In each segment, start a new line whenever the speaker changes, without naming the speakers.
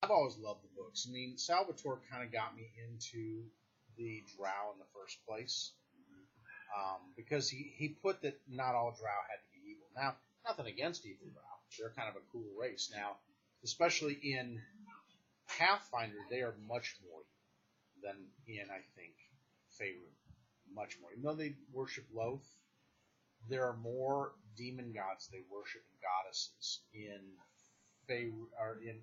I've always loved the books. I mean, Salvatore kind of got me into the Drow in the first place because he put that not all Drow had to be evil. Now, nothing against evil Drow. They're kind of a cool race. Now, especially in Pathfinder, they are much more evil than in, I think, Faerun. Much more. Even though they worship Loth, there are more demon gods they worship and goddesses in Faerun, or in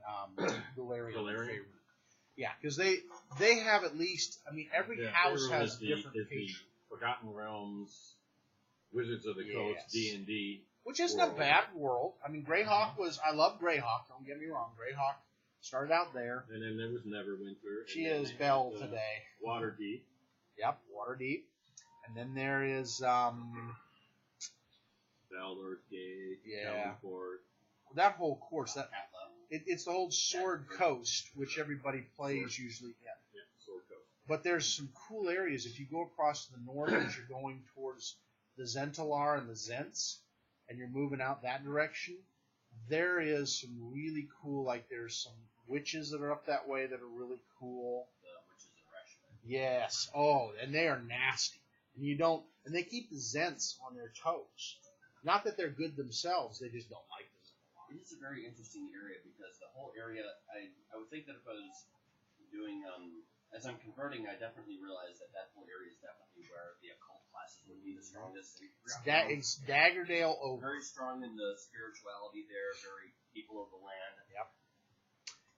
Golarion and Faerun. Yeah, because they have at least, I mean, every house
Faerun
has
is
different
the Forgotten Realms, Wizards of the Coast, D&D.
Which isn't a bad world. I mean, Greyhawk I love Greyhawk, don't get me wrong. Greyhawk started out there.
And then there was Neverwinter.
She is Belle today.
Waterdeep.
Yep, Waterdeep. And then there is
Baldur's Gate,
yeah.
Kellenport.
That whole course, it's the whole Sword Coast, which everybody plays usually.
Yeah, Sword Coast.
But there's some cool areas. If you go across to the north as you're going towards the Zentalar and the Zents, and you're moving out that direction, there is some really cool, like there's some witches that are up that way that are really cool.
The witches of Rasputin.
Yes. Oh, and they are nasty. And they keep the Zents on their toes. Not that they're good themselves, they just don't like them a lot.
It is a very interesting area because the whole area, I would think that if I was doing, as I'm converting, I definitely realized that whole area is definitely where the occult classes would be the strongest.
It's Daggerdale over.
Very strong in the spirituality there, very people of the land.
Yep.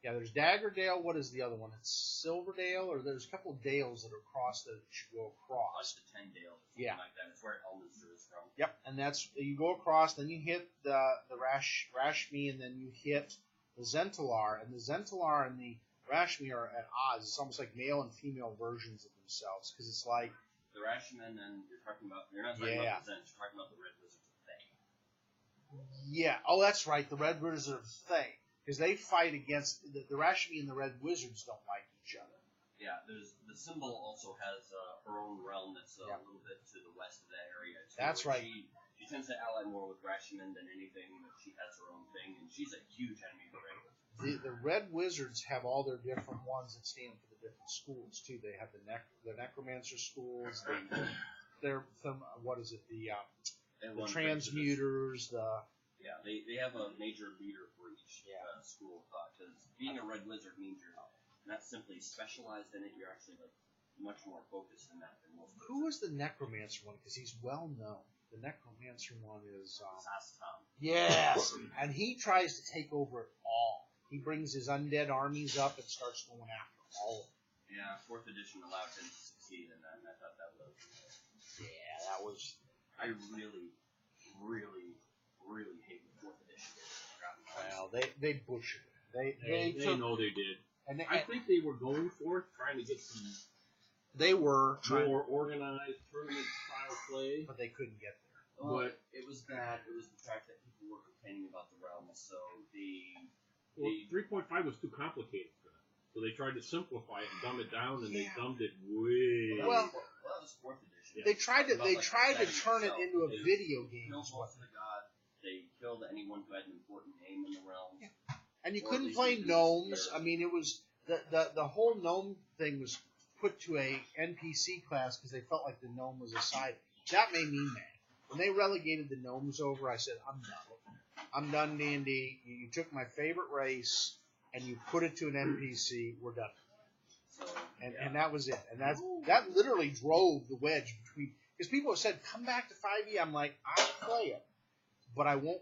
Yeah, there's Daggerdale. What is the other one? It's Silverdale, or there's a couple of dales that are across that should go across.
Plus the 10 dales, or something like that. It's where Elminster is from.
Yep, and that's you go across, then you hit the Rashmi, and then you hit the Zentalar, and the Zentalar and the Rashmi are at odds. It's almost like male and female versions of themselves, because it's like
the Rashmen, and you're not talking about the Zens, you're talking about the Red Wizards of Thay.
Yeah. Oh, that's right, the Red Wizards of Thay. Because they fight against the Rashmi and the Red Wizards don't like each other.
Yeah, the symbol also has her own realm that's a little bit to the west of that area. Too,
that's right.
She tends to ally more with Rashiman than anything, but she has her own thing, and she's a huge enemy of the Red Wizards.
The Red Wizards have all their different ones that stand for the different schools too. They have the Necromancer schools. They're what is it? The Transmuters.
Yeah, they have a major leader for each school of thought, because being a Red Wizard means you're not simply specialized in it, you're actually like much more focused in that than most.
Who is the Necromancer one? Because he's well known. The Necromancer one is
Sastam.
Yes, and he tries to take over it all. He brings his undead armies up and starts going after all of them.
Yeah, 4th edition allowed him to succeed in that, and I thought that was...
Yeah, that was...
I really, really, really hate the 4th edition.
Well, they butchered it.
They know they did.
And
I think they were going for it, trying to get some more organized tournament-style play.
But they couldn't get there.
Well, but it was that. It was the fact that people were complaining about the realms, so
3.5 was too complicated for them. So they tried to simplify it and dumb it down, and they dumbed it way.
Well, that was 4th edition.
They tried to turn it into a video game.
Killed most of the gods. They killed anyone who had an important name in the realms.
Yeah. And you couldn't play gnomes. I mean, it was the whole gnome thing was put to a NPC class because they felt like the gnome was a side. That made me mad. When they relegated the gnomes over, I said, I'm done. I'm done, D&D. You took my favorite race and you put it to an NPC. We're done.
So,
and that was it. And that literally drove the wedge between. Because people have said, come back to 5e. I'm like, I'll play it, but I won't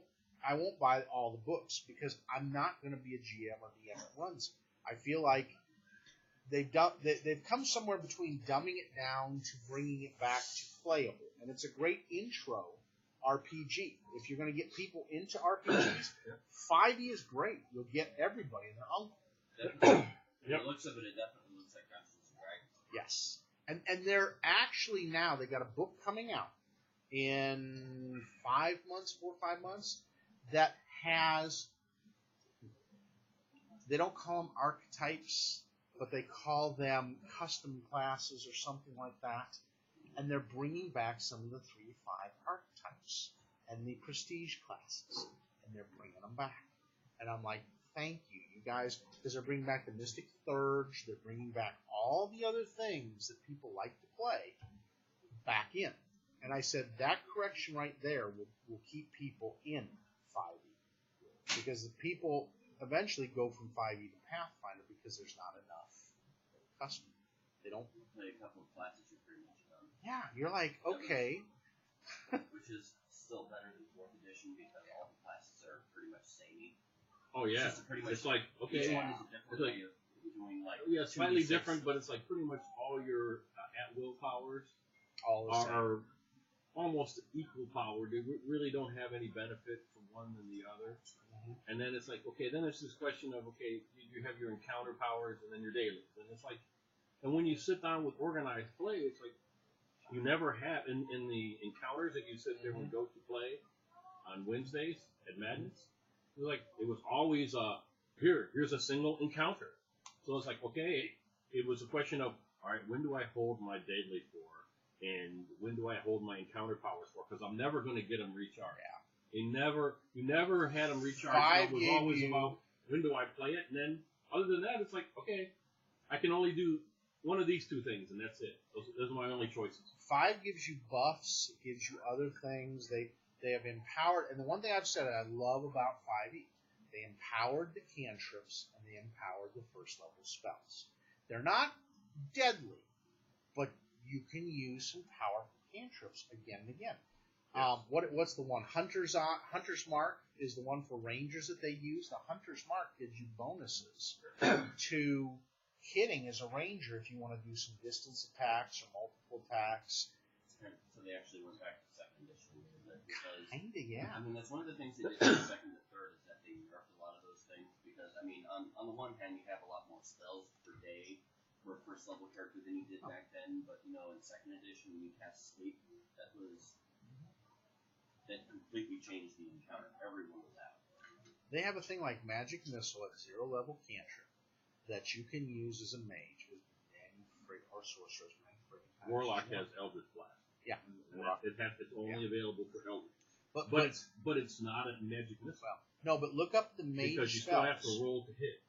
buy all the books because I'm not going to be a GM or DM that runs it. I feel like they've come somewhere between dumbing it down to bringing it back to playable. And it's a great intro RPG. If you're going to get people into RPGs, 5e is great. You'll get everybody and their uncle.
It looks of it definitely looks like Dungeons & Dragons.
Yes. And they're actually now, they got a book coming out in 4 or 5 months, that has, they don't call them archetypes, but they call them custom classes or something like that. And they're bringing back some of the 3-5 archetypes and the prestige classes, and they're bringing them back. And I'm like, thank you. You guys, because they're bringing back the Mystic Thurge, they're bringing back all the other things that people like to play back in. And I said, that correction right there will keep people in 5e. Because the people eventually go from 5e to Pathfinder because there's not enough custom. They don't
play a couple of classes, you're pretty much done.
Yeah, you're like, okay.
Which is still better than 4th edition because all the classes are pretty much samey.
Oh yeah, it's like okay,
each one is a different way of doing like.
Yeah, slightly different, but it's like pretty much all your at-will powers are almost equal power. They really don't have any benefit from one than the other. Mm-hmm. And then it's like, okay, then it's this question of, okay, you have your encounter powers and then your dailies. And it's like, and when you sit down with organized play, it's like, you never have, in the encounters that you sit there and go to play on Wednesdays at Madness, it was always here's a single encounter. So it's like, okay, it was a question of, all right, when do I hold my daily for? And when do I hold my encounter powers for? Because I'm never going to get them recharged. Yeah. You never had them recharged. It was always about when do I play it, and then other than that, it's like, okay, I can only do one of these two things, and that's it. Those are my only choices.
5 gives you buffs, it gives you other things. They have empowered, and the one thing I've said that I love about 5e, they empowered the cantrips and they empowered the first level spells. They're not deadly, but you can use some powerful cantrips again and again. Yes. What's the one? Hunter's Mark is the one for rangers that they use. The Hunter's Mark gives you bonuses to hitting as a ranger if you want to do some distance attacks or multiple attacks.
So they actually went back to 2nd edition.
Kinda, yeah.
I mean, that's one of the things they did in 2nd and 3rd is that they nerfed a lot of those things because, I mean, on the one hand, you have a lot more spells per day for a first level character than you did back then, but, you know, in 2nd edition, when you cast Sleep, that completely changed the encounter. Everyone was out.
They have a thing like Magic Missile at 0 level cantrip that you can use as a mage or sorceress.
Warlock has Eldritch Blast.
Yeah,
it's only available for Eldritch. But it's not a Magic Missile.
Well, no, but look up the mage
because you
spells.
Still have to roll to hit.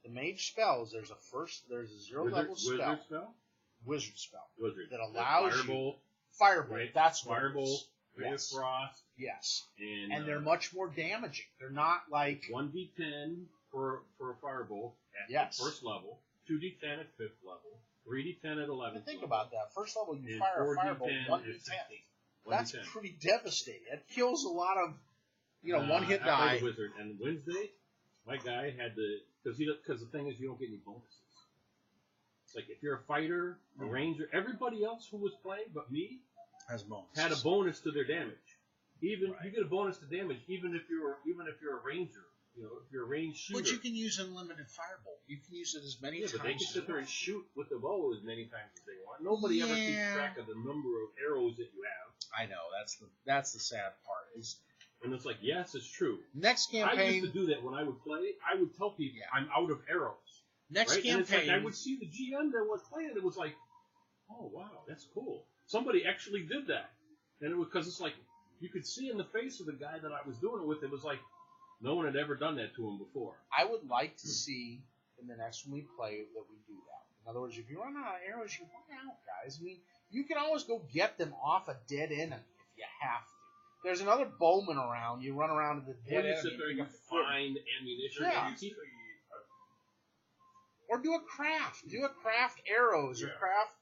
The mage spells. There's a 0 level spell. Wizard spell. That allows you Firebolt. That's what
Firebolt. Yes. Frost.
Yes. And they're much more damaging. They're not like
1d10 for a Firebolt at first level, 2d10 at 5th level, 3d10 at 11th.
Think about that. First level, you fire a Firebolt, 1d10. That's pretty devastating. It kills a lot of, one hit die.
Wizard. And Wednesday, my guy had because the thing is, you don't get any bonuses. It's like if you're a fighter, a ranger, everybody else who was playing but me had a bonus to their damage. You get a bonus to damage even if you're a ranger. If you're a ranged shooter.
But you can use unlimited Firebolt. You can use it as many times.
But they can sit there and shoot with the bow as many times as they want. Nobody ever keeps track of the number of arrows that you have.
I know that's the sad part.
And it's like, yes, it's true.
Next campaign,
I used to do that when I would play. I would tell people I'm out of arrows.
Next campaign,
and it's like I would see the GM that was playing. It was like, oh wow, that's cool. Somebody actually did that, and it was because it's like you could see in the face of the guy that I was doing it with. It was like no one had ever done that to him before.
I would like to see in the next one we play that we do that. In other words, if you run out of arrows, you run out, guys. I mean, you can always go get them off a dead enemy if you have to. There's another bowman around. You run around to the dead enemy.
You sit there and you find ammunition.
Yeah.
And you keep it.
Or do a craft. Do a craft arrows or craft.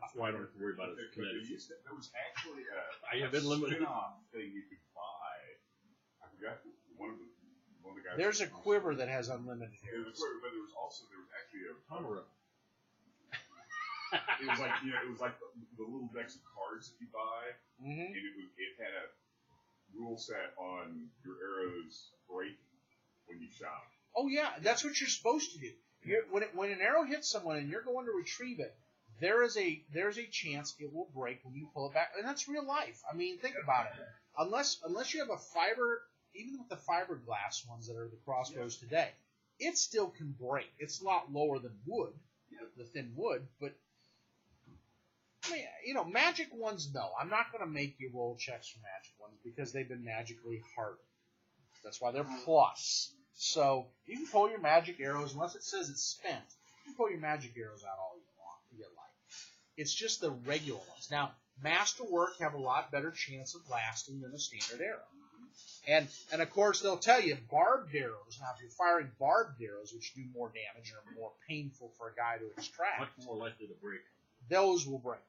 That's why I don't have to worry about it.
There was actually
I have unlimited
spin-off thing you could buy. I forgot one of the guys.
There's a quiver that has unlimited arrows.
But there was actually a
Tomahawk.
It was like the little decks of cards that you buy, and it had a rule set on your arrows breaking when you shot.
Oh yeah, that's what you're supposed to do. When an arrow hits someone and you're going to retrieve it, there's a chance it will break when you pull it back, and that's real life. I mean, think about it. Unless you have a fiber, even with the fiberglass ones that are the crossbows today, it still can break. It's a lot lower than wood, the thin wood, but magic ones, no. I'm not going to make you roll checks for magic ones because they've been magically hardened. That's why they're plus. So you can pull your magic arrows, unless it says it's spent. You can pull your magic arrows out all you want, you like. It's just the regular ones. Now, Masterwork have a lot better chance of lasting than a standard arrow. And of course, they'll tell you barbed arrows. Now, if you're firing barbed arrows, which do more damage and are more painful for a guy to extract,
much more likely to break.
Those will break.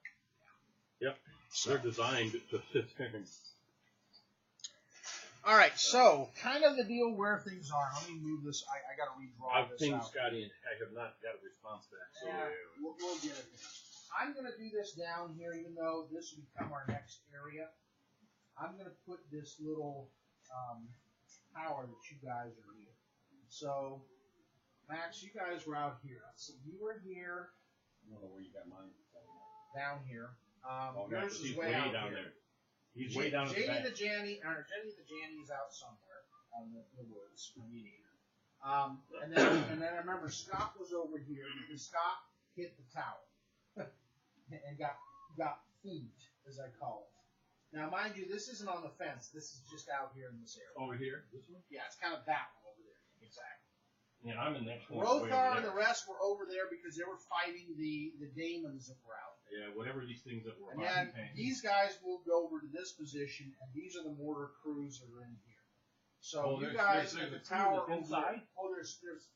Yep. So. They're designed to fit.
All right, so kind of the deal where things are. Let me move this. I got to redraw
I've
this
pinged
out.
Scotty, and I have not got a response back. So
Yeah, we'll get it. I'm going to do this down here, even though this will become our next area. I'm going to put this little tower that you guys are near. So, Max, you guys were out here. So you were here.
I don't know where you got mine.
Down here.
Yours
is
way
out
down
here.
there. He's way down at the back.
Jenny the Janny is out somewhere on the woods. And then I remember Scott was over here because Scott hit the tower and got feet, as I call it. Now, mind you, this isn't on the fence. This is just out here in this area.
Over here? This one?
Yeah, it's kind of that one over there. Exactly.
Yeah, I'm in that corner.
Rothar and the rest were over there because they were fighting the daemons that were out there.
Yeah, whatever these things that were.
And then these guys moved over to this position, and these are the mortar crews that are in here. So you guys at the tower
inside.
There's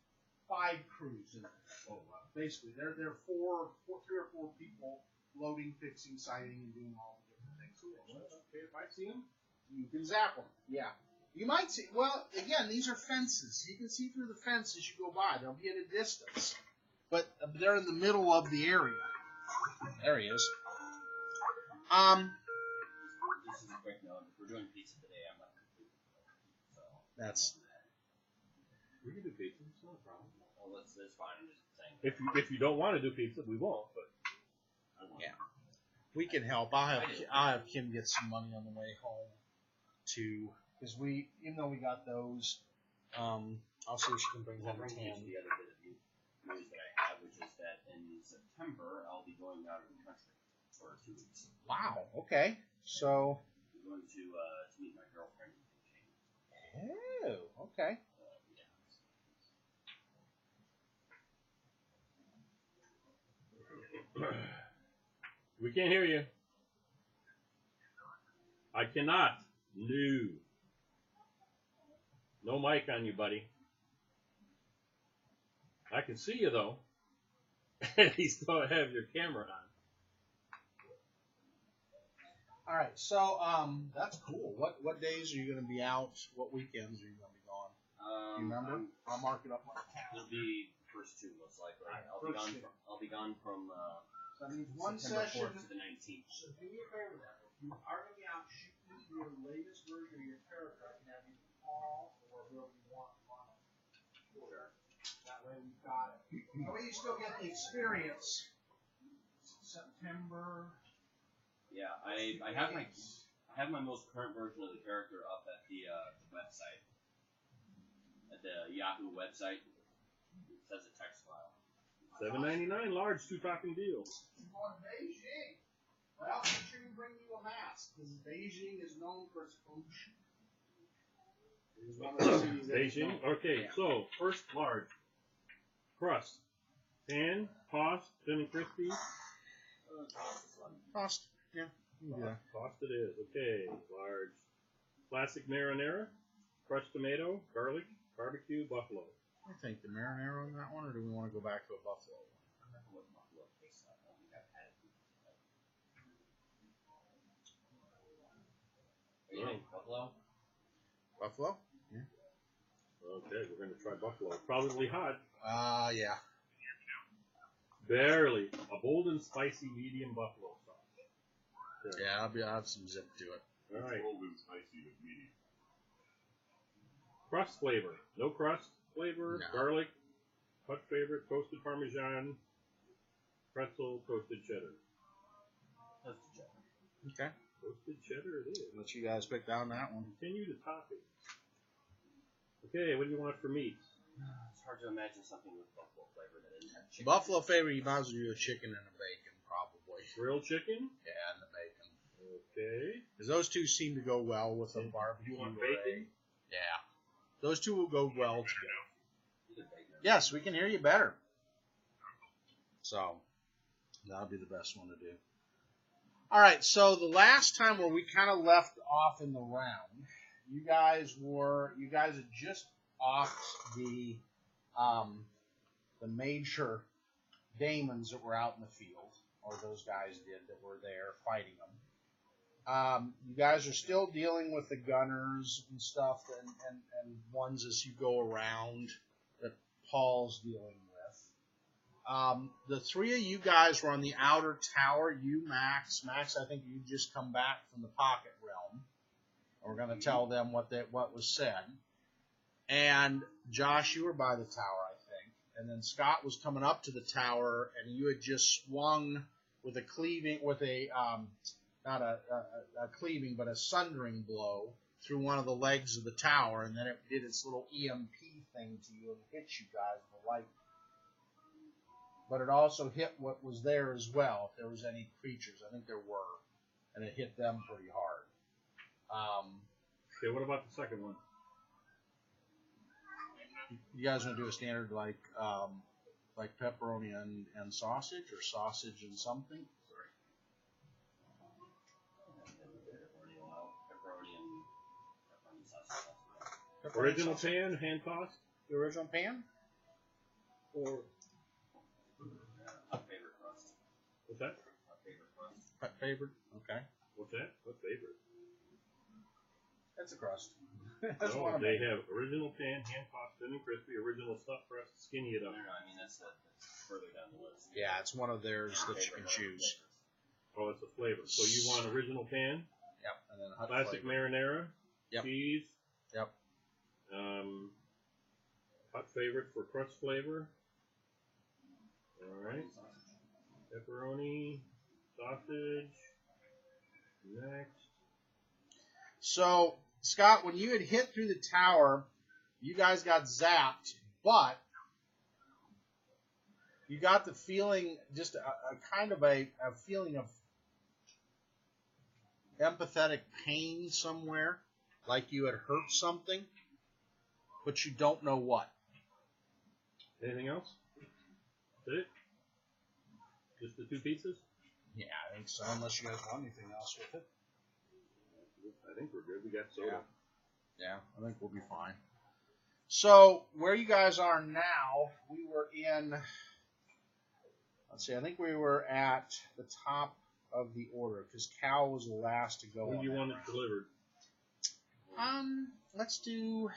5 crews in there.
Oh wow!
Basically, they're 3 or 4 people loading, fixing, sighting, and doing all the different things.
Okay, if I see them,
you can zap them. Yeah. You might see. Well, again, these are fences. You can see through the fence as you go by. They'll be at a distance, but they're in the middle of the area. There he is.
This is a quick note. If we're doing pizza today, I'm not completely so
That's.
We can do pizza. It's not a problem.
Well, that's fine. I'm just saying.
If you don't want to do pizza, we won't. But
Yeah. We can help. I'll have Kim get some money on the way home too, because even though we got those, I'll see if she can bring home a
The
tan.
other bit of news that I have, which is that in September I'll be going out of the country for 2 weeks.
Wow. Okay. So.
I'm going to meet my girlfriend in Beijing.
Oh. Okay.
we can't hear you. I cannot. No. No mic on you, buddy. I can see you though. And you still have your camera on.
All right, so that's cool. What days are you going to be out? What weekends are you going to be gone? Do you remember? I'll mark it up on the calendar.
It'll be first 2 most likely. I'll be gone from
So that means one
September
session.
4th to the 19th.
So do me a favor then. If you are going to be out shooting your latest version of your character, I can have you call or whoever you want on order. That way we've got it. That way you still get the experience. September.
Yeah, I have my most current version of the character up at the website. At the Yahoo website. It says a text file.
$7.99 large 2-topping deal.
You're going to Beijing. Well, make sure you bring you a mask, because Beijing is known for its pollution. It is one of the cities that is
Beijing?
known.
Okay,
Yeah.
so first large. Crust. Pan, tossed, thin and crispy.
Cost. Yeah. Yeah.
Tossed it is. Okay, large. Classic marinara. Crushed tomato, garlic, barbecue, buffalo.
I think the marinara on that one, or do we want to go back to a buffalo one?
I remember what buffalo tastes like. I don't think I've had it. Are you eating buffalo?
Buffalo? Yeah.
Okay, we're going to try buffalo. Probably hot.
Yeah.
Barely. A bold and spicy medium buffalo sauce. Okay.
Yeah, I'll have some zip to it.
All right.
Cold and spicy with medium.
Crust flavor. No crust flavor.
No.
Garlic. Hut favorite. Toasted Parmesan. Pretzel. Toasted cheddar.
Toasted cheddar.
Okay.
Toasted cheddar it is.
Let you guys pick down that one.
Continue to toppings. Okay, what do you want for meat?
It's hard to imagine something with buffalo flavor that didn't have chicken.
Buffalo flavor, you might as well do a chicken and a bacon, probably.
Grilled chicken?
Yeah, and the bacon.
Okay.
Because those two seem to go well with a barbecue.
You want
or a-
bacon?
Yeah. Those two will go well together. Yes, we can hear you better. So that'll be the best one to do. All right, so the last time where we kind of left off in the round, you guys had just offed the major daemons that were out in the field, or those guys did that were there fighting them. You guys are still dealing with the gunners and stuff, and ones as you go around that Paul's dealing with. The three of you guys were on the outer tower. You, Max, I think you just come back from the Pocket Realm. We're going to tell them what was said. And Josh, you were by the tower, I think. And then Scott was coming up to the tower, and you had just swung with a not a cleaving, but a sundering blow through one of the legs of the tower, and then it did its little EMP thing to you and hit you guys with light. But it also hit what was there as well, if there was any creatures. I think there were. And it hit them pretty hard.
Okay, what about the second one?
You guys want to do a standard like pepperoni and sausage, or sausage and something?
Original pan, hand tossed?
The original pan?
Or
Hot favorite crust.
what's that?
Hot favorite crust.
Hot favorite? Okay.
What's that? What favorite?
That's a crust. That's
No,
one of
they
them.
have original pan, hand tossed, thin and crispy, original stuffed crust, skinny it
No,
up.
I mean that's further down the list.
Yeah, it's one of theirs that you can choose.
Oh, it's a flavor. So you want original pan,
Yep. And then hot
classic
flavor.
marinara,
Yep.
cheese.
Yep.
Hot favorite for crust flavor. All right. Pepperoni, sausage. Next.
So, Scott, when you had hit through the tower, you guys got zapped, but you got the feeling, just a kind of a feeling of empathetic pain somewhere, like you had hurt something, but you don't know what.
Anything else? That's it? Just the two pieces?
Yeah, I think so, unless you guys want anything else with it.
I think we're good. We got soda.
Yeah, I think we'll be fine. So, where you guys are now, we were in, let's see, I think we were at the top of the order, because Cal was the last to go.
When
on
do you
that
want it
round.
delivered?
Let's do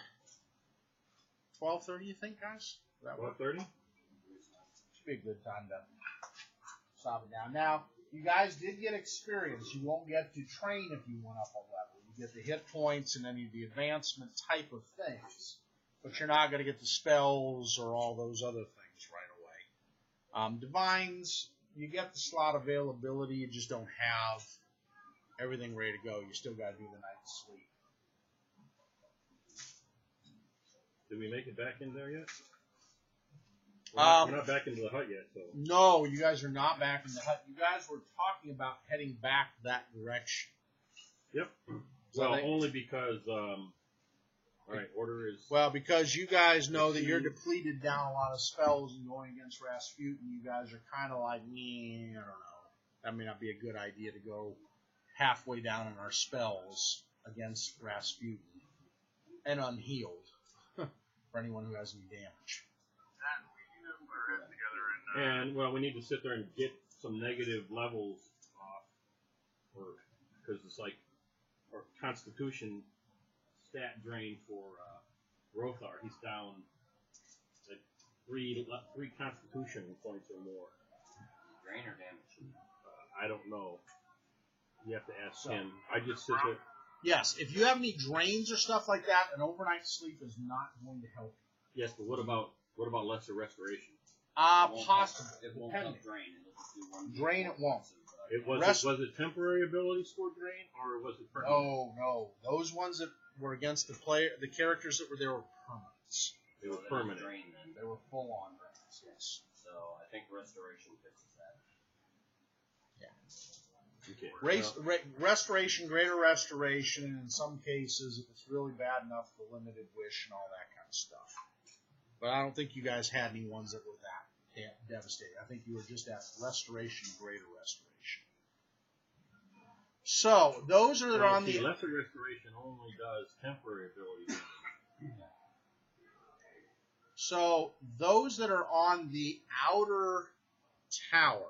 12:30, you think, guys? Does that work?
12:30?
Should be a good time to stop it down. Now, you guys did get experience. You won't get to train if you went up a level. You get the hit points and any of the advancement type of things, but you're not going to get the spells or all those other things right away. Divines, you get the slot availability. You just don't have everything ready to go. You still got to do the night's sleep.
Did we make it back in there yet? We're not back into the hut yet, so.
No, you guys are not back in the hut. You guys were talking about heading back that direction.
Yep.
So
Well, only because, all right, order is.
Well, because you guys know that you're depleted down a lot of spells and going against Rasputin, you guys are kind of like, I don't know. That may not be a good idea to go halfway down in our spells against Rasputin and unhealed for anyone who has any damage.
And, well, we need to sit there and get some negative levels off, because it's like our Constitution stat drain for Rothar. He's down like three Constitution points or more.
Drain or damage?
I don't know. You have to ask him. I just sit there.
Yes, if you have any drains or stuff like that, an overnight sleep is not going to help you.
Yes, but what about lesser restoration?
Possibly.
It won't
Depending.
help drain. It'll just do one.
Drain it won't.
Was it temporary ability score drain, or was it permanent?
No. Those ones that were against the characters that were there were permanents.
They were
So
permanent.
Drain, then.
They were full on drains, yes.
So I think restoration fixes that.
Okay.
Restoration, greater restoration, and in some cases, if it's really bad enough, the limited wish and all that kind of stuff. But I don't think you guys had any ones that were that devastating. I think you were just at restoration, greater restoration. So those are on the
lesser restoration only does temporary abilities.
So those that are on the outer tower,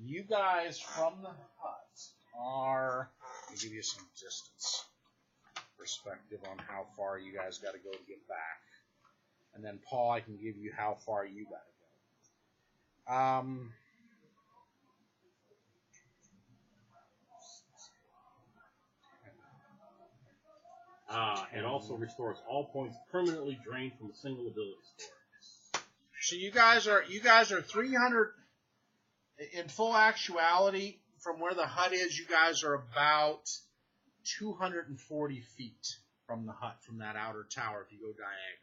you guys from the hut are. Let me give you some distance perspective on how far you guys got to go to get back, and then Paul, I can give you how far you got to go.
It also restores all points permanently drained from a single ability score.
So you guys are 300. In full actuality, from where the hut is, you guys are about 240 feet from the hut, from that outer tower. If you go diagonal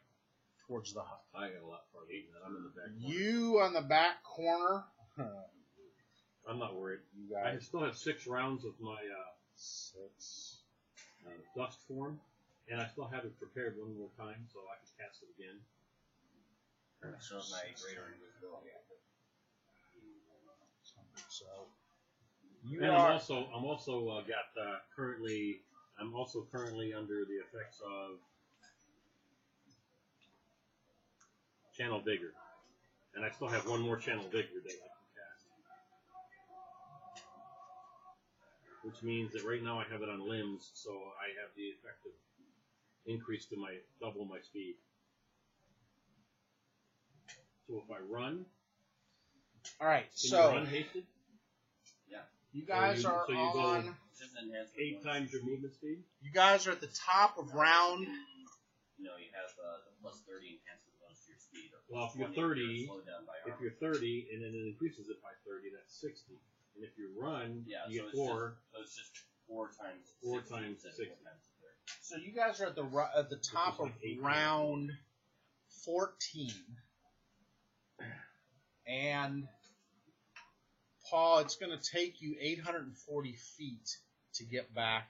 towards the hut,
I got a lot farther than that. I'm in the back corner.
You on the back corner.
I'm not worried.
You guys.
I still have 6 rounds of my dust form, and I still have it prepared one more time, so I can cast it again.
It shows my greater invisibility.
So
I'm also currently under the effects of Channel Vigor, and I still have one more Channel Vigor that I can cast, which means that right now I have it on limbs, so I have the effect of increase to double my speed. So if I run,
all right.
Can
So
you run hasted?
Yeah.
You guys
So you go
on.
8 times your movement speed.
You guys are at the top of round.
You have the plus 30 enhancement bonus to your speed.
Well, if you're 30, and then it increases it by 30, that's 60. And if you run, you get 4.
So it's just 4 times
4 times 60.
So you guys are at the top of round 14, and Paul, it's going to take you 840 feet to get back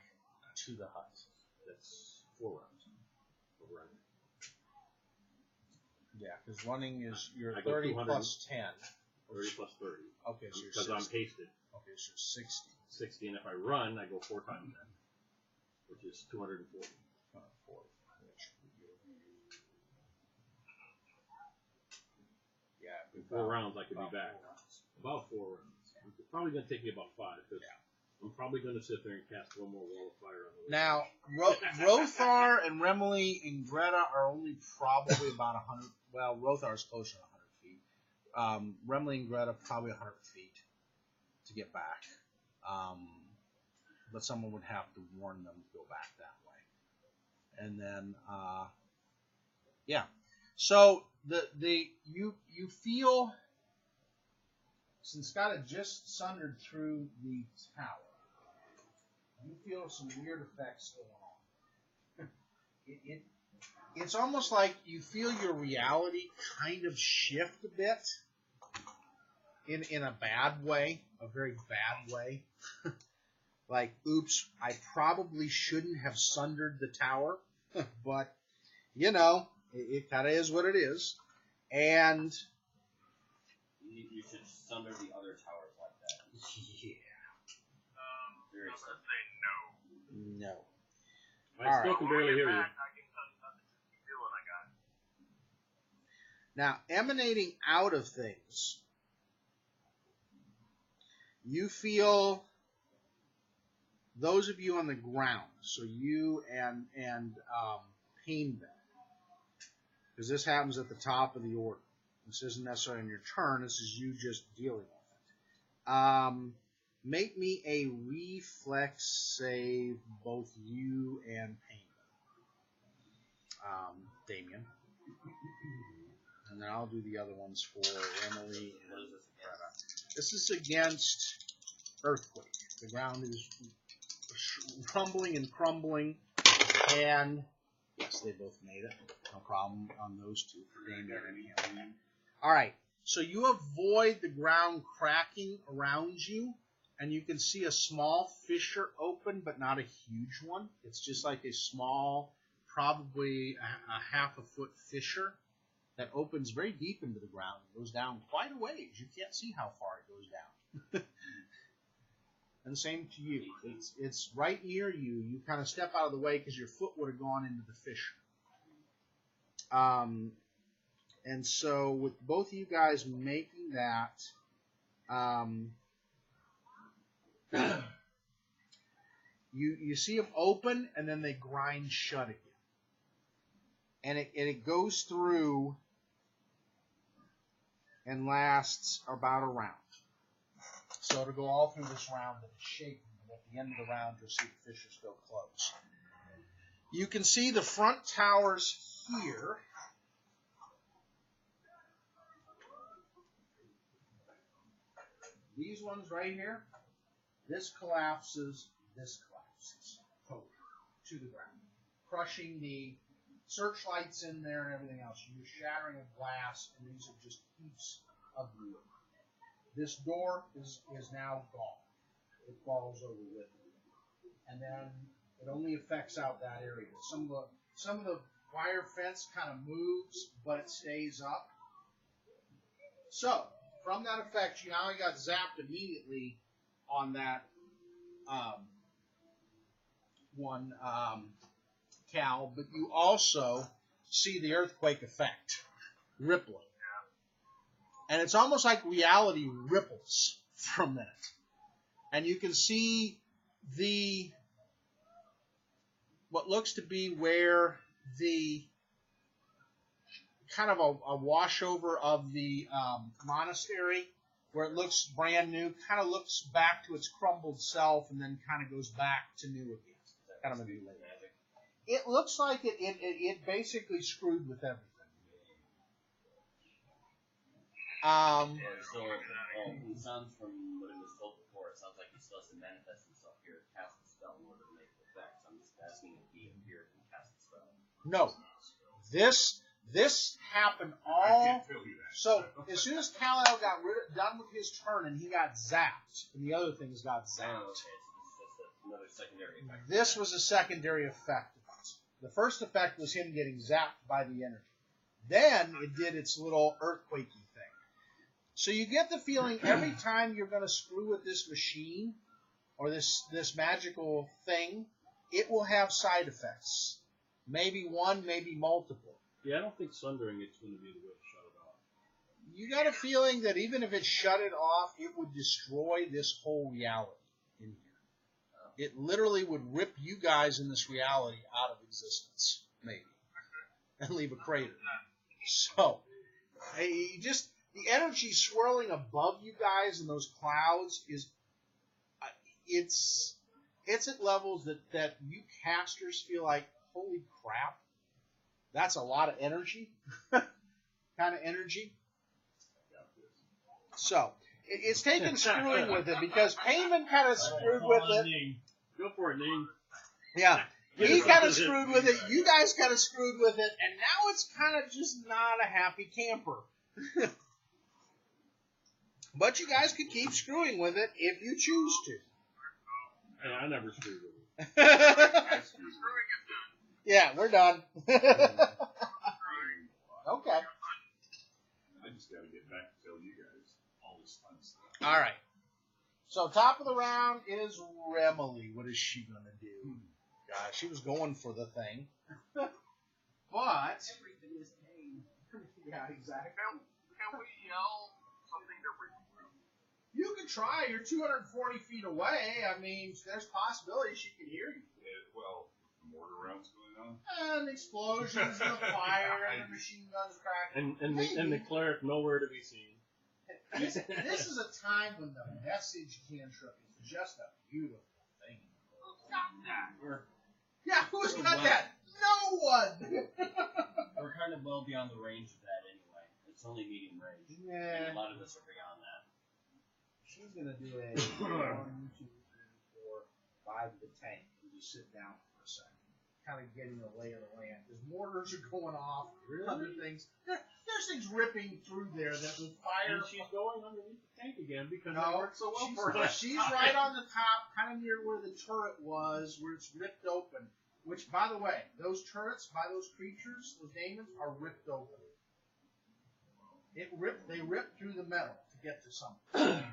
to the hut.
That's 4 rounds of running.
Yeah, because running is your
I go
30
200.
plus 10.
30 plus 30.
Okay, so you're
because
60.
I'm hasted.
Okay, so you're 60.
60, and if I run, I go 4 times that, which is 240.
240. Yeah,
in 4 rounds I could be back. About 4 rounds. It's probably going to take me about 5, because I'm probably going to sit there and cast one more wall of fire on the
Now, Rothar and Remily and Greta are only probably about 100. Well, Rothar is closer to 100 feet. Remily and Greta probably 100 feet to get back. But someone would have to warn them to go back that way. And then, So you feel, since Scott had just sundered through the tower, you feel some weird effects going on. It's almost like you feel your reality kind of shift a bit in a bad way, a very bad way. Like, oops, I probably shouldn't have sundered the tower, but, it kind of is what it is. And
you should sunder the other towers like that.
Yeah.
Very
I'm going to say no.
No.
I still can barely hear you.
I can tell you nothing feeling I got.
Now, emanating out of things, you feel those of you on the ground, so you and Painbell, because this happens at the top of the order. This isn't necessarily on your turn. This is you just dealing with it. Make me a reflex save, both you and Painbell. Damien. And then I'll do the other ones for Emily and Greta. This is against earthquake. The ground is rumbling and crumbling, and yes, they both made it. No problem on those two for Damien and Emily. All right, so you avoid the ground cracking around you, and you can see a small fissure open, but not a huge one. It's just like a small, probably a half a foot fissure that opens very deep into the ground and goes down quite a ways. You can't see how far it goes down. And the same to you. It's right near you. You kind of step out of the way because your foot would have gone into the fissure. And so with both of you guys making that, you see them open and then they grind shut again. And it goes through and lasts about a round. So it'll go all through this round that it's shaking, and at the end of the round you'll see the fissure still close. You can see the front towers here. These ones right here, this collapses totally to the ground, crushing the searchlights in there and everything else. You're shattering of glass, and these are just heaps of wood. This door is now gone. It falls over with it. And then it only affects out that area. Some of the wire fence kind of moves, but it stays up. So, from that effect, you now got zapped immediately on that one Cal, but you also see the earthquake effect rippling. And it's almost like reality ripples for a minute. And you can see what looks to be where the kind of a washover of the monastery, where it looks brand new, kind of looks back to its crumbled self and then kind of goes back to new again. Kind of a new layer. It looks like it basically screwed with everything.
So it sounds from what it was told before, it sounds like he still has to manifest himself here, cast the spell in order to make the effect. So I'm just asking if he appeared and cast the spell.
No. This happened all. So as soon as Kal-El got done with his turn and he got zapped, and the other things got zapped.
Oh, okay, so this is just another secondary effect.
This was a secondary effect of it. The first effect was him getting zapped by the energy. Then it did its little earthquakey thing. So you get the feeling every time you're going to screw with this machine or this magical thing, it will have side effects. Maybe one, maybe multiple.
Yeah, I don't think sundering it's going to be the way to shut it off.
You got a feeling that even if it shut it off, it would destroy this whole reality in here. It literally would rip you guys in this reality out of existence, maybe, and leave a crater. So, the energy swirling above you guys in those clouds is, it's at levels that you casters feel like, holy crap, that's a lot of energy, kind of energy. So, it's taken screwing with it because Payman kind of screwed with it.
Go for it, Ning.
Yeah. He kind of screwed with it. You guys kind of screwed with it. And now it's kind of just not a happy camper. But you guys could keep screwing with it if you choose to.
Hey, I never screwed with it.
Yeah, we're done. Okay.
I just got to get back to tell you guys all this fun stuff.
All right. So top of the round is Remily. What is she going to do? God, she was going for the thing. But...
Everything is pain.
Yeah, exactly.
Can we yell something to Rick?
You can try. You're 240 feet away. I mean, there's possibility she can hear you.
Well, mortar rounds going on.
And explosions and the fire and the machine guns cracking.
And the cleric nowhere to be seen.
This is a time when the message cantrip is just a beautiful thing.
Who's got that?
Yeah, who's got that? No one!
We're kind of well beyond the range of that anyway. It's only medium range.
Yeah.
And a lot of us are beyond that.
She's going to do a 1, 2, 3, 4, 5 to the tank. You just sit down for a second. kind of getting the lay of the land. Because mortars are going off, other things. There's things ripping through there that would fire.
And she's going underneath the tank again because it
No,
worked so well for her.
she's right on the top, kind of near where the turret was, where it's ripped open. Which, by the way, those turrets by those creatures, those demons, are ripped open. They ripped through the metal to get to something.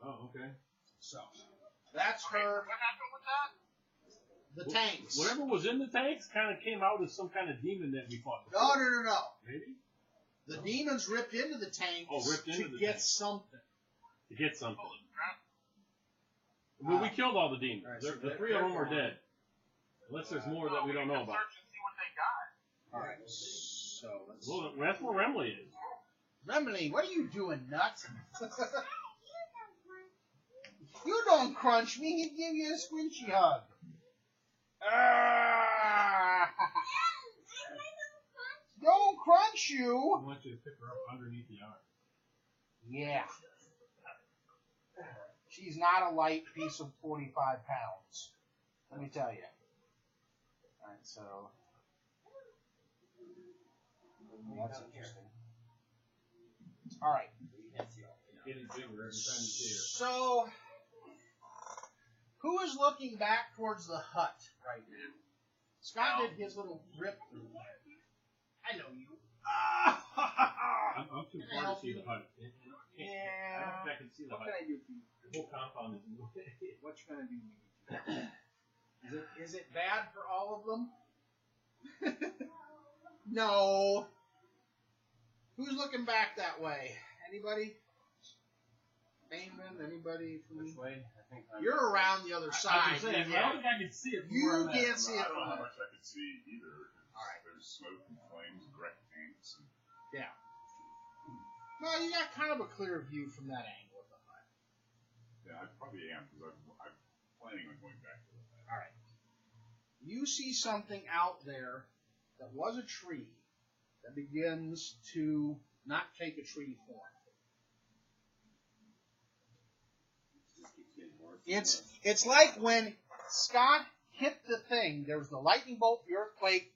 Oh, okay.
So that's her.
What happened with that?
The tanks.
Whatever was in the tanks kind of came out as some kind of demon that we fought before.
No.
Maybe?
The demons ripped into the tanks to get something.
To get something.
Crap.
Well, we killed all the demons.
All right, so
the 3 of them are dead. Unless there's more that we don't know about.
Search and see what they got.
All right. So let's.
Well, that's where Remley is.
Remley, what are you doing, nuts? You don't crunch me. He'd give you a squinchy hug. Don't crunch you.
I want you to pick her up underneath the arm.
Yeah. She's not a light piece of 45 pounds. Let me tell you. Alright, so. That's interesting. Alright.
Getting bigger every time you see her.
So. Who is looking back towards the hut right now? Scott did his little rip through. I know you.
I'm too far to see the hut.
Yeah.
I don't think I can see the
What
hut.
can I do for you?
The whole compound is in the way.
What you gonna do? Is it bad for all of them? No. Who's looking back that way? Anybody? Damon? Anybody?
Which way? I think I'm
You're around the other
I
side.
was saying, I don't think I can see it. from
You
where I'm at.
can't see it
I don't
from
know how
there.
much I can see either.
All right.
There's smoke and flames and wrecked tanks. And
Yeah. Well, you got kind of a clear view from that angle of the hut.
yeah, I probably am because I'm planning on going back to it.
All right. You see something out there that was a tree that begins to not take a tree form.
It just keeps getting worse.
It's like when Scott hit the thing, there was the lightning bolt, the earthquake,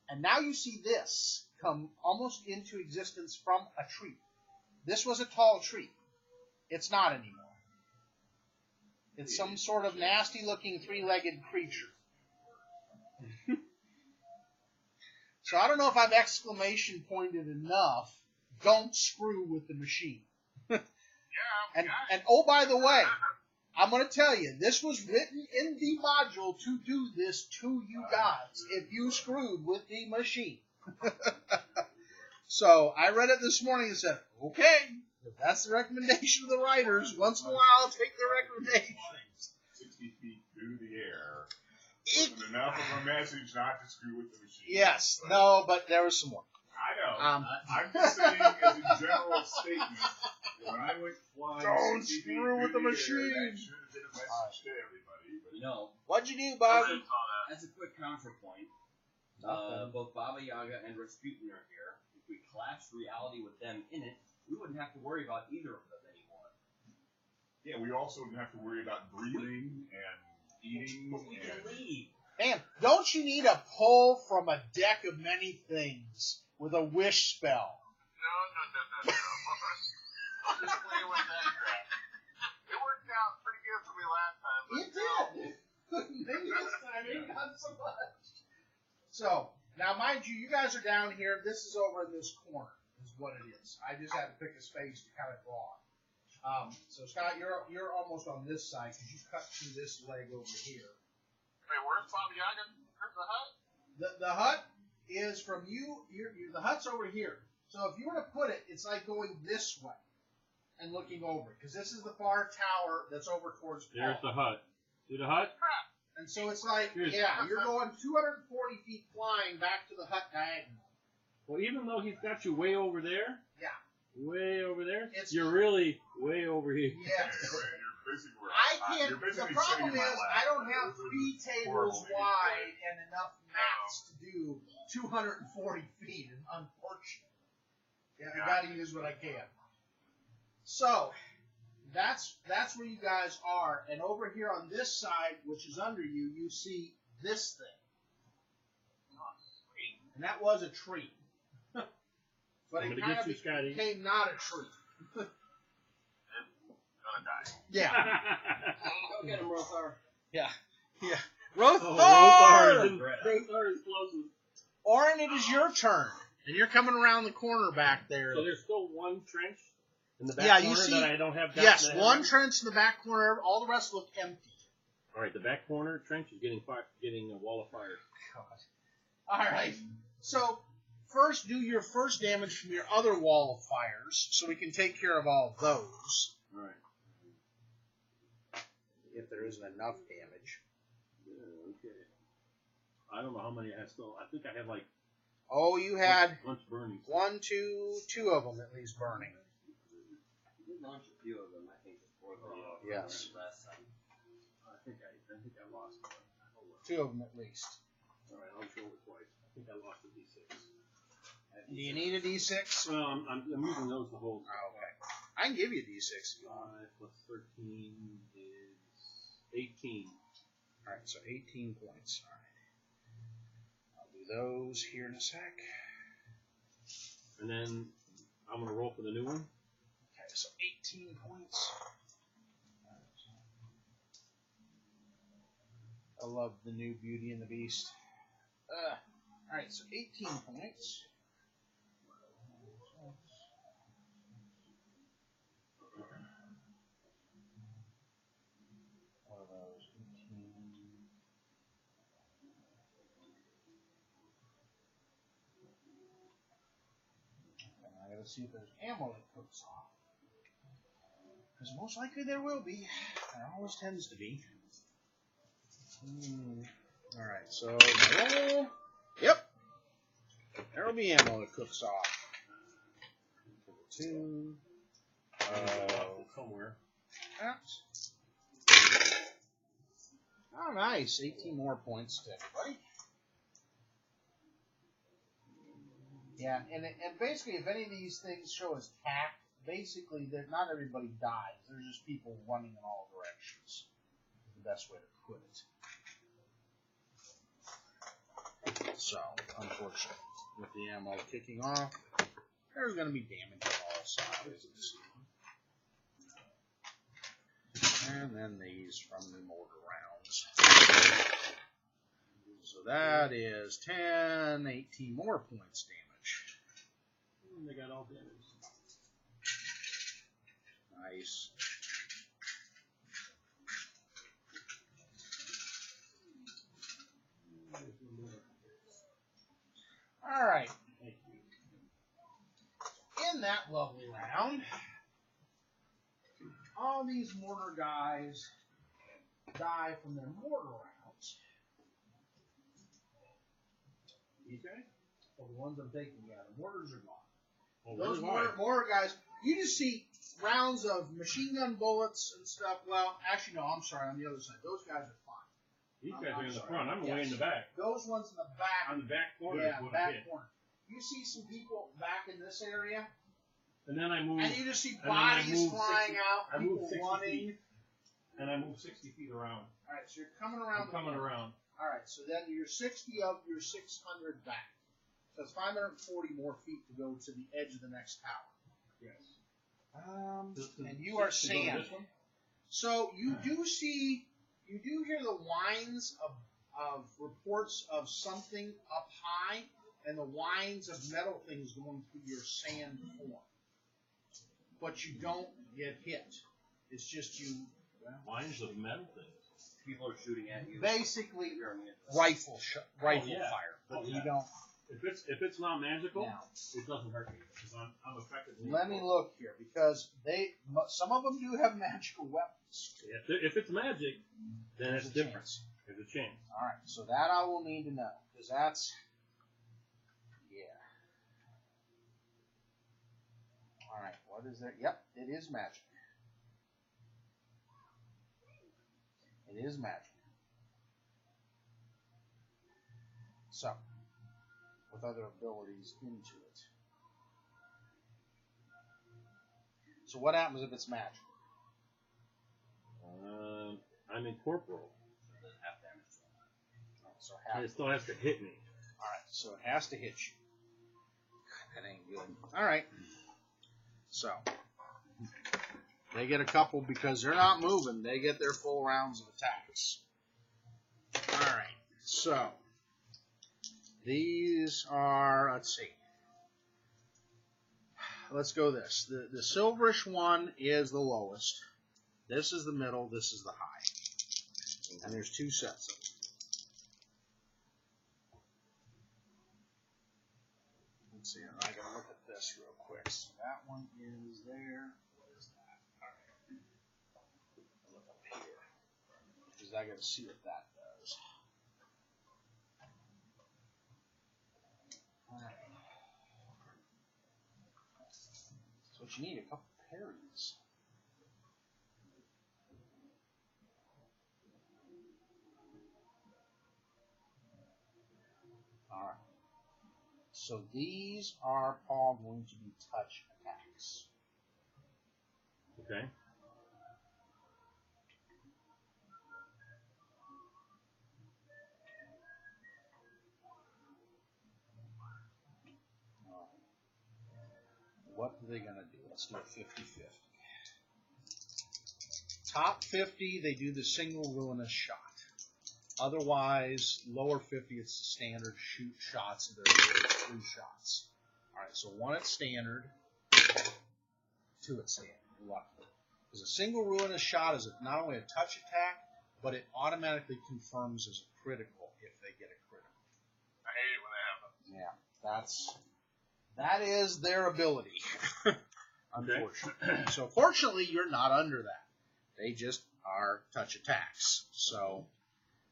and now you see this come almost into existence from a tree. This was a tall tree. It's not anymore. It's some sort of nasty-looking three-legged creature. So I don't know if I've exclamation pointed enough. Don't screw with the machine.
Yeah,
And oh, by the way, I'm going to tell you, this was written in the module to do this to you guys if you screwed with the machine. So I read it this morning and said, okay, if that's the recommendation of the writers, once in a while I'll take their recommendations.
60 feet through the air.
It-
Wasn't enough of a message not to screw with the machine.
Yes, no, but there was some more.
I know.
I'm
just saying as a general statement, when I went flying
Don't
60 feet
screw with
through
the
air,
machine.
that should have been a message to everybody. But
You know,
What'd you do, Bob?
as a quick counterpoint,
Nothing.
both Baba Yaga and Rasputin are here. If we collapsed reality with them in it, we wouldn't have to worry about either of them anymore.
yeah, we also didn't have to worry about breathing and eating
But we can
and
leave.
Man, don't you need a pull from a deck of many things with a wish spell?
No. I'll just play with that crap. It worked out pretty good for me last time. But
It did. Maybe this time it not so much. So, now mind you, you guys are down here. This is over in this corner, is what it is. I just had to pick a space to kind of draw. So, Scott, you're almost on this side because you cut through this leg over here.
Wait, where's Baba Yaga? Where's the hut?
The hut is from you. The hut's over here. So if you were to put it, it's like going this way and looking over, because this is the far tower that's over towards Paul.
There's the hut. See the hut?
And so it's like,
Here's-
yeah, you're going 240 feet flying back to the hut diagonal.
Well, even though he's got you way over there, way over there,
It's-
you're really way over here.
Yes.
you're basically where
I
you're
can't. The
basically
problem
sitting in
is
my lap.
I don't have 3 tables
Horrible.
wide and enough mats to do 240 feet. And unfortunate. Yeah, I got to use what I can. So that's where you guys are, and over here on this side, which is under you, you see this thing. And that was a tree. But
I'm
it
gonna
kind
get you,
of
Scotty.
became not a tree.
Gonna die.
Yeah.
Go get him, Rothar.
Yeah.
Oh,
Rothar!
Rothar is closest.
Orin, it is your turn. And you're coming around the corner back there.
So there's still one trench in the back
Yeah,
corner
you see-
that I don't have down.
Yes,
that I
one
have.
trench in the back corner. All the rest look empty.
All right, the back corner trench is getting a wall of fire.
All right. So first, do your first damage from your other wall of fires, so we can take care of all of those.
All right.
If there isn't enough damage.
Yeah, okay. I don't know how many I have still. I think I have like.
Oh, you had
Once burning.
two of them at least burning.
We launched a few of them, I think, before the
Yes.
last time.
I think I lost one. Hold on.
Two of them at least.
All right, I'll show it twice. I think I lost a D6.
Do you need a D6?
Well, I'm using those to hold.
Oh, okay. I can give you a D6 if you want.
5 plus 13 is 18.
All right, so 18 points. All right. I'll do those here in a sec.
And then I'm going to roll for the new one.
Okay, so 18 points. I love the new Beauty and the Beast. All right, so 18 points. What are those? 18. And I gotta see if there's ammo that cooks off. Because most likely there will be. There always tends to be. Alright, so roll. Yep. There will be ammo that cooks off. Two.
Somewhere.
Oh, nice. 18 more points to everybody. Yeah, and basically, if any of these things show as tact, basically, not everybody dies. There's just people running in all directions. The best way to put it. So, unfortunately, with the ammo kicking off, there's going to be damage on all sides. And then these from the mortar rounds. So that is 10, 18 more points damage.
They got all damage.
Nice. All right. In that lovely round, all these mortar guys die from their mortar rounds.
Okay.
Well, the ones I'm taking, yeah, the mortars are gone.
Well,
Those
where's mine?
mortar guys, you just see rounds of machine gun bullets and stuff. Well, actually, no, I'm sorry, on the other side. Those guys are fine.
These guys are in the
sorry.
front. I'm way
Yes.
in the back.
Those ones in the back.
On the back corner
Yeah,
is what I
back
did.
corner. You see some people back in this area,
And then I move.
and you just see
then I
bodies
move
flying
60
out,
I move
people
60
running.
feet. And I move 60 feet around.
All right, so you're coming around.
I'm coming around.
All right, so then you're 60 of your 600 back. So it's 540 more feet to go to the edge of the next tower.
Yes.
And you are
to go to
sand.
this one?
So you do hear the whines of reports of something up high, and the whines of metal things going through your sand form. But you don't get hit. It's just you.
Lines of metal things.
People are shooting at you.
Basically,
You're on the
rifle
yeah.
fire. But
Oh,
you
yeah.
don't.
If it's not magical,
Now,
it doesn't hurt me because I'm effectively.
let me look here, because some of them do have magical weapons.
If it's magic, then
There's
it's
a
different.
chance.
There's a chance.
All right, so that I will need to know, because that's, yeah. All right, what is that? Yep, it is magic. It is magic. So, with other abilities into it. So what happens if it's magic?
I'm incorporeal.
So there's half damage.
So
And
half.
it still has to hit me.
All right, so it has to hit you. God, that ain't good. All right. So they get a couple because they're not moving. They get their full rounds of attacks. All right. So these are, let's see. Let's go this. The silverish one is the lowest. This is the middle. This is the high. And there's two sets of them. Let's see. I gotta look at this real quick. So that one is there. What is that? All right. I'll look up here because I gotta see what that does. All right. So what you need, a couple parries. All right. So these are all going to be touch attacks.
Okay.
What are they going to do? Let's do a 50-50. Top 50, they do the single ruinous shot. Otherwise, lower 50, it's the standard shoot shots. There's 3 shots. All right, so 1 at standard, 2 at standard. Lucky. Because a single ruinous shot is not only a touch attack, but it automatically confirms as a critical if they get a critical.
I hate it when that happens.
Yeah, that is their ability, unfortunately. So fortunately, you're not under that. They just are touch attacks. So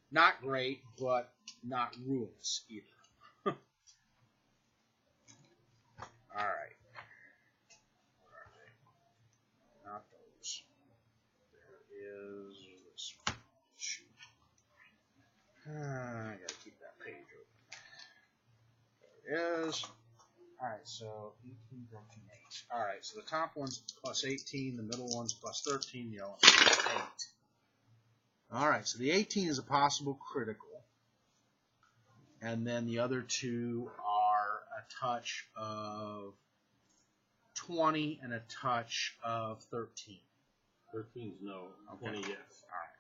not great, but not ruinous either. All right. Where are they? Not those. There is this one. Shoot. I gotta keep that page open. There it is. Alright, so 18, 13, 8. Alright, so the top one's plus 18, the middle one's plus 13, the other one's plus 8. Alright, so the 18 is a possible critical. And then the other 2 are a touch of 20 and a touch of 13.
13's no.
Okay.
20 yes.
Alright,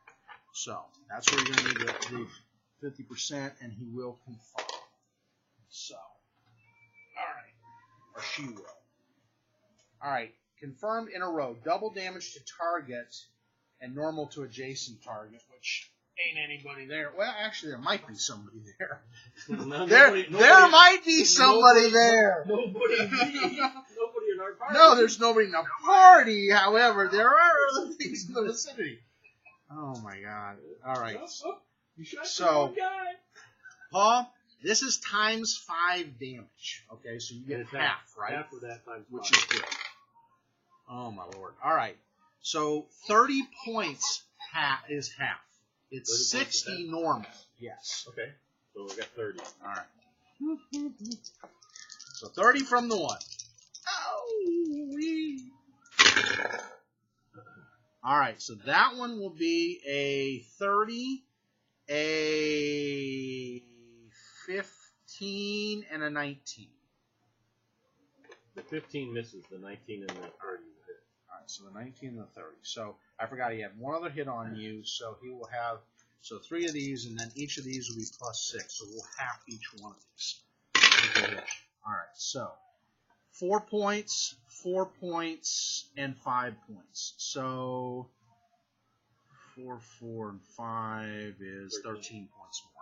so that's where you're going to need the 50%, and he will confirm. So. Or she will. Alright, confirmed in a row. Double damage to target and normal to adjacent target, which ain't anybody there. Well, actually, there might be somebody there. There might be somebody there.
Nobody in our party.
No, there's nobody in the party. However, there are other things in the vicinity. Oh, my God. Alright.
You shot
So,
one guy.
Paul, this is times 5 damage. Okay, so you get half, right?
Half of that times 5.
Which is good. Oh, my Lord. All right. So 30 points is half. It's 60 normal. Yes.
Okay. So we got 30.
All right. So 30 from the 1. Oh, all right. So that one will be a 30, a 15, and a 19.
The 15 misses. The 19 and the 30 will hit.
All right, so the 19 and the 30. So I forgot he had one other hit on you, so he will have 3 of these, and then each of these will be plus 6. So we'll half each one of these. All right, so 4 points, 4 points, and 5 points. So 4, 4, and 5 is 13 points more.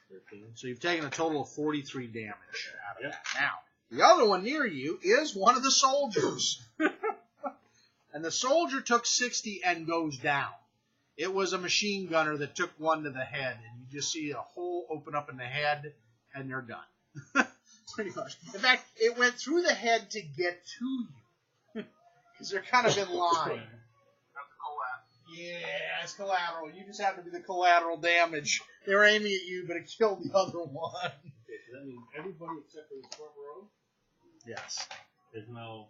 13. So you've taken a total of 43 damage out of that. Now, the other one near you is one of the soldiers. And the soldier took 60 and goes down. It was a machine gunner that took one to the head, and you just see a hole open up in the head, and they're done. Pretty much. In fact, it went through the head to get to you. Because they're kind of in line. Yeah, it's collateral. You just happen to be the collateral damage. They were aiming at you, but it killed the other one.
Okay, so that means everybody except for the front row
Yes.
is now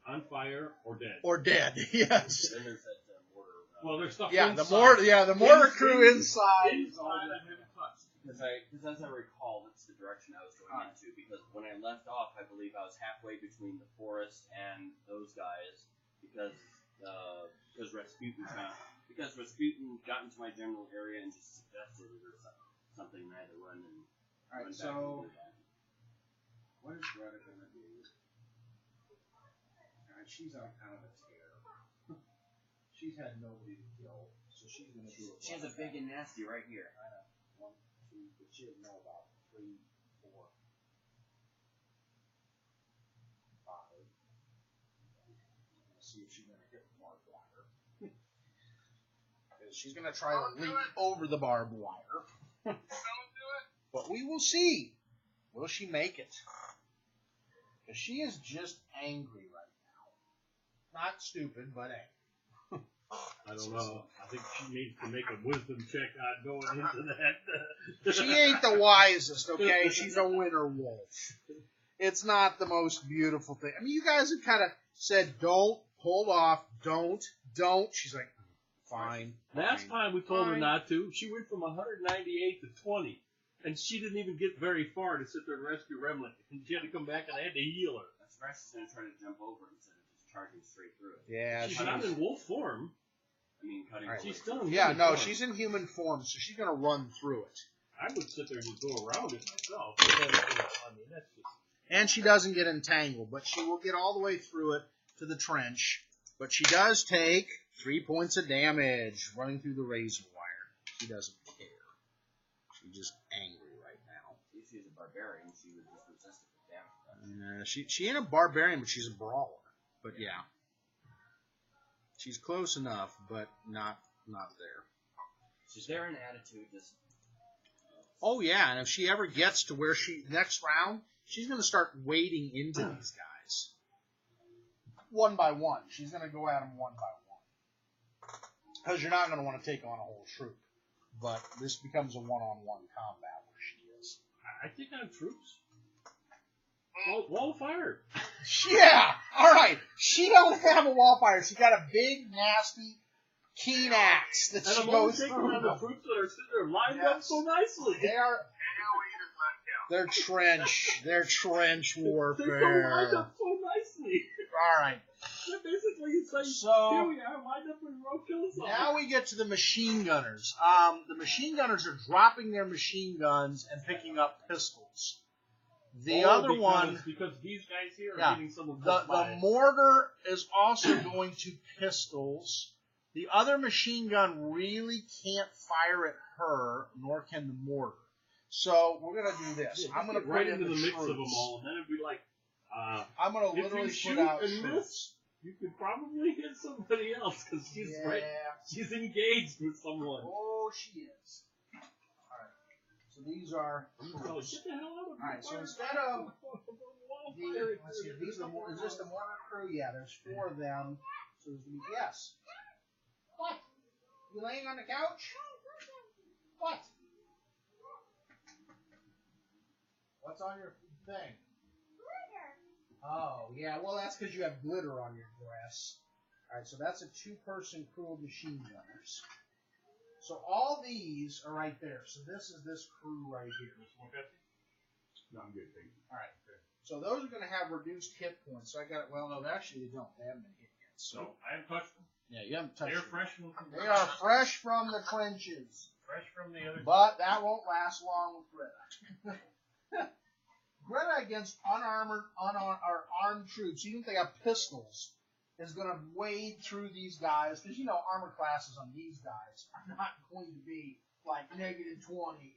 on fire or dead.
Or dead, yes.
Then there's that mortar.
Well, there's stuff
Yeah,
inside.
the mortar crew inside.
Inside I haven't touched.
Because as I recall, that's the direction I was going into. Because when I left off, I believe I was halfway between the forest and those guys. Because Rasputin got into my general area and just suggested it or something. And I had to run and run back and do that. What is Greta gonna do?
She's on kind of a tear. She's had nobody to kill, so she's gonna do it.
She has a big and nasty right here.
I know. 1, 2, but she doesn't know about 3, 4, 5. Let's see if she's gonna hit the barbed wire. She's gonna try to leap over the barbed wire.
Don't do it.
But we will see. Will she make it? Because she is just angry right now. Not stupid, but angry.
I don't know. I think she needs to make a wisdom check on going into that.
She ain't the wisest, okay? She's a winter wolf. It's not the most beautiful thing. I mean, you guys have kind of said, don't, hold off, don't. She's like, fine.
Last time we told her not to, she went from 198 to 20. And she didn't even get very far to sit there and rescue Remlin. And she had to come back and I had to heal her.
That's right. She's going to try to jump over instead of just charging straight through it.
Yeah,
she's not in wolf form.
I mean, cutting
right.
She's still in
human
form.
She's in human form, so she's going to run through it.
I would sit there and just go around it myself. But then, I mean, that's just...
And she doesn't get entangled, but she will get all the way through it to the trench. But she does take 3 points of damage running through the razor wire. She doesn't care. She's just angry right now.
If she's a barbarian, she would just resist it with damage.
She ain't a barbarian, but she's a brawler. But yeah. She's close enough, but not there.
She's there in attitude, just...
Oh yeah, and if she ever gets to where next round, she's going to start wading into these guys. One by one. She's going to go at them one by one. Because you're not going to want to take on a whole troop. But this becomes a one-on-one combat where she is.
I think on troops. Wall of fire.
Yeah, all right. She don't have a wall fire. She got a big, nasty, keen axe that she goes through.
And the troops that are sitting there lined up so nicely.
They are.
AOE does not count.
They're trench warfare.
They're lined up so nicely.
All right.
Basically, it's like,
so,
here we are, lined up in a row, kill us all.
Now we get to the machine gunners. The machine gunners are dropping their machine guns and picking up pistols.
Because these guys here are getting some of
the mortar is also going to pistols. The other machine gun really can't fire at her, nor can the mortar. So we're gonna do this.
Yeah,
I'm gonna put
right
in
into the mix
troops.
of them all, and then it'd be like,
I'm gonna literally put out
and miss, you could probably hit somebody else because she's she's engaged with someone.
Oh, she is. All right. So these are.
Get the hell out of
All right. So instead of let's see, is this the mortar crew? Yeah, there's 4 of them. So there's gonna be yes. What? You laying on the couch? What? What's on your thing? Oh, yeah, well, that's because you have glitter on your dress. All right, so that's a 2-person crew of machine gunners. So all these are right there. So this is this crew right here.
No, I'm good, thank you.
All right, good. So those are going to have reduced hit points. So I got it. Well, no, actually they don't. They haven't been hit yet.
So I haven't touched them.
Yeah, you haven't touched
They're
them.
fresh.
They are fresh from the trenches.
Fresh from the other.
But that won't last long with Greta. Greta against armed troops, even if they have pistols, is going to wade through these guys. Because, armor classes on these guys are not going to be like -20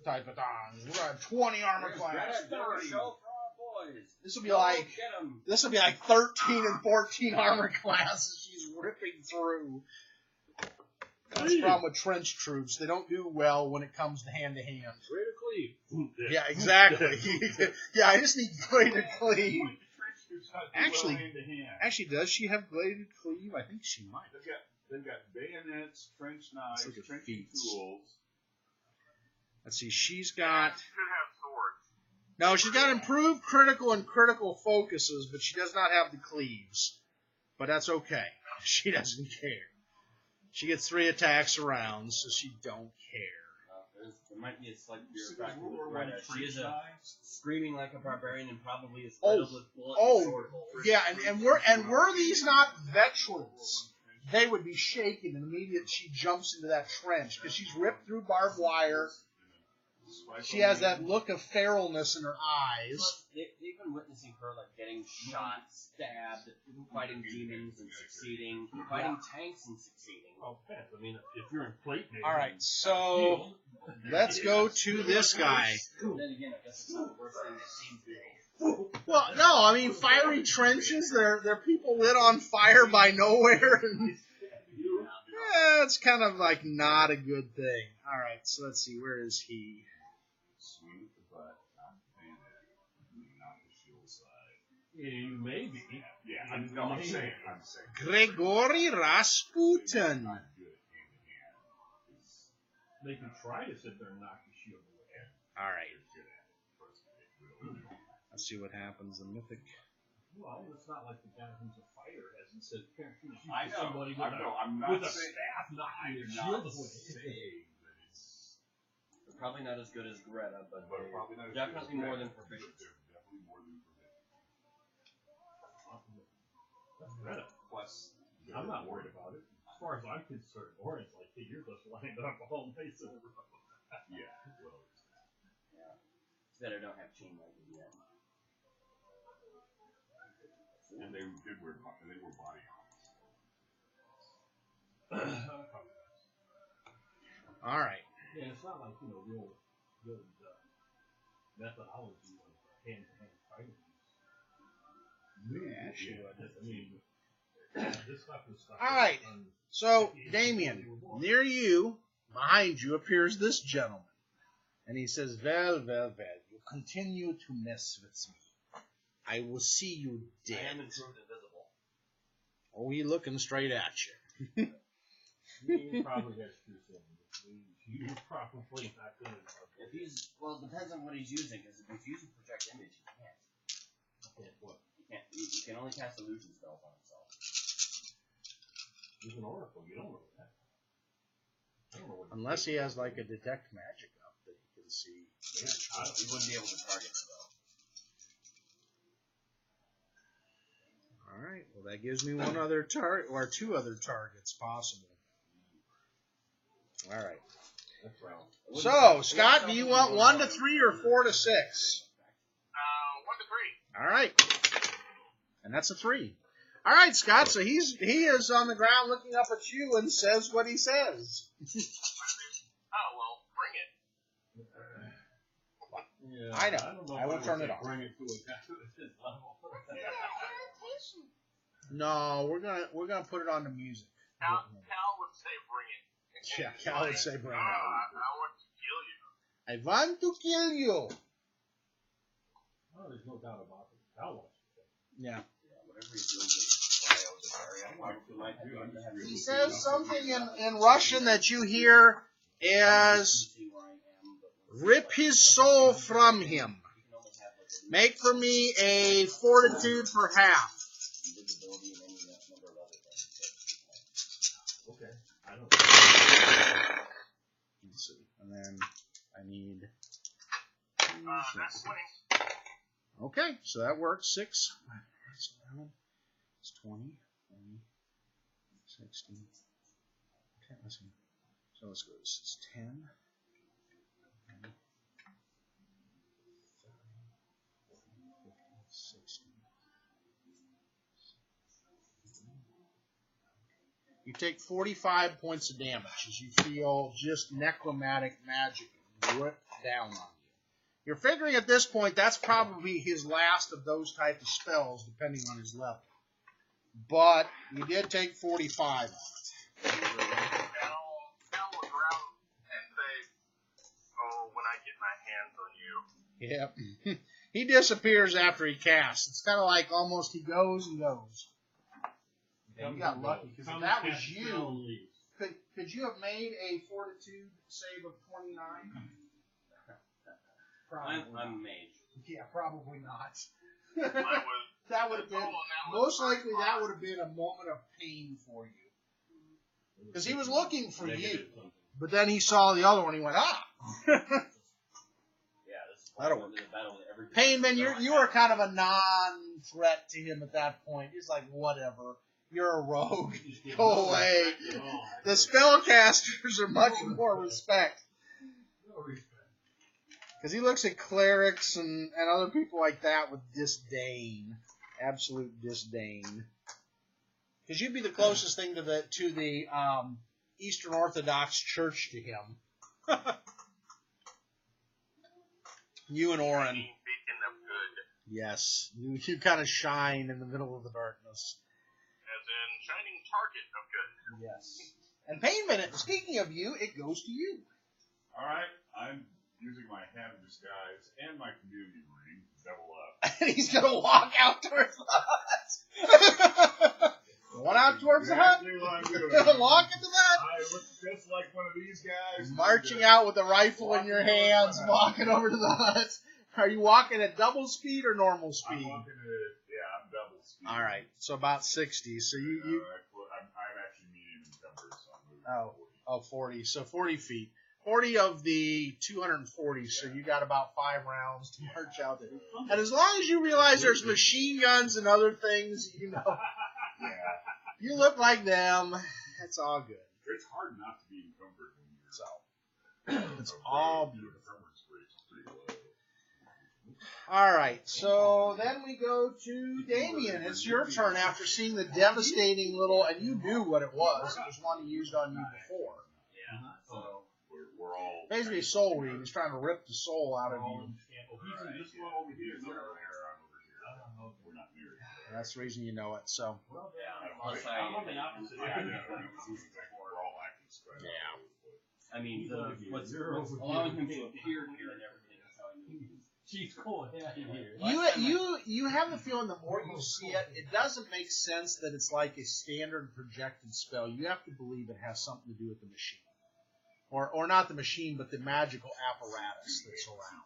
type of thing. We're going to have 20 armor classes. This will be like 13 and 14 armor classes she's ripping through. That's the problem with trench troops. They don't do well when it comes to hand-to-hand.
Way to cleave.
Yeah, exactly. Yeah, I just need bladed cleave. Actually, does she have bladed cleave? I think she might.
They've got bayonets, trench knives, trench tools.
Let's see, she's got...
She could have swords.
No, she's got improved critical and critical focuses, but she does not have the cleaves. But that's okay. She doesn't care. She gets 3 attacks around, so she don't care.
There might be a slight
World
bureaucratic
War
with
I
Greta. She is
trench
screaming like a barbarian and probably is
Oh.
riddled with bullets
Oh.
and sword holders.
Yeah, and were these not veterans, they would be shaken immediately she jumps into that trench because she's ripped through barbed wire. She has that look of feralness in her eyes.
Plus, they've been witnessing her like getting shot, stabbed, fighting demons and succeeding, fighting tanks and succeeding.
Oh, I mean, if you're in plate,
All right, so let's go to this guy.
Then again, I guess it's not the worst thing they've seen today.
Well, no, I mean fiery trenches. They're people lit on fire by nowhere. And, yeah, it's kind of like not a good thing. All right, so let's see. Where is he?
Swing at the butt, not the bayonet, not the shield side.
you may be.
Yeah, I'm saying.
Grigory Rasputin.
Not good hand in hand.
They can try to sit there and knock the shield away.
All right. Let's see what happens. The mythic.
Well, it's not like the guy who's a fighter hasn't said, "Can't shoot
I know.
somebody
I know. I'm not
with a
saying.
staff knocking
I'm
your
not
shield away."
saying that it's.
They're probably not as good as Greta, but
But
they're
probably not as
definitely
good as
more
that.
than proficient.
They're definitely more than proficient.
That's Greta.
Plus,
I'm not worried about it. As far as I'm concerned, Orin's like, hey, you're just lined up all nice in a row.
Yeah. Well,
Yeah. It's that I don't have chain lightning yet.
and they were body armors.
All right.
Yeah, it's not like, real good methodology of hand-to-hand fighting.
Yeah, she would.
I mean, this stuff is stuff.
All right. So, Damien, near you, behind you, appears this gentleman. And he says, well, you continue to mess with me. I will see you
I am
dead.
improved invisible.
Oh, he looking straight at you.
You probably got screws in. You're probably not going to.
If he's well, it depends on what he's using. Because if he's using project image, he can't.
What?
He can't. He can only cast illusion spells on himself.
He's an oracle. You don't know that. I don't know what.
Unless he has like a detect magic up that he can see.
He wouldn't be able to target spell.
All right. Well, that gives me one other target or two other targets possible. All right.
That's right.
So, Scott, do you want 1 to 3 or 4 to 6?
1 to 3.
All right. And that's a 3. All right, Scott. So he is on the ground looking up at you and says what he says.
Oh, well, bring it.
Yeah,
I know.
don't know
I
if
will
would
turn
say
it off.
Bring it to his level.
No, we're gonna put it on the music.
Cal would say bring it.
Yeah, Cal would say bring it.
I want to kill you.
I want to kill you.
Oh, there's no doubt about it. Cal wants to.
Yeah.
Yeah, whatever he's doing to fly out this area.
He says something in Russian that you hear is rip his soul from him. Make for me a fortitude for half.
Okay. I don't know.
Let's see. And then I need.
That's 20.
Okay, so that works. 6. It's 20, 60. Okay, let's see. So let's go. This is 10. 20, 30, 40, 50, 60. You take 45 points of damage as you feel just necromantic magic rip down on you. You're figuring at this point that's probably his last of those type of spells, depending on his level. But you did take 45 of it.
Cal will look around and say, oh, when I get my hands on you.
Yep. He disappears after he casts. It's kind of like almost he goes and goes. And you got lucky, because if that was you, could you have made a fortitude save of 29? Probably
I'm mage.
Yeah, probably not.
I was.
That would have been, most likely that would have been a moment of pain for you. Because he was looking for you. But then he saw the other one. He went, ah.
Yeah, this is
That'll
probably the battle that every
Painman, you were kind of a non-threat to him at that point. He's like, whatever. You're a rogue. Go away. The spellcasters are much more respect. Because he looks at clerics and other people like that with disdain. Absolute disdain. Because you'd be the closest thing to the Eastern Orthodox Church to him. You and Oren.
Beacon of good.
Yes. You kind of shine in the middle of the darkness.
As in shining target of good.
Yes. And Painman, speaking of you, it goes to you.
Alright, I'm using my hand of disguise and my communion ring to double up.
And he's going to walk out towards the hut. Going out towards the hut.
Exactly what I'm doing.
Walk into the hut.
I look just like one of these guys.
Marching out with a rifle in your hands, walking over to the hut. Are you walking at double speed or normal speed?
I'm walking at, I'm double speed.
All right, so about 60. So you
I'm actually medium encumbered, so I'm moving
40. So 40 feet. 40 of the 240, so you got about 5 rounds to march out there. And as long as you realize there's machine guns and other things,
Yeah.
you look like them. That's all good.
It's hard not to be encumbered when you're
So it's all beautiful. All right, so then we go to Damien. It's your turn after seeing the devastating little, and you knew what it was. It was one he used on you before.
Yeah. So
We're all
Basically, a soul read. He's trying to rip the soul out of you.
He's in this one over here.
He's over there, I'm over here. We're not near each other.
That's the reason you know it. So
plus
I'm on the opposite
We're
end.
all acting spread.
Yeah.
I mean, what's allowing him to appear here and everything. That's how I knew.
She's cool. Yeah, here.
you have the feeling the more you see it, it doesn't make sense that it's like a standard projected spell. You have to believe it has something to do with the machine. Or not the machine, but the magical apparatus that's around.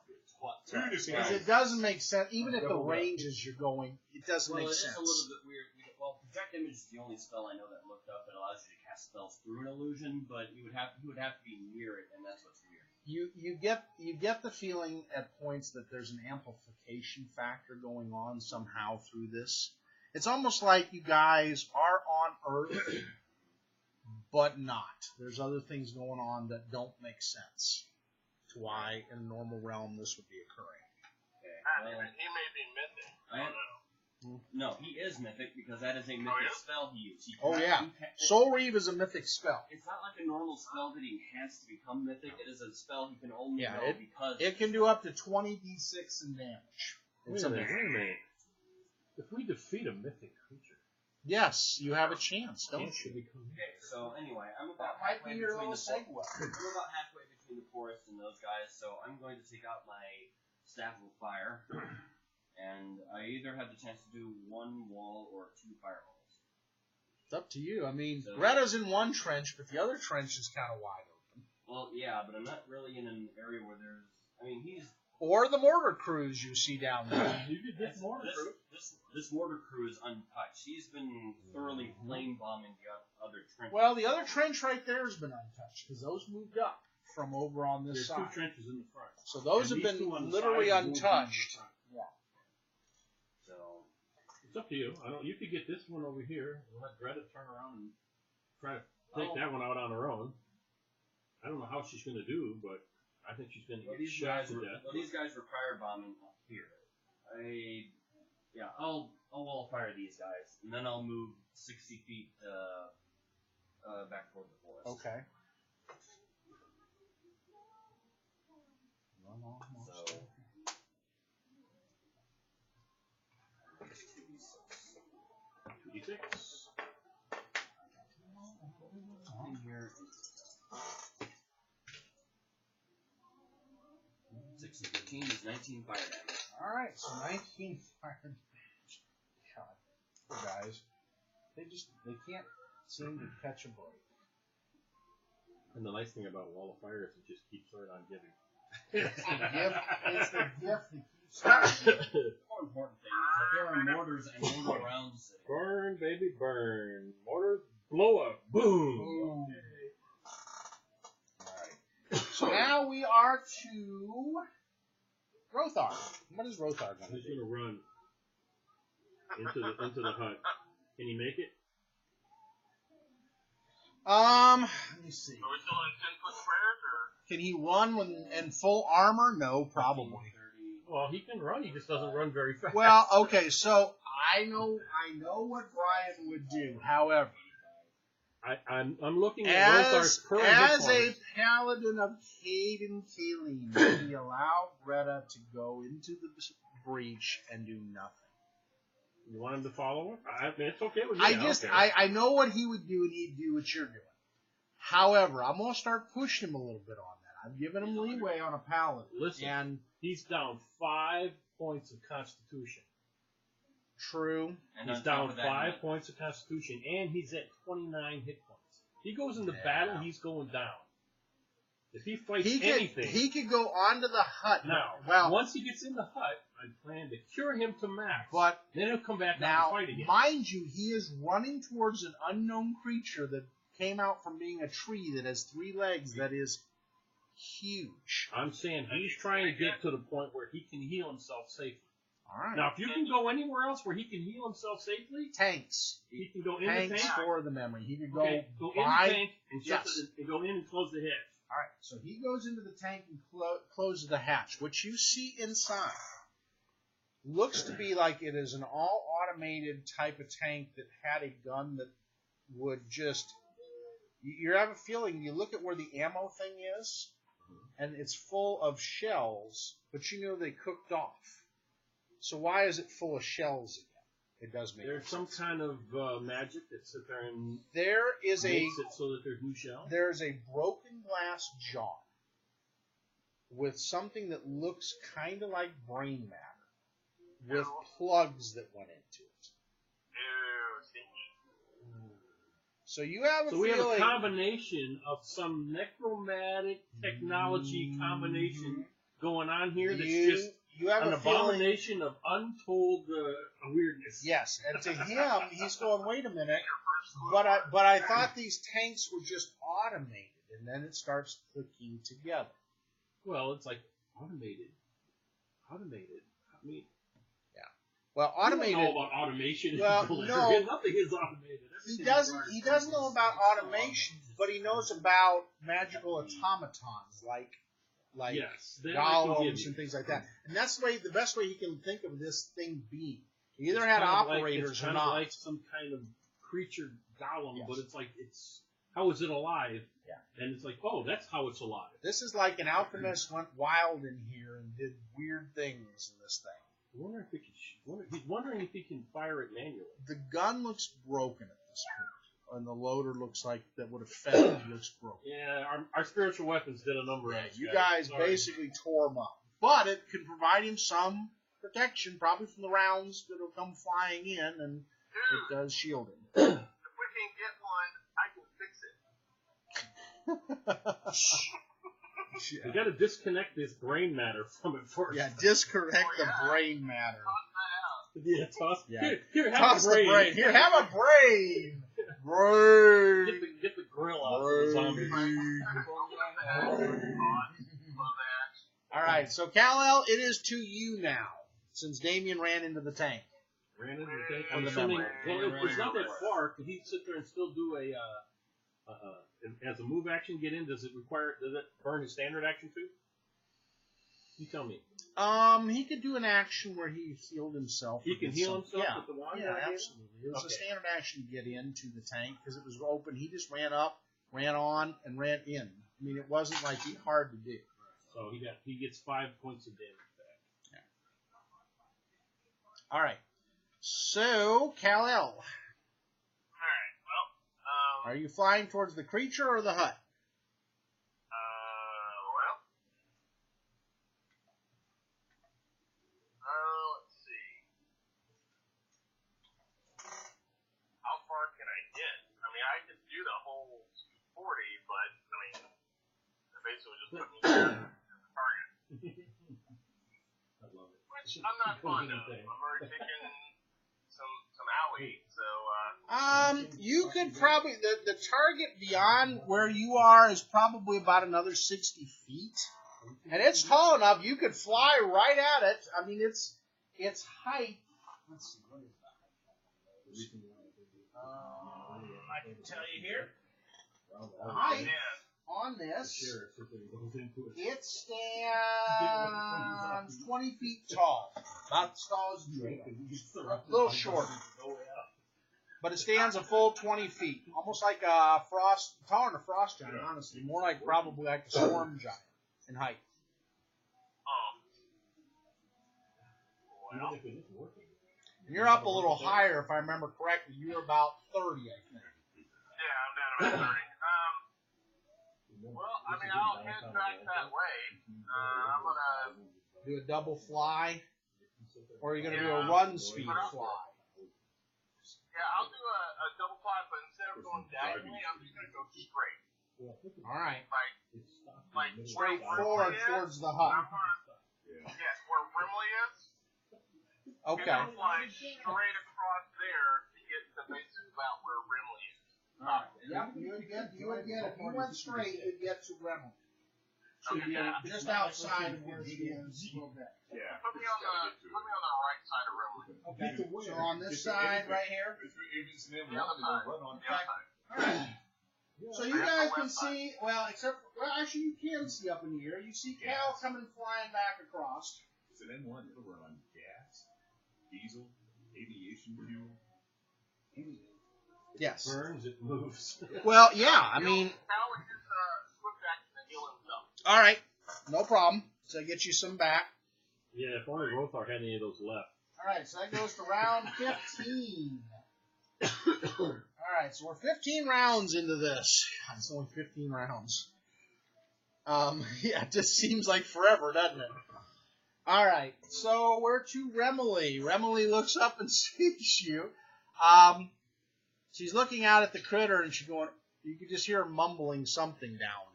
Because it doesn't make sense, even at the ranges you're going, it doesn't make sense.
It's a little bit weird. Well, project image is the only spell I know that looked up that allows you to cast spells through an illusion, but you would have to be near it, and that's what's weird.
You get the feeling at points that there's an amplification factor going on somehow through this. It's almost like you guys are on Earth, but not. There's other things going on that don't make sense to why in a normal realm this would be occurring.
Okay.
He may be mythic. I don't know.
No, he is mythic because that is a mythic
yeah?
spell he used.
Soul Reave is a mythic spell.
It's not like a normal spell that he has to become mythic. It is a spell he can only know because
it can do up to 20d6 in damage.
Wait a minute. If we defeat a mythic creature,
yes, you have a chance, don't you?
Okay, so anyway, I'm about
That might
halfway
be your
between
little segue.
I'm about halfway between the forest and those guys, so I'm going to take out my staff of fire, and I either have the chance to do one wall or 2 fireballs.
It's up to you. I mean,
So-
Greta's in one trench, but the other trench is kind of wide open.
Well, yeah, but I'm not really in an area where there's. I mean, he's.
Or the mortar crews you see down there.
you could get more.
This mortar crew is untouched. He's been thoroughly flame bombing the other trenches.
Well, the other trench right there has been untouched because those moved up from over on this
There's
side.
2 trenches in the front.
So those
And
have
these
been
2 on the
literally
side moved in the
untouched.
front.
So
It's up to you. You could get this one over here and let Greta turn around and try to take that one out on her own. I don't know how she's going to do, but I think she's going to get shot to death.
these guys were fire bombing up here. I'll wall fire these guys, and then I'll move 60 feet back toward the forest.
Okay.
So.
D6.
In here. 6 and 13 is 19 fire damage.
Alright, so 19 fire damage. God, poor guys. They can't seem to catch a break.
And the nice thing about Wall of Fire is it just keeps right on giving.
It's the gift that keeps
More important thing is that there are mortars and mortar rounds sitting.
Burn, baby, burn. Mortars, blow up. Boom.
Boom. So now we are to Rothar. What is Rothar going to
He's
do?
going to run into the hut. Can he make it?
Let me see.
Are we still in 10-foot squares, or?
Can he run in full armor? No, probably.
Well, he can run. He just doesn't run very fast.
Well, okay, so I know what Brian would do. However,
I'm looking at Rothar's current hit
as a
points.
paladin of Caden Kaleen, he allowed Greta to go into the breach and do nothing.
You want him to follow him? I mean, it's okay with me.
I know what he would do, and he'd do what you're doing. However, I'm going to start pushing him a little bit on that. I've given him leeway on a paladin.
Listen,
and
he's down 5 points of Constitution.
True.
And
He's
on top
down
of that,
5 points of Constitution, and he's at 29 hit points. He goes into battle, he's going down. If he fights anything,
he could go onto the hut
now.
Well,
once he gets in the hut, I plan to cure him to max.
but
then he'll come back out
now,
and fight again.
mind you, he is running towards an unknown creature that came out from being a tree that has 3 legs that is huge.
I'm saying he's trying to get to the point where he can heal himself safely.
All right.
Now, if you can go anywhere else where he can heal himself safely,
Tanks.
he can go in
Tanks
the tank.
for the memory. He could go
Go in
by.
the tank and, and go in and close the hatch.
All right. So he goes into the tank and closes the hatch. What you see inside looks to be like it is an all-automated type of tank that had a gun that would just... You have a feeling, you look at where the ammo thing is, and it's full of shells, but you know they cooked off. So why is it full of shells again? It does make
There's some kind of magic that sits there and
there is
makes it so that there's new shells.
There's a broken glass jar with something that looks kind of like brain matter, with plugs that went into it.
Ew, stinky.
So you have a
So we
feeling.
have a combination of some necromantic technology combination going on here that's just
you have
an
a feeling.
abomination of untold weirdness.
Yes, and to him, he's going, wait a minute. But I thought these tanks were just automated, and then it starts clicking together.
Well, it's like automated. I mean,
Well,
I
automated.
don't know about automation.
Well, no.
Nothing is automated.
He doesn't know about automation, but he knows about magical automatons like
yes, that I can give
golems
you.
and things like that. And that's the best way he can think of this thing being. He either had
It's kind of
operators
it's
or
kind
not.
of like some kind of creature golem,
Yes.
but it's like how is it alive?
Yeah.
And it's like, oh, that's how it's alive.
This is like an alchemist went wild in here and did weird things in this thing.
I wonder if he's wondering if he can fire it manually.
The gun looks broken at this point, and the loader looks like that would have fed it. He looks broken.
Yeah, our spiritual weapons did a number
Yeah,
on this
you
guy.
guys
Sorry.
basically tore him up. But it can provide him some protection, probably from the rounds that will come flying in, and it
Dude,
does shield him.
if we can get one, I can fix it.
We got to disconnect this brain matter from it first.
Yeah, disconnect the brain matter.
Yeah, toss.
Yeah.
Here, have
Toss
a brain.
the brain. Here, have a brain. Brain.
Get the grill out of the zombie.
All right, so Kal-El, it is to you now, since Damien ran into the tank.
Ran into the tank.
On
I'm
the
assuming,
memory.
well, it's not that far. Could he sit there and still do as a move action get in? Does it burn his standard action too? You tell me.
He could do an action where he healed himself.
He can heal himself with the wand?
Yeah, absolutely. It was a
Okay.
standard action to get into the tank because it was open. He just ran up, ran on, and ran in. I mean, it wasn't like hard to do.
So he gets 5 points of damage back.
All right. So, Kal-El,
Alright, well,
are you flying towards the creature or the hut?
let's see. How far can I get? I mean, I could do the whole 40, but, I mean, it basically just put me as a target.
I love it.
Which I'm not fond of. I've already taken some owie, so,
You could probably the target beyond where you are is probably about another 60 feet, and it's tall enough you could fly right at it. I mean, its height. Let's see, what is that? I can tell you here. The height on this, it stands 20 feet tall, about as tall as you, a little short. But it stands a full 20 feet, almost like a taller than a frost giant, honestly. More like probably like a storm giant in height.
Well,
And you're up a little higher, if I remember correctly. You were about 30, I think.
yeah, I'm down about 30. Well, I mean, I'll head back that way. I'm gonna
Do a double fly, or are you going to do a run speed fly?
Yeah, I'll do a double fly, but instead of going diagonally, I'm just gonna go straight.
All right.
Like
Straight
where
forward
Rimley is,
towards the
I'm
hut.
gonna, where Rimley is.
Okay.
And I'll fly straight across there to get to basically about where Rimley is.
All right. Yep. You would get. If you went straight, you'd get to Remel. So
Okay,
you're
yeah.
just outside of where she is a little bit.
Yeah.
Put me on the right side of Rimley.
Okay. So on this side right here.
The other side. The other side.
All right. So you guys can see, actually you can see up in the air. You see Cal coming flying back across.
Is it M1 to run gas, diesel, aviation fuel?
Yes.
Burns, it moves.
Well, yeah. I mean,
Cal would use swift action to heal himself.
all right, no problem. So I get you some back.
Yeah, if only Rothar had any of those left.
All right, so that goes to round 15. All right, so we're 15 rounds into this. God, it's only 15 rounds. Yeah, it just seems like forever, doesn't it? All right, so we're to Remily. Remily looks up and sees you. She's looking out at the critter, and she's going. You can just hear her mumbling something down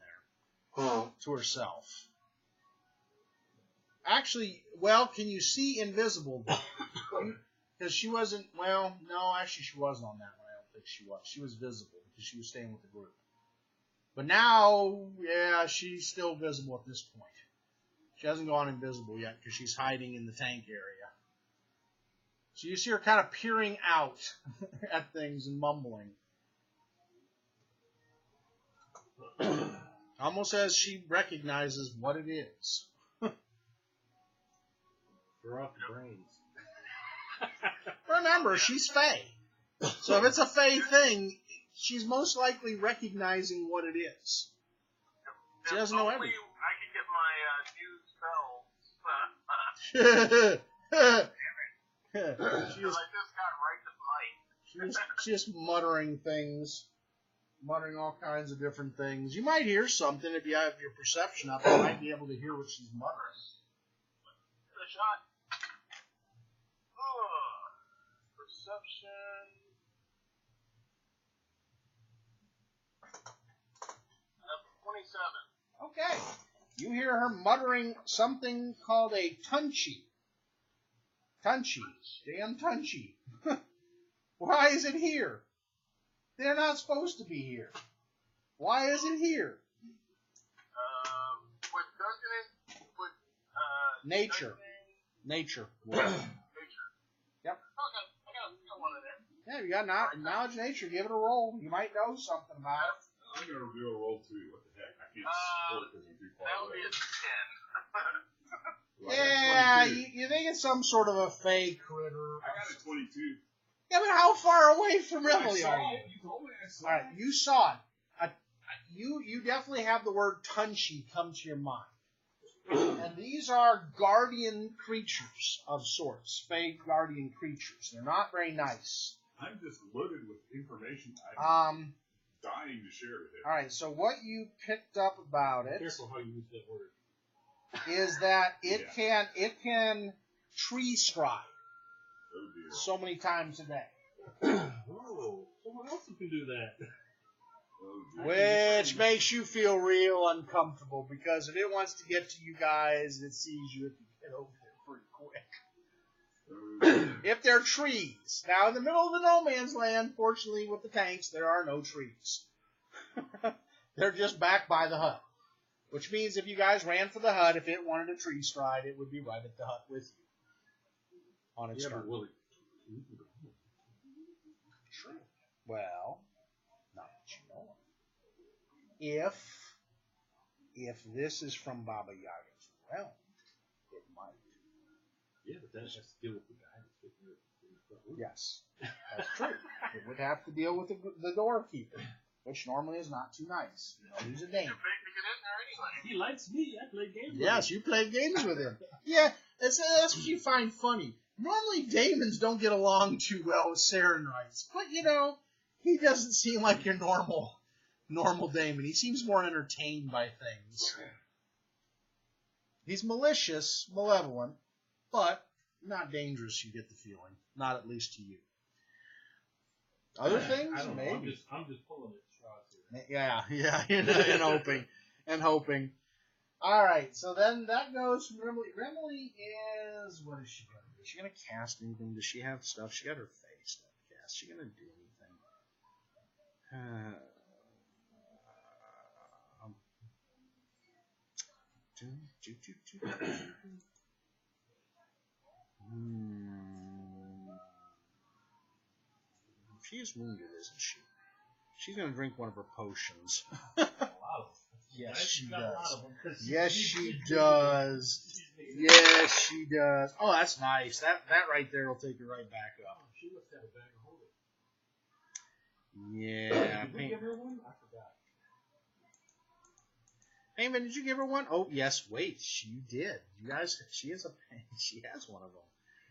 there to herself. Actually, well, can you see invisible? Because she wasn't. Well, no, actually, she wasn't on that one. I don't think she was. She was visible because she was staying with the group. But now, yeah, she's still visible at this point. She hasn't gone invisible yet because she's hiding in the tank area. So you see her kind of peering out at things and mumbling. Almost as she recognizes what it is.
Throw off the brains.
Remember, she's Fae. So if it's a Fae thing, she's most likely recognizing what it is. She doesn't know everything.
I could get my new spells.
She
I just got right to mic.
She's just muttering things, muttering all kinds of different things. You might hear something if you have your perception up. You might be able to hear what she's muttering.
The shot. Perception. 27.
Okay. You hear her muttering something called a Tunchi. Tunchi. Damn Tunchi. Why is it here? They're not supposed to be here. Why is it here? Nature. Nature. Yep.
Okay, I got one in there.
Yeah, you got knowledge of nature. Give it a roll. You might know something about it.
I'm going to do a roll too. What the heck? I can't score because I'm too far
That would
away.
be a 10.
Yeah, you think it's some sort of a fake critter.
I got a 22.
Yeah, but how far away from
I
Rivoli
saw
are you?
it. You told me I saw
All right,
it.
you saw it. You definitely have the word Tunchi come to your mind. And these are guardian creatures of sorts, fake guardian creatures. They're not very nice.
I'm just loaded with information I'm dying to share with it.
All right, so what you picked up about it
Careful how you use that word.
is that it can tree stride
Oh dear.
so many times a day.
Oh, someone else can do that.
Oh dear.
Which makes you feel real uncomfortable because if it wants to get to you guys, it sees you if you get over there pretty quick.
Oh dear.
if they're trees. Now, in the middle of the no man's land, fortunately with the tanks, there are no trees. They're just back by the hut. Which means if you guys ran for the hut, if it wanted a tree stride, it would be right at the hut with you. On its turn. True. Well, not that you know of. If this is from Baba Yaga's realm, it might.
Yeah, but then it has to deal with the guy that's getting rid of it.
Yes, that's true. It would have to deal with the doorkeeper, which normally is not too nice. You know, he's a Damon.
He likes me. I play games with him.
Yes, you play games with him. Yeah, that's what you find funny. Normally, Damons don't get along too well with Serenites, but you know, he doesn't seem like your normal Damon. He seems more entertained by things. He's malicious, malevolent, but not dangerous, you get the feeling. Not at least to you. Other things?
I don't know.
Maybe.
I'm just pulling at straws here.
Yeah, and hoping. Alright, so then that goes from Remley. Remley is, what is she going to do? Is she going to cast anything? Does she have stuff? She got her face to cast. Is she going to do anything? She is wounded, isn't she? She's going to drink one of her potions. Yes, she does. Yes, she does. Yes, she does. Oh, that's nice. That right there will take her right back up.
She must have a bag of holding.
Yeah.
Did we give her one? I forgot.
Heyman, did you give her one? Oh, yes. Wait, you did. You guys, she has one of them.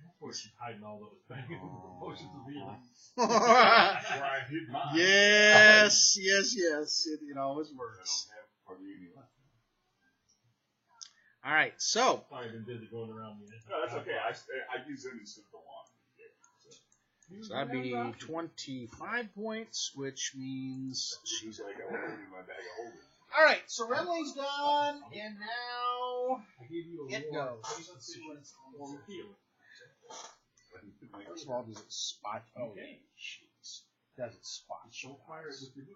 Of course, she's hiding all those bags of potions of healing.
Where I hid mine.
Yes. It always works.
I don't have hardly any left.
All right, so.
I've been busy going around the
No, that's okay. I use them instead of the wand.
So that'd be 25 points, which means she's
like I won't in my bag of holding.
All right, so Remley's done, and now it goes.
Let's see what it's for healing.
First of all, does it spot? Oh,
Okay.
jeez. Does it spot?
Show fire with your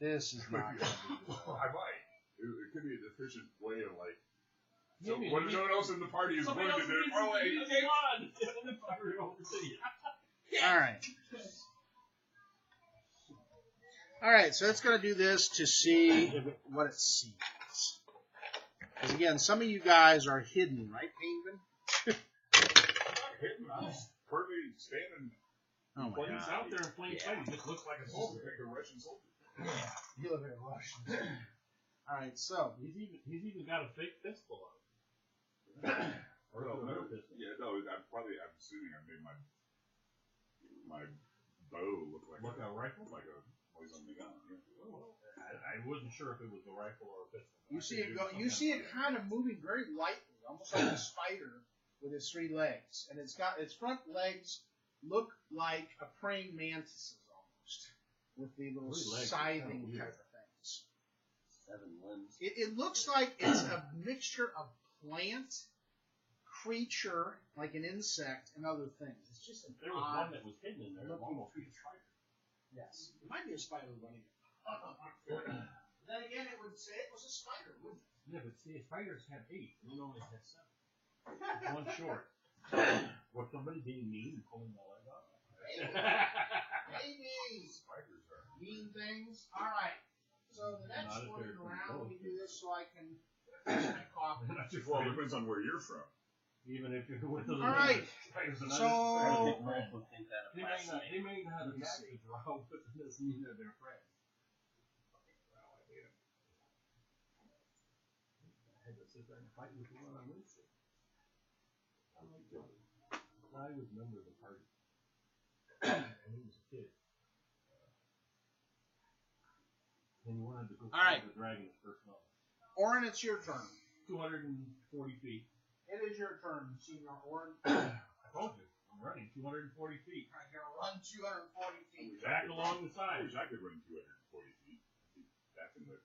This is not going to be good.
I might. It could be an efficient way of like. So
Maybe
when no one else in the party is wounded, they're oh wait.
Okay, on. Fire over to you.
All right. All right, so it's going to do this to see what it sees. Because again, some of you guys are hidden, right, Painvin?
Hidden. I'm perfectly standing.
Oh my
He's
God.
out there in plain sight. He just looks like a soldier.
Like a Russian soldier.
You look like a Russian. All right, so
He's even got a fake pistol on. Or
Well,
a
no,
pistol.
yeah, no. I'm assuming I made my bow look like
a rifle,
like a always on the gun. Yeah.
I wasn't sure if it was a rifle or a pistol.
you see it go. You see it kind of moving very lightly, almost like a spider with its 3 legs, and it's got its front legs look like a praying mantis's almost, with the little scything type of things.
7 limbs.
It looks like it's a mixture of plant, creature, like an insect, and other things. It's just an
There was
odd
one that was hidden in there. It almost be a spider.
Yes. It might be a spider running. Then again, it would say it was a spider, wouldn't it?
Yeah, but see, spiders have 8, and it only has 7. One short. Was somebody being mean and pulling the leg off?
Maybe.
Spiders are.
Mean things. All right. So the next
Not if
one
they're
around, let me do this so I can cough.
Well, it depends on where you're from.
Even if you're with the
All right. So
People think that
they may not have got the draw, but it doesn't mean that they're friends. I had to sit there and fight with the one on Wednesday. I like that. I was a member of the party. And he was a kid. And he wanted to go fight the dragon's first level.
Orin, it's your turn.
240 feet.
It is your turn, Senior Orin.
I told you, I'm running 240 feet.
All right, you're gonna run 240 feet.
Back along the
I
side.
wish I could run 240 feet. Back in the.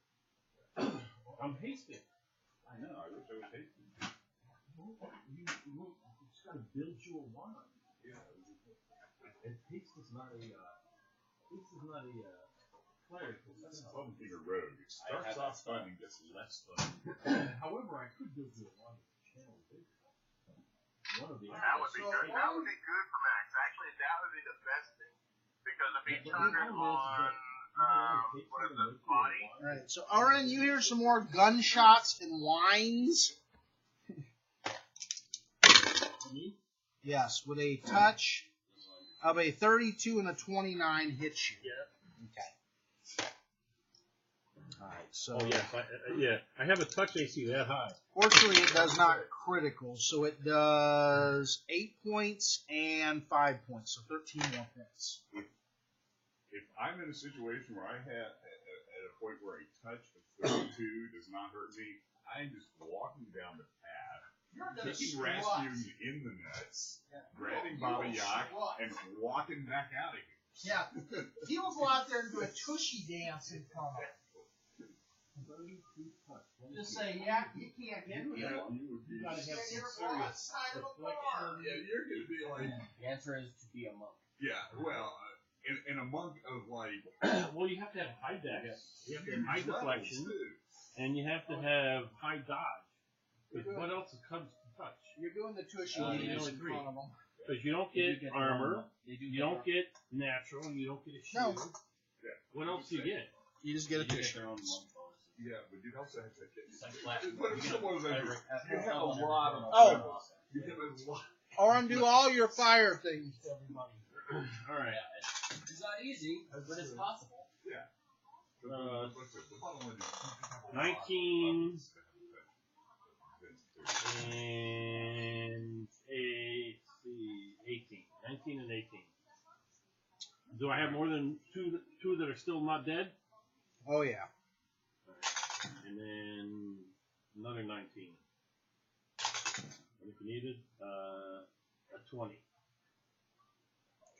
I'm hasting.
I know. I wish I was hasty.
You got to build you a wand.
Yeah.
And haste is not a clerical.
That's the fun being a rogue. It starts off fun and gets less fun.
However, I could build you a wand with channel vision. One of the
That would be good. That would be good for Max. Actually, that would be the best thing. Because if he turned it on, what is it, body?
Alright, so Aaron, you hear some more gunshots and whines. Yes, with a touch of a 32 and a 29 hits you.
Yeah.
Okay. Alright, so.
I have a touch AC that high.
Fortunately, it does not critical, so it does 8 points and 5 points, so 13 more points.
If I'm in a situation where I have at a point where a touch of 32 does not hurt me, I'm just walking down the path, kicking Rasputin in the nuts, grabbing Baba Yak, and walking back out of here.
Yeah, he will go out there and do a tushy dance in front of him. Just say, yeah, you can't hit me.
Yeah, you would be.
You gotta have
You're
some
on the
serious
side of a car.
Yeah, you're gonna be like.
The answer is to be a monk.
Yeah, well, in a monk of like.
Well, you have to have high dex. You have to have high
levels,
deflection,
too.
and you have to have high dodge. Because what else comes to touch?
You're doing the tushy
you
dance
only
in
three.
front of him.
Because you don't get armor, you don't
get
get natural, you don't get a
No.
shield.
Yeah.
What else do you get?
You just get a
you get
tushy.
their own monk bonuses.
Yeah, but you also have to get.
It's like flat.
But if someone's like, you have a lot of.
Oh.
You have a lot.
Or undo all your fire things to everybody.
Alright.
Yeah, it's not easy, but it's possible.
Yeah.
Uh,
The bottom line is
19 and 18. 19 and 18. Do I have more than two that are still not dead?
Oh, yeah.
And then another 19. And if you needed, a 20.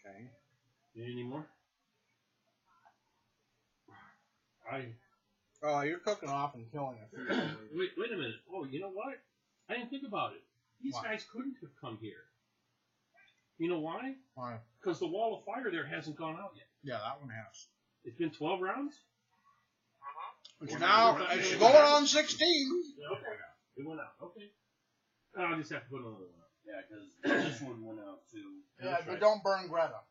Okay.
Need any more?
Oh, you're cooking off and killing a few.
Wait a minute. Oh, you know what? I didn't think about it. These
Why?
guys couldn't have come here. You know why?
Why?
Because the wall of fire there hasn't gone out yet.
Yeah, that one has.
It's been 12 rounds?
But you're now, it's going on 16.
Yeah, okay. It went out. Okay. I'll just have to put another one up.
Yeah, because this one went out too.
Yeah, but don't burn Greta.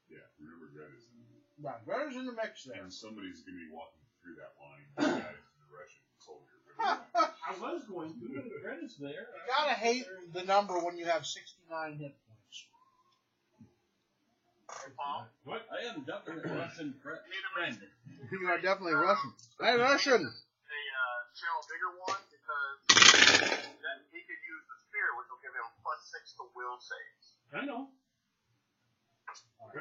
Yeah, remember Greta's in
Yeah, Greta's in the mix there.
and somebody's going to be walking through that line. The guy is the Russian soldier.
I was going to, but the credit's there.
You gotta hate the number when you have 69 hit points.
Hey, Paul,
What?
I am definitely a Russian friend.
You are definitely Russian. Hey, Russian!
a channel bigger one because then he could use the spear, which will give him +6 to will saves.
I know.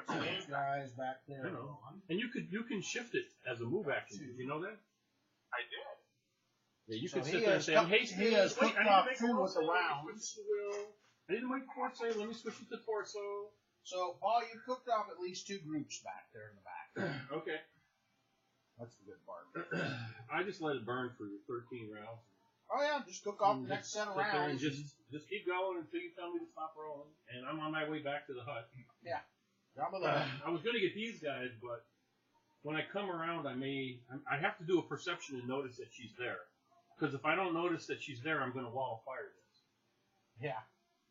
Those guys back there.
I know. And you can shift it as a move action. Did you know that?
I did.
Yeah, you
So
can
he
sit there and
has
say, I'm
cut-
hasting.
he has
Wait,
cooked
I need to
off
make a
two
will
with the
save. Let me
rounds.
switch the will. I need to make a fort save. Let me switch it to torso.
So, Paul, you cooked off at least 2 groups back there in the back.
Okay.
That's the good part.
I just let it burn for 13 rounds.
Oh, yeah, just cook off the next set of
Sit there and
rounds.
just keep going until you tell me to stop rolling. And I'm on my way back to the hut.
Drop of that.
I was going to get these guys, but when I come around, I have to do a perception and notice that she's there. Because if I don't notice that she's there, I'm going to wall of fire this.
Yeah.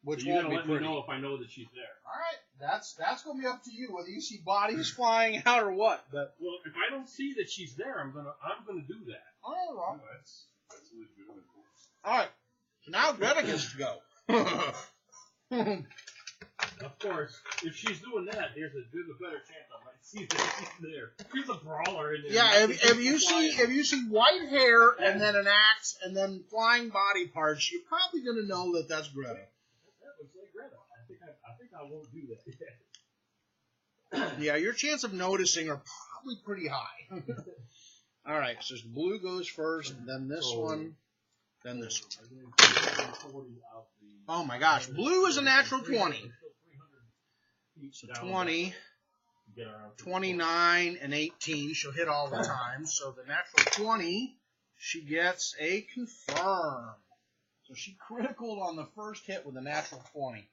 Which
so you
won't
got to
be
let
pretty.
me know if I know that she's there.
All right, that's going to be up to you, whether you see bodies flying out or what. But
Well, if I don't see that she's there, I'm gonna do that.
oh, well.
That's legitimate.
All right, so now Greta gets to go.
Of course, if she's doing that, there's a better chance I might see that she's there. She's a brawler in there.
Yeah, if you see white hair and then an axe and then flying body parts, you're probably going to know that that's Greta.
That looks like Greta. I think I won't do that yet.
Yeah, your chance of noticing are probably pretty high. All right, so blue goes first, then this one, then this one. Oh my gosh, blue is a natural 20. So 20, 29, and 18. She'll hit all the time. So the natural 20, she gets a confirm. So she criticaled on the first hit with a natural 20.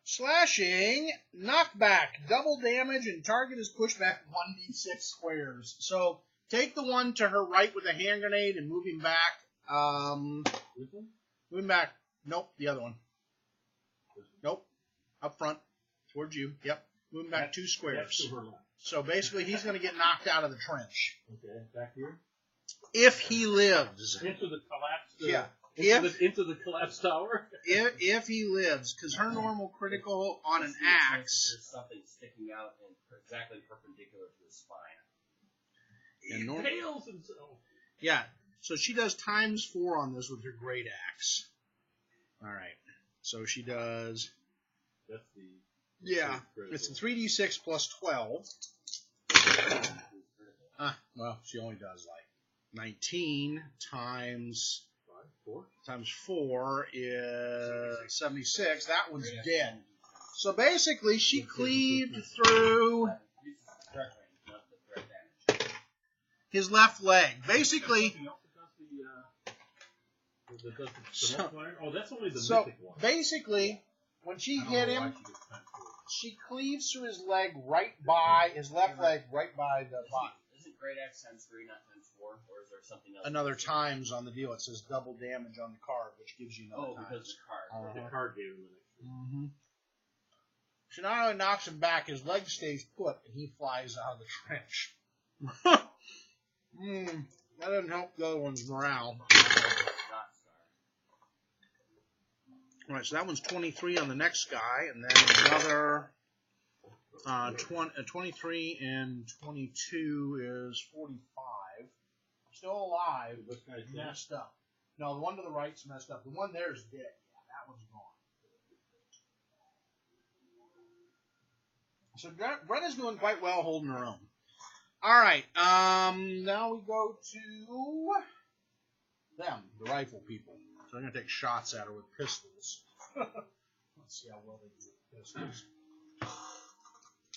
Slashing, knockback, double damage, and target is pushed back 1d6 squares. So take the one to her right with a hand grenade and move him back. Move him back. Nope, the other one. Nope, up front, towards you. Yep, move him back 2 squares. So basically, he's going to get knocked out of the trench.
Okay, back here.
If he lives.
Into the collapsed.
Yeah.
Into the collapsed tower.
If he lives, because her normal critical on an axe.
There's something sticking out and exactly perpendicular to his spine.
He impales himself.
Yeah. So she does ×4 on this with her great axe. All right. So she does.
That's the.
Yeah. It's a 3d6 plus 12. Well, she only does like 19 times 4 is 76. That one's dead. So basically, she cleaved through his left leg. Basically,
oh, that's only the mythic one.
Basically, when she hit him, she cleaves through his leg right by his left leg, right by the body.
Isn't great axe ×3, not ×4, or is there something else?
Another times on the deal. It says double damage on the card, which gives you another times.
Because the card.
The card gave him an extra.
She not only knocks him back, his leg stays put, and he flies out of the trench. That doesn't help the other one's morale. Alright, so that one's 23 on the next guy, and then another 23 and 22 is 45. Still alive, but messed up. No, the one to the right's messed up. The one there is dead. Yeah, that one's gone. So Brenna's doing quite well holding her own. Alright, now we go to them, the rifle people. So I'm going to take shots at her with pistols. Let's see how well they do with pistols.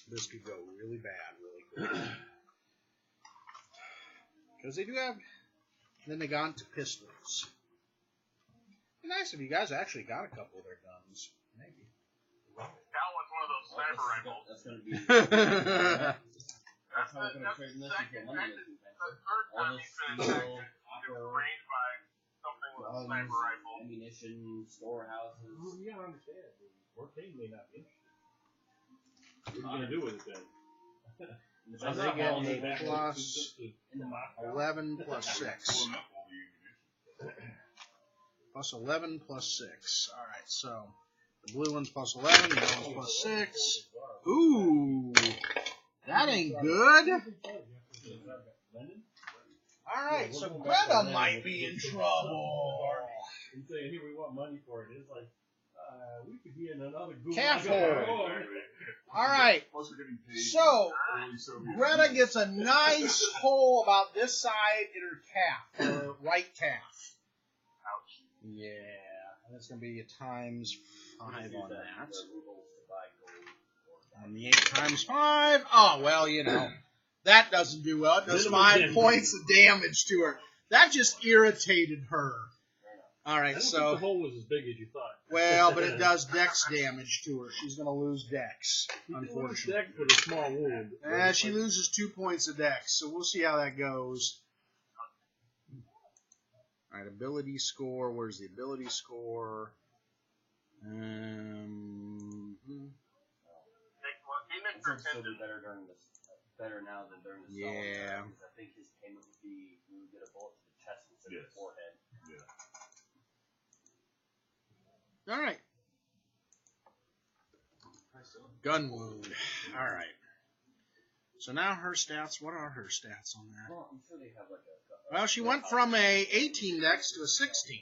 This could go really bad, really quick. Because they do have... Then they got into pistols. It'd be nice if you guys actually got a couple of their guns. Maybe.
That one's one of those sniper rifles.
That's going to be...
That's the third time he's been attacked. He was arranged by something with a sniper rifle.
Ammunition, storehouses.
Well, you gotta understand, the king may not be interested. What are you gonna do with it then?
So they get a plus 11 plus 6. Plus 11 plus 6. Alright, so the blue one's plus 11, the yellow one's plus 6. Ooh! That ain't good! Alright, so Greta might be in trouble.
And saying, here, we want money for it. It's like, we could be in another group.
Calf hole. Alright, so Greta gets a nice hole about this side in her calf, her right calf.
Ouch.
Yeah, and it's going to be a ×5 on that. On the 8 × 5, oh, well, you know, that doesn't do well. It does 5 points of damage to her. That just irritated her. All right,
I don't
so
think the hole was as big as you thought.
Well, but it does dex damage to her. She's going to lose dex, unfortunately.
Dex with a small wound.
She loses 2 points of dex, so we'll see how that goes. All right, ability score. Where's the ability score?
He would still be better now than during the
Yeah.
Because I think his payment would be we would get a bullet to the chest instead of the forehead.
Yeah.
All right. Gun wound. All right. So now her stats. What are her stats on that?
Well, I'm sure they have like a
Well, she went from a 18 dex to a 16,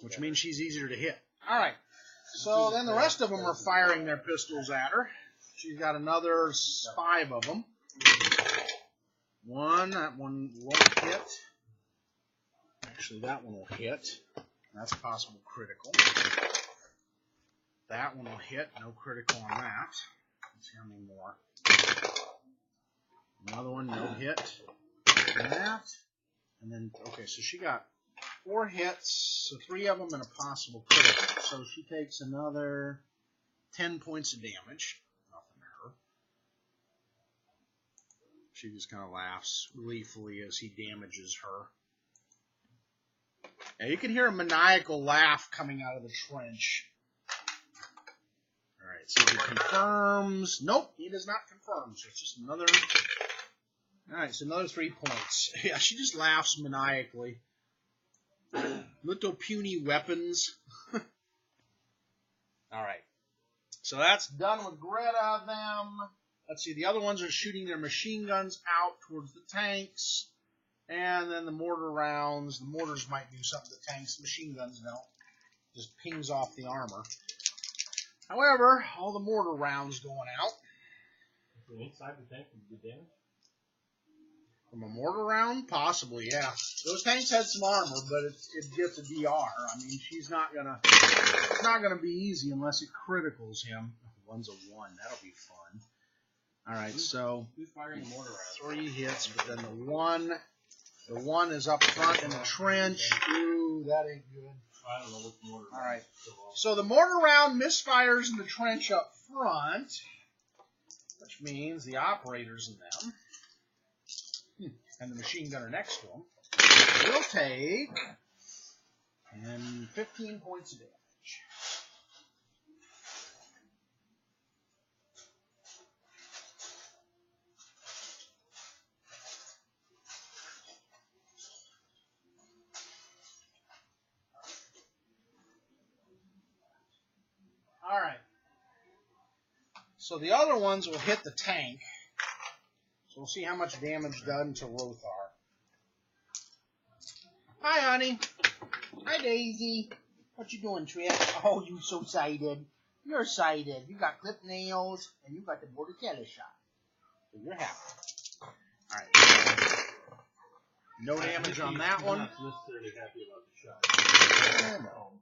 which means she's easier to hit. All right. So then the rest of them are firing their pistols at her. She's got another 5 of them. That one won't hit. Actually, that one will hit. That's a possible critical. That one will hit. No critical on that. Let's see how many more. Another one, no hit. And that. And then, okay, so she got 4 hits, so 3 of them and a possible critical. So she takes another 10 points of damage. Nothing to her. She just kind of laughs gleefully as he damages her. Now you can hear a maniacal laugh coming out of the trench. Alright, so he confirms. Nope, he does not confirm. So it's just another. Alright, so another 3 points. Yeah, she just laughs maniacally. Little puny weapons. Alright. So that's done with Greta, them. Let's see, the other ones are shooting their machine guns out towards the tanks. And then the mortar rounds. The mortars might do something to tanks. The machine guns don't. Just pings off the armor. However, all the mortar rounds going out.
From inside the tank would do damage?
From a mortar round? Possibly, yeah. Those tanks had some armor, but it gets a DR. I mean, it's not gonna be easy unless it criticals him. One's a 1. That'll be fun. Alright, so
Who's firing the mortar round?
3 hits, but then the 1 is up front in the trench. Ooh, that ain't good.
I don't know what the mortar round.
Alright. So the mortar round misfires in the trench up front, which means the operators in them and the machine gunner next to them will take 15 points of damage. All right. So the other ones will hit the tank. So we'll see how much damage done to Lothar. Hi, honey. Hi, Daisy. What you doing, Trish? Oh, you so excited. You're excited. You got clipped nails, and you got the Bordetella shot. So you're happy. All right. No damage on that one.
I'm not necessarily happy about the shot.
No.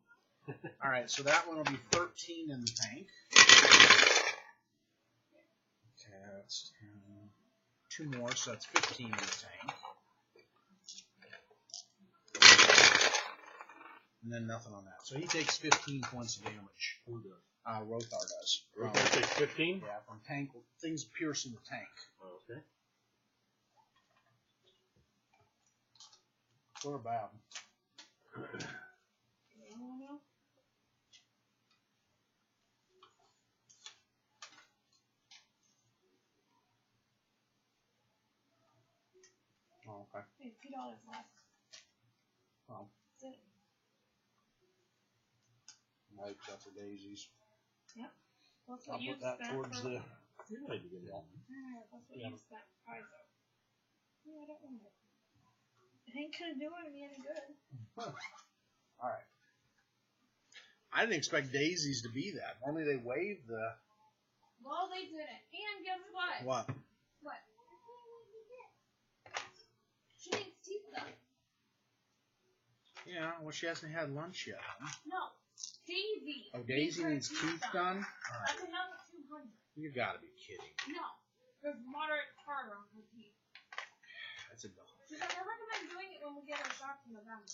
All right, so that one will be 13 in the tank. Okay, that's 10. 2 more, so that's 15 in the tank. And then nothing on that. So he takes 15 points of damage.
Who does?
Rothar does.
Rothar takes 15?
Yeah, from tank. Things piercing the tank.
Oh, okay.
Good or bad? Oh, okay.
Hey, $2 left.
Oh.
That's it.
Like that for daisies.
Yep. That's
I'll
what you
put that
spent
towards
for...
the.
You're ready to get it.
That's what
Yeah.
you spent. Pfizer. Yeah, I don't want it. It ain't gonna do me any good.
All right. I didn't expect daisies to be that. Normally they wave the.
Well, they didn't. And guess what?
What?
What? She needs teeth done.
Yeah, well, she hasn't had lunch yet. Huh?
No. Daisy.
Oh, Daisy
her
needs teeth done? All right.
That's another 200.
You gotta be kidding.
No. There's moderate tartar on her teeth.
That's a dog.
She's like, I recommend doing it when we get our shots in November.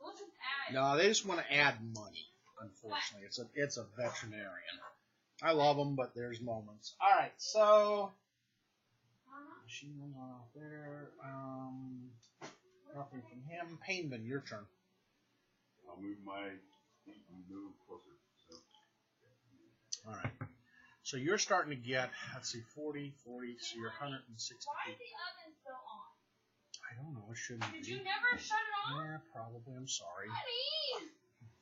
We'll just add it.
No, they just want to add money. Unfortunately, it's a veterinarian. I love them, but there's moments. All right, so machine guns on off there. Nothing from him. Painman, your turn.
I'll move my feet and move closer. So.
All right. So you're starting to get, let's see, 40, so you're 160
Why is
feet.
the oven still on?
I don't know. It shouldn't
Did
be.
you never shut it off?
Yeah, probably. I'm sorry.
Honey!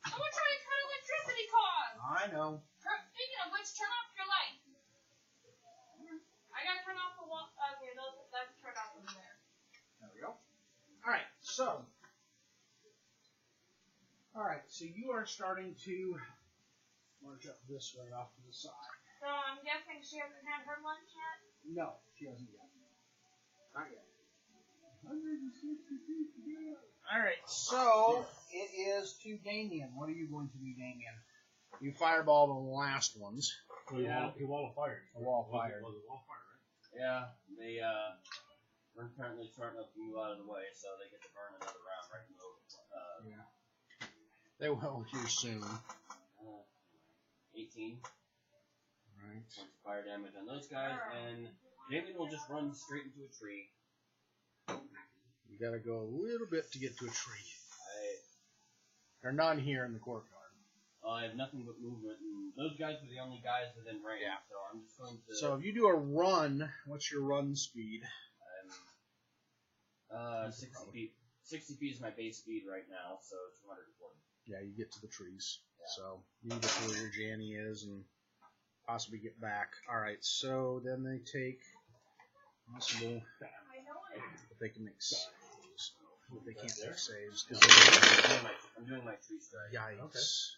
I'm gonna try to cut electricity costs!
I know.
Speaking of which, turn off your light. I gotta turn off the wall. Okay, that's turned off over there.
There we go. All right. So you are starting to march up this way off to the side.
So I'm guessing she hasn't had her lunch yet?
No, she hasn't yet. Not yet. 160 feet to go. All right. So it is to Damien. What are you going to do, Damien? You fireball the last ones.
Well, he wall of fire.
A wall of fire.
Was it wall of fire, right?
Yeah, We're currently starting to move out of the way, so they get to burn another round right in the middle.
Yeah. They will here soon.
18.
Right.
Points of fire damage on those guys, and Damien will just run straight into a tree.
You gotta go a little bit to get to a tree. There are none here in the courtyard.
I have nothing but movement, and those guys are the only guys within range,
Yeah.
so I'm just going to...
So if you do a run, what's your run speed?
60 feet. 60 feet is my base speed right now, so 240.
Yeah, you get to the trees.
Yeah.
So you can get to where your Janny is and possibly get back. Alright, so then they take possible, but they can make saves. But they can't make saves because
I'm doing my tree strike.
yikes.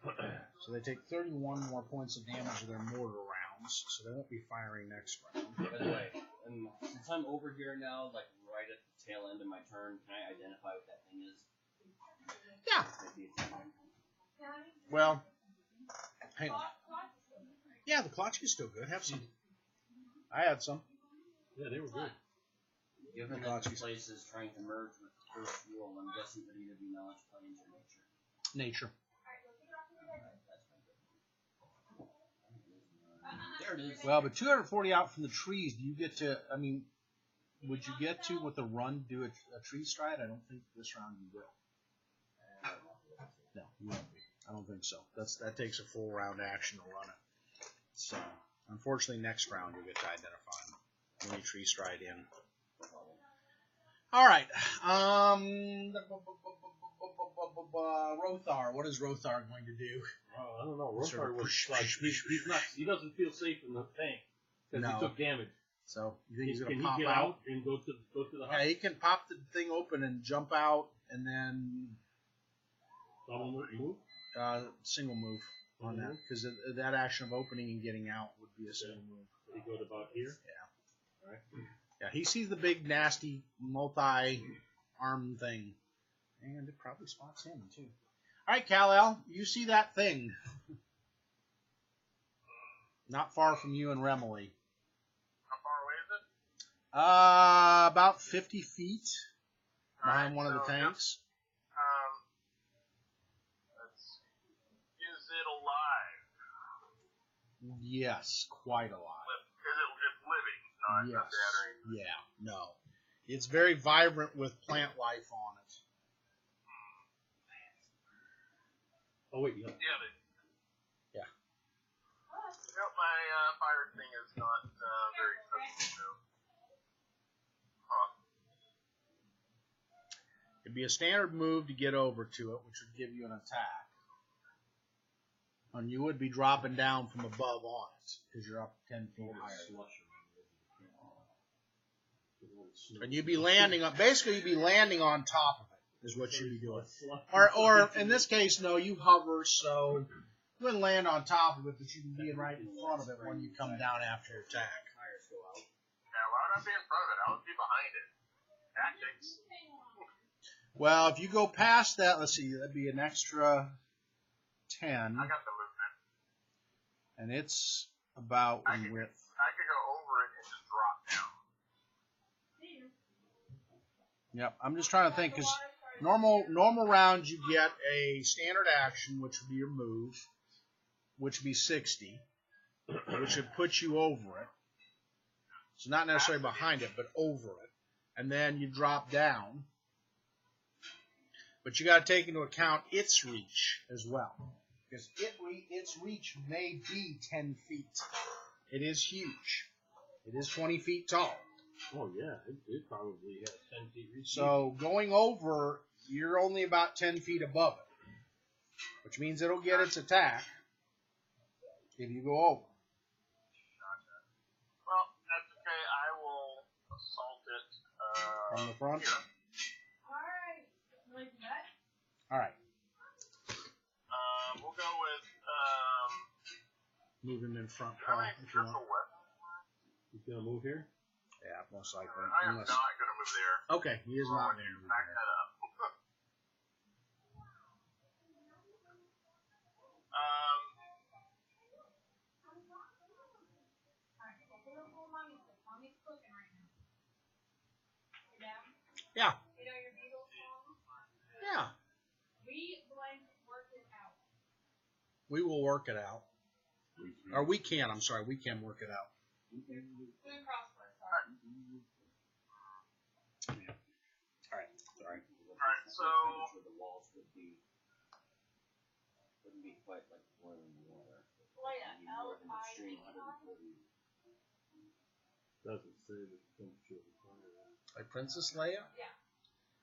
Okay. So they take 31 more points of damage of their mortar rounds, so they won't be firing next round.
By the way, since I'm over here now, like right at the tail end of my turn, can I identify what that thing is?
Yeah. Well, hang on. Yeah, the Klotchki's still good. Have some. I had some.
Yeah, they were good.
Given that the place is trying to merge with the first rule, I'm guessing that either be knowledge, planes, or nature.
Nature.
There it is.
Well, but 240 out from the trees, do you get to, I mean, would you get to, with a run, do a tree stride? I don't think this round you will. No, you won't be. I don't think so. That takes a full round action to run it. So, unfortunately, next round you'll get to identify them when you tree stride in. All right. Rothar. What is Rothar going to do?
I don't know. Rothar was like he's not. He doesn't feel safe in the tank because he took damage.
So you think he's going to
Can
pop
he get
out
and go to the hut?
Yeah, he can pop the thing open and jump out, and then
Double move.
Single move on that because that action of opening and getting out would be a single move.
So he goes about here.
Yeah.
All right.
Yeah, he sees the big, nasty, multi-arm thing. And it probably spots him, too. All right, Kal-El, you see that thing. Not far from you and Remily.
How far away is it?
About 50 feet behind one of the tanks.
Is it alive?
Yes, quite alive.
It's living, not
Yes.
shattering.
Yeah, no. It's very vibrant with plant life on it.
Oh wait, yeah.
Yeah.
Yep, my fire thing is not very sensitive.
It'd be a standard move to get over to it, which would give you an attack. And you would be dropping down from above on it, because you're up 10 feet higher. And you'd be landing on, basically you'd be landing on top of it, is what you'd be doing. Or in this case, no, you hover, so you wouldn't land on top of it, but you'd be right in front of it when you come down after your attack.
Yeah, why would I be in front of it? I would be behind it. Tactics.
Well, if you go past that, let's see, that'd be an extra 10.
I got the movement.
And it's about in width.
I could go over it and just drop down.
Yep, I'm just trying to think, because normal rounds you get a standard action, which would be your move, which would be 60, which would put you over it. So not necessarily behind it, but over it. And then you drop down. But you got to take into account its reach as well. Because its reach may be 10 feet. It is huge. It is 20 feet tall.
Oh yeah, it probably has 10 feet reach.
So going over, you're only about 10 feet above it. Which means it'll get its attack if you go over.
Well, that's okay. I will assault it.
From the front?
Here.
Alright. Like that?
Alright.
We'll go with,
Move him in front,
can
Paul,
I make
if you
triple
want.
weapon?
He's gonna move here.
Yeah, most likely.
I am not going to move there.
Okay, he is not going to move
Back
there.
that up.
Alright, mommy's cooking right now.
Yeah.
You know your Beatles song?
Yeah.
We blank work it out.
We will work it out. Or we can, I'm sorry, we can work it out.
Doing crosswords, sorry.
Yeah. Alright, sorry.
Alright, so
The walls wouldn't be quite like boiling water.
Leia,
Extreme
L-I-E-I?
Doesn't say the temperature of the fire.
Like Princess Leia?
Yeah.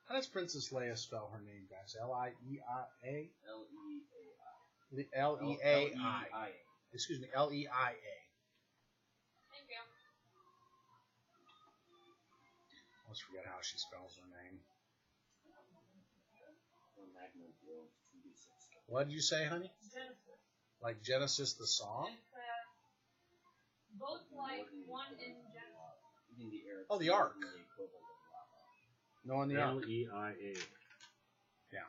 How does Princess Leia spell her name, guys? L-I-E-I-A?
L-E-A-I.
L-E-A-I. Excuse me, L-E-I-A.
Thank you.
Let's forget how she spells her name. What did you say, honey?
Genesis.
Like Genesis the song?
It's both like one in Genesis.
Oh, the Ark. No, in the Ark.
L-E-I-A.
Yeah.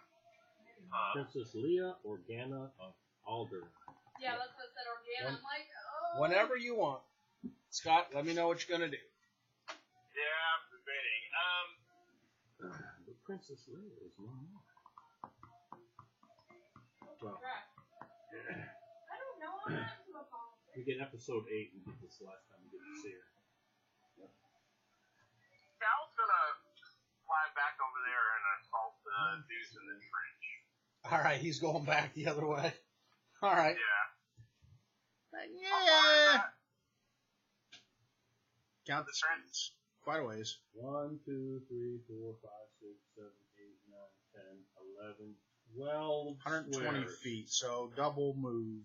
Princess Leia, Organa of Alder.
Yeah, that's what I said, Organa. I'm like, oh.
Whenever you want. Scott, let me know what you're going to do.
yeah, I'm debating.
But Princess Leia is no more. Well,
Correct. I don't know. I'm not into the politics.
we get episode 8 and get this last time we get to see her.
Cal's gonna fly back over there and assault the dudes in the trench.
All right, he's going back the other way. All right.
Yeah.
Yeah. Count
The
the
trench.
quite a ways.
1, 2, 3, 4, 5, 6, 7, 8, 9, 10, 11, 12
120
squares.
feet, so double move.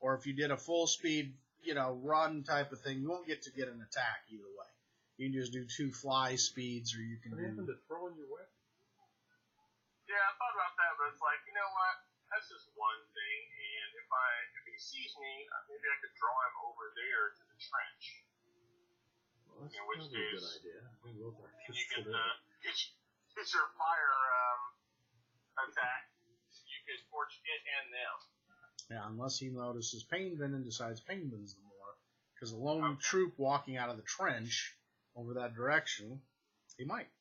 Or if you did a full speed, run type of thing, you won't get an attack either way. You can just do 2 fly speeds, or you can
What happened
do.
to throwing your weapon?
Yeah, I thought about that, but it's like, you know what? That's just one thing, and if he sees me, maybe I could draw him over there to the trench.
Well, that's
In which
probably a good
case,
idea. I think those are
And you
just
get
today.
get your fire attack. You could torch it and them.
Yeah, unless he notices Painvin and decides Painvin's the more. Because a lone troop walking out of the trench over that direction, he might.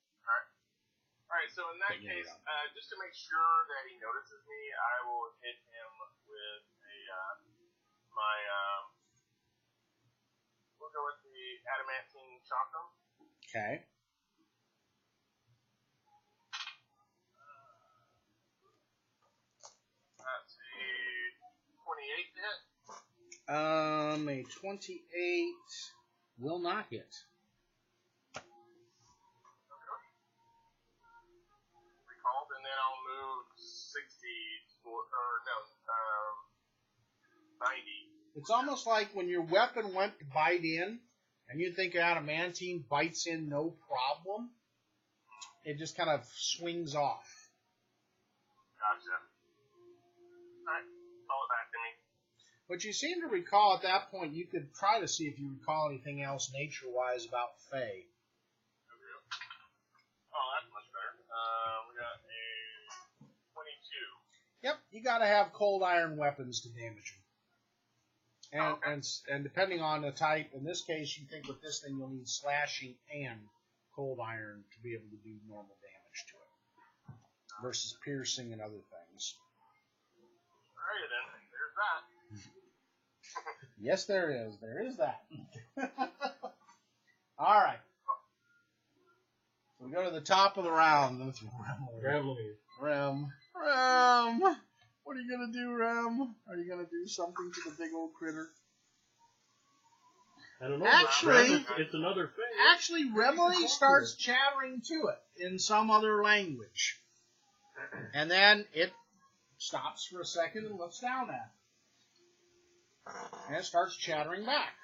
Alright, so in that
But, yeah,
case,
yeah.
just to make sure that he notices me, I will hit him with we'll go with the adamantine chakram.
Okay.
That's a 28 to hit.
A 28 will not hit.
Recalled, and then I'll move 90.
It's almost like when your weapon went to bite in, and you think adamantine bites in no problem, it just kind of swings off.
Gotcha. Alright, call it back to me.
But you seem to recall at that point, you could try to see if you recall anything else nature-wise about Faye.
Oh, that's much better. We got a 22.
Yep, you got to have cold iron weapons to damage them. And depending on the type, in this case, you think with this thing you'll need slashing and cold iron to be able to do normal damage to it, versus piercing and other things.
Alright then, there's that.
Yes, there is. There is that. All right. So we go to the top of the round. That's Rem. What are you going to do, Rem? Are you going to do something to the big old critter?
I don't know.
Actually,
it's another thing.
Actually, Remily starts chattering to it in some other language. And then it stops for a second and looks down at it. And it starts chattering back.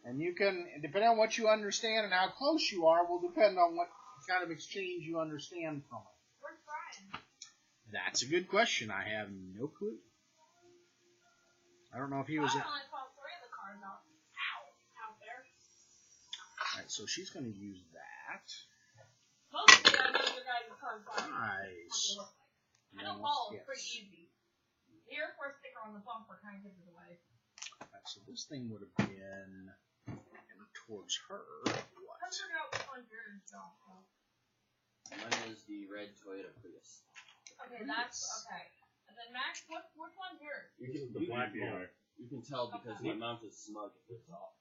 And you can, depending on what you understand and how close you are, will depend on what kind of exchange you understand from it.
Where's Brian?
That's a good question. I have no clue. I don't know if he was.
I only called 3 of the cards out there.
Alright, so she's going to use that.
Mostly I know your guys' cards out.
Nice.
I know ball is pretty easy. The Air Force sticker on the bumper kind of gives it away.
Alright, so this thing would have been in towards her. What?
I figured out which one's yours, so.
Mine is the red Toyota Prius.
Okay, that's okay. And then Max, which one's yours?
The black one.
You can tell because my mount is smug. It looks off.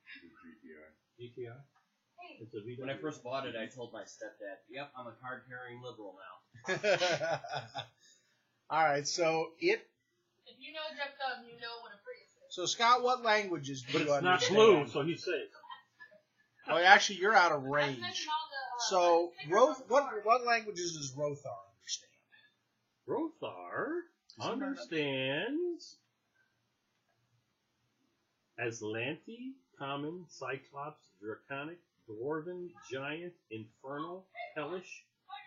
GTI.
Hey.
It's a VW.
When I first bought it, I told my stepdad, "Yep, I'm a card-carrying liberal now."
All right, so
If you know Jeff Dunn, you know what a Prius is.
So Scott, what languages do
But
you
it's not
understand?
blue, so he's safe.
Oh, actually, you're out of range. So,
what
what languages does Rothar understand?
Rothar understands Aslanti, Common, Cyclops, Draconic, Dwarven, Giant, Infernal, Hellish,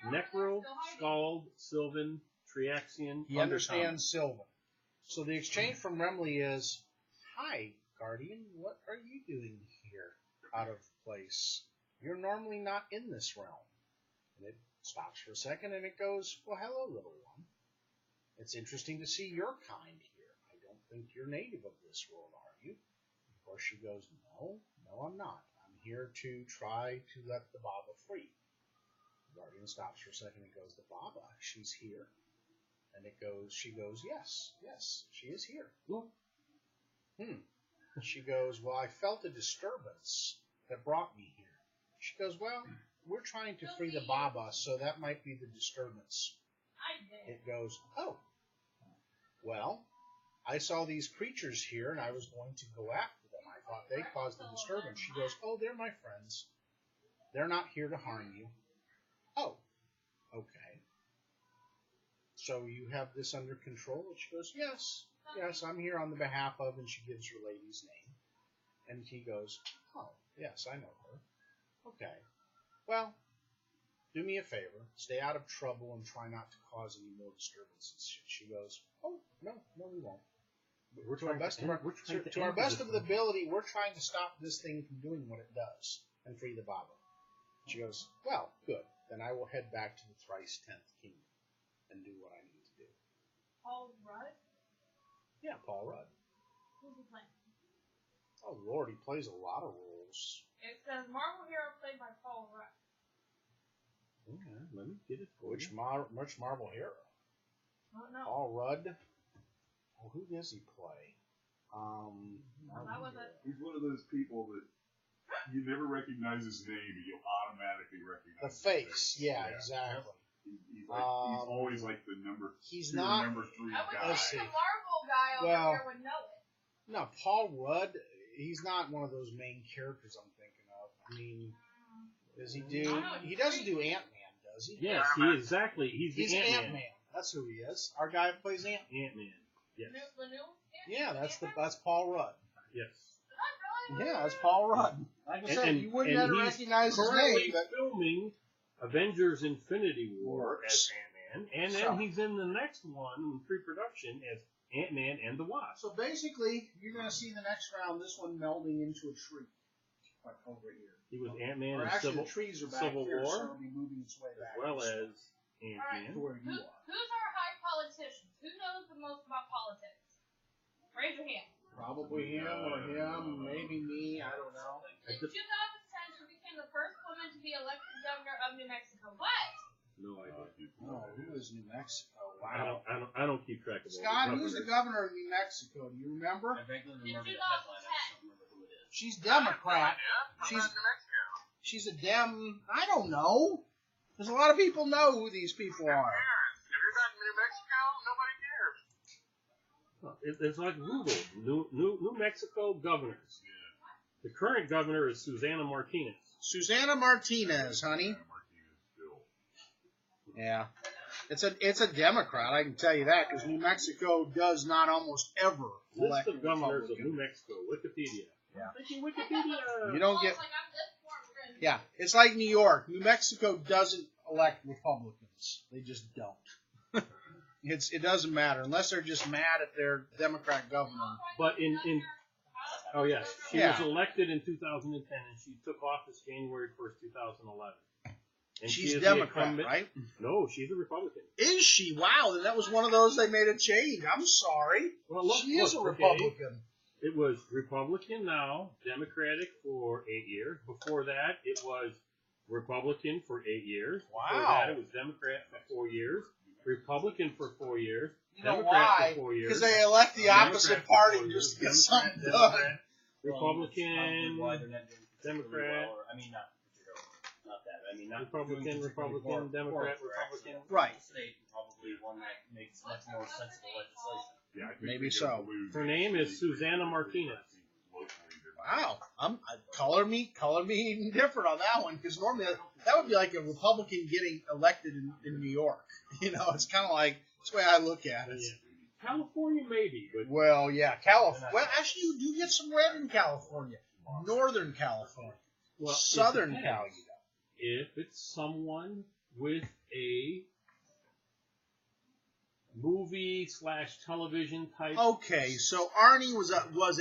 Necro, Scald, Sylvan, Triaxian,
He understands Sylvan. So the exchange from Remley is, "Hi, Guardian, what are you doing here out of place? You're normally not in this realm." And it stops for a second and it goes, "Well, hello, little one. It's interesting to see your kind here. I don't think you're native of this world, are you?" Of course, she goes, No, I'm not. I'm here to try to let the Baba free." The Guardian stops for a second and goes, "The Baba, she's here." And she goes, yes, she is here. She goes, "Well, I felt a disturbance that brought me here." She goes, "Well, we're trying to free the Baba, so that might be the disturbance." It goes, "Oh, well, I saw these creatures here and I was going to go after them. I thought they caused the disturbance." She goes, "Oh, they're my friends. They're not here to harm you." "Oh, okay. So you have this under control?" And she goes, yes, I'm here on the behalf of," and she gives her lady's name. And he goes, "Oh, yes, I know her. Okay. Well, do me a favor. Stay out of trouble and try not to cause any more disturbances." She goes, "Oh, no, we won't. To our best of the ability, we're trying to stop this thing from doing what it does and free the Baba." She goes, "Well, good. Then I will head back to the thrice 10th kingdom and do what I need to do."
Paul Rudd?
Yeah, Paul Rudd.
Who's he playing?
Oh, Lord, he plays a lot of roles.
It says Marvel hero played by Paul Rudd.
Okay, let me get it for
Which
you.
Marvel hero?
I don't know.
Paul Rudd? Well, who does he play?
That was it.
He's one of those people that you never recognize his name, and you'll automatically recognize
The
his
face.
face.
Yeah, exactly.
He's always like the number
He's
two
not.
or number three
I would
guy.
Let's
think
see.
the Marvel guy over
Well-
here would know it.
No, Paul Rudd. He's not one of those main characters I'm thinking of. I mean, does he do? He doesn't do Ant-Man, does he?
Yes, exactly. He's
He's
the Ant-Man.
Ant-Man. That's who he is. Our guy who plays Ant-Man.
Ant-Man. Yes.
The new
Yeah, that's Paul Rudd.
Yes.
Not really.
Yeah, that's Paul Rudd. Like I said, you wouldn't
and
ever
he's
recognize his
currently
name, but
filming Avengers Infinity War as
Works.
Ant-Man, and then he's in the next one in pre-production as Ant-Man and the Wasp.
so basically, you're going to see the next round this one melding into a tree, like over here.
He was Ant-Man
Or
in
actually,
Civil,
the trees are back
Civil
here,
War,
so it'll be moving its way
as
back.
well
this way
as Ant-Man.
to where you
Who's
are.
our high politicians? Who knows the most about politics? Raise your hand.
Probably him or him, maybe me. I don't know.
In 2010, she became the first woman to be elected governor of New Mexico. What?
No idea.
Oh, who is New Mexico? Wow.
I don't keep track of all
Scott,
the
who's the
governors.
governor of New Mexico? Do you remember?
I vaguely remember the
2010.
headline. I just don't remember who it is.
She's Democrat.
Yeah?
She's
New Mexico.
she's a Dem. I don't know. There's a lot of people know who these people
Who
are.
cares? If you're not in New Mexico, nobody cares.
It's like Google. New Mexico governors. The current governor is Susana Martinez.
Susana Martinez, honey. Yeah. It's a Democrat, I can tell you that, because New Mexico does not almost ever
List
elect a
of governors of
Republican.
New Mexico. Wikipedia.
Yeah.
Thinking Wikipedia.
You don't
Well,
get.
it's like I'm this smart, we're gonna
Yeah, it's like New York. New Mexico doesn't elect Republicans. They just don't. It doesn't matter unless they're just mad at their Democrat governor.
But in oh yes, she
Yeah.
was elected in 2010, and she took office January 1st, 2011. And she
She's
is the
Democrat,
incumbent-
right?
No, she's a Republican.
Is she? Wow, then that was one of those they made a change. I'm sorry.
Well, look,
She is a
okay.
Republican.
It was Republican now, Democratic for 8 years. Before that, it was Republican for 8 years. Before that, it was Democrat for 4 years. Republican for 4 years.
You know
Democrat
why?
for 4 years.
Because they elect the opposite party just to get something done.
Republican,
Why they're not doing
Democrat.
well, or, I mean, not that. I mean, not
Republican, Republican, Democrat, Republican.
Right.
State, probably one that makes much more sensible legislation.
Yeah, I think
Maybe
they
so.
get blue.
Her name is Susanna Martinez.
Wow, color me different on that one because normally that would be like a Republican getting elected in New York. You know, it's kind of like that's the way I look at it.
Yeah. California, maybe, but
Well, yeah, California. Well, actually, you do get some red in California, Northern California,
well,
Southern
it
Cal.
depends. If it's someone with a movie/television type.
Okay, so Arnie was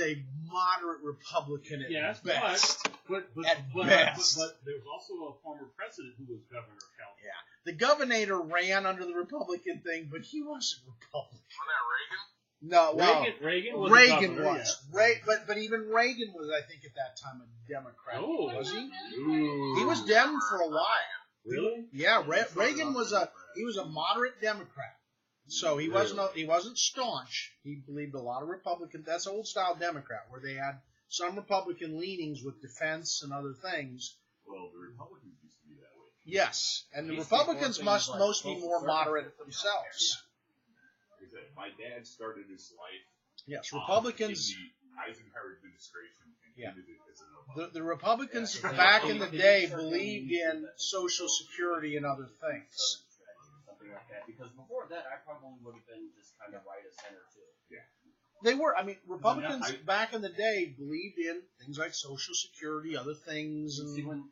a moderate Republican at
Yes,
best.
but
At best.
but there was also a former president who was governor of California.
Yeah, the governor ran under the Republican thing, but he wasn't Republican.
Wasn't that Reagan?
No, well,
Reagan was
Reagan
a governor,
was. But even Reagan was, I think, at that time a Democrat.
Oh.
Was he?
Ooh.
He was Dem for a while.
Really?
Yeah, Reagan was a moderate Democrat. So he wasn't staunch. He believed a lot of Republican. That's old style Democrat where they had some Republican leanings with defense and other things.
Well, the Republicans used to be that way.
Yes, and the
These
Republicans
people
must
think
most
like
be more moderate themselves.
Like I said, my dad started his life
Yes, Republicans.
in the Eisenhower administration and
Yeah.
ended it as an
The Republicans back in the day believed in Social Security and other things.
Something like that. Because before that, I probably would have been just kind of right of center too.
They were, I mean, Republicans
I-
back in the day believed in things like Social Security, other things,
See,
and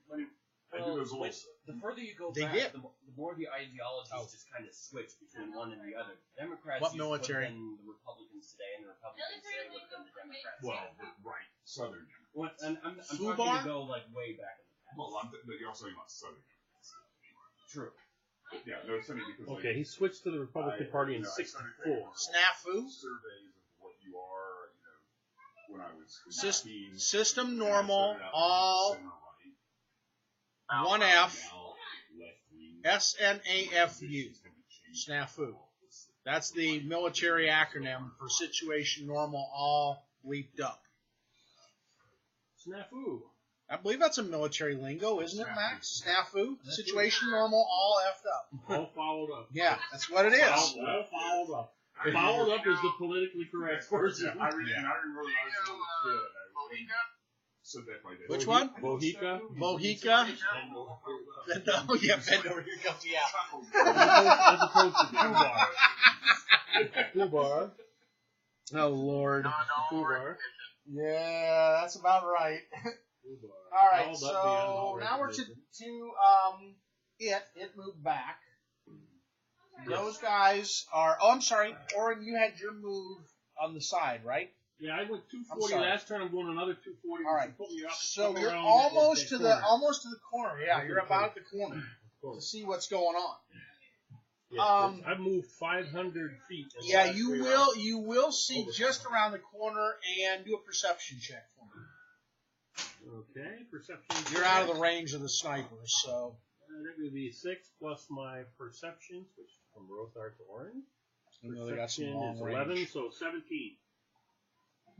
I do those old-
the further you go
They
back,
did.
the more the ideologies
Oh.
just kind of switch between one and the other. Democrats
What
used to
military?
put in the Republicans today, and the Republicans today would have been the Democrats.
well, right, Southern.
Well, and I'm talking
Fubar?
to go like way back in the past.
Well, but you're also talking about Southern.
True.
Yeah, no, it's funny because
Okay, he switched to the Republican Party in '64.
snafu.
surveys of what you are, when I was in
System,
teens,
system
and I
normal,
started out
all
center right,
1F,
now left wing.
SNAFU, snafu. That's the military acronym for situation normal, all bleeped up.
Snafu.
I believe that's a military lingo, isn't it, Max? Snafu, situation normal, all effed up.
All followed up.
Yeah, that's what it is.
All followed up. Followed up is the politically correct person.
I remember when I was a little kid, I
Mojica?
said that like that.
Which one?
Bohica.
Bohica? Oh, yeah, bend over, here comes the apple.
As opposed to Fubar. Fubar.
Oh, Lord.
No,
Fubar.
Yeah, that's about right.
Fubar.
All right,
All but
so
beyond all
now we're to
recognition.
it moved back. Those guys are. Oh, I'm sorry, Oren. You had your move on the side, right?
Yeah, I went
I'm
240
sorry.
last turn. I'm going another 240.
All right.
Put me up,
So
come
you're
around
almost to
that
the corner. Yeah,
Okay,
you're about
cool.
at the corner
Of
to
course.
see what's going on.
Yeah, I've moved 500 feet. in the
Yeah,
last 3
you
rounds.
will see just around the corner and do a perception check for me.
Okay, perception.
You're out of the range of the snipers, so
That would be 6 plus my perception, which from Rothar to Orange.
you know they got some
Perception
long
is
range.
11, so 17.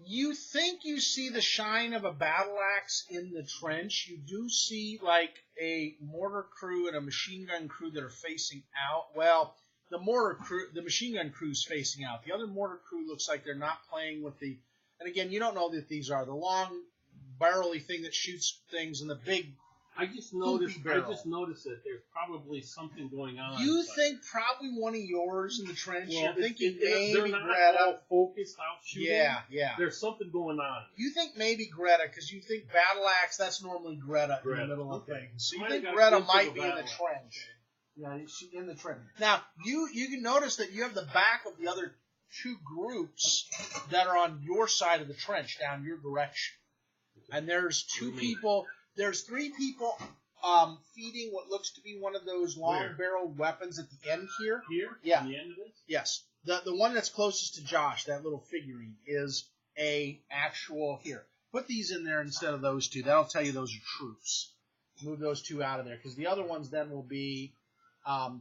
You think you see the shine of a battle axe in the trench. You do see like a mortar crew and a machine gun crew that are facing out. Well, the machine gun crew's facing out. The other mortar crew looks like they're not playing with the. And again, you don't know that these are the long barrely thing that shoots things and the big.
I just noticed
barrel.
that there's probably something going on.
You
inside.
think probably one of yours in the trench.
Well,
You're thinking
they're
maybe
not
Greta.
all focused out shooting.
Yeah.
There's something going on.
You think maybe Greta, because you think Battle Axe, that's normally Greta in the
Greta,
middle of
okay.
things. So you
Might
think
have got
Greta
close to
might
the
be in the
Battle
trench. Yeah, she's in the trench. Now, you can notice that you have the back of the other two groups that are on your side of the trench, down your direction. And there's there's 3 people feeding what looks to be one of those long-barreled weapons at the end here.
Here?
Yeah.
On the end of this?
Yes. The one that's closest to Josh, that little figurine, is a actual here. Put these in there instead of those two. That'll tell you those are troops. Move those two out of there because the other ones then will be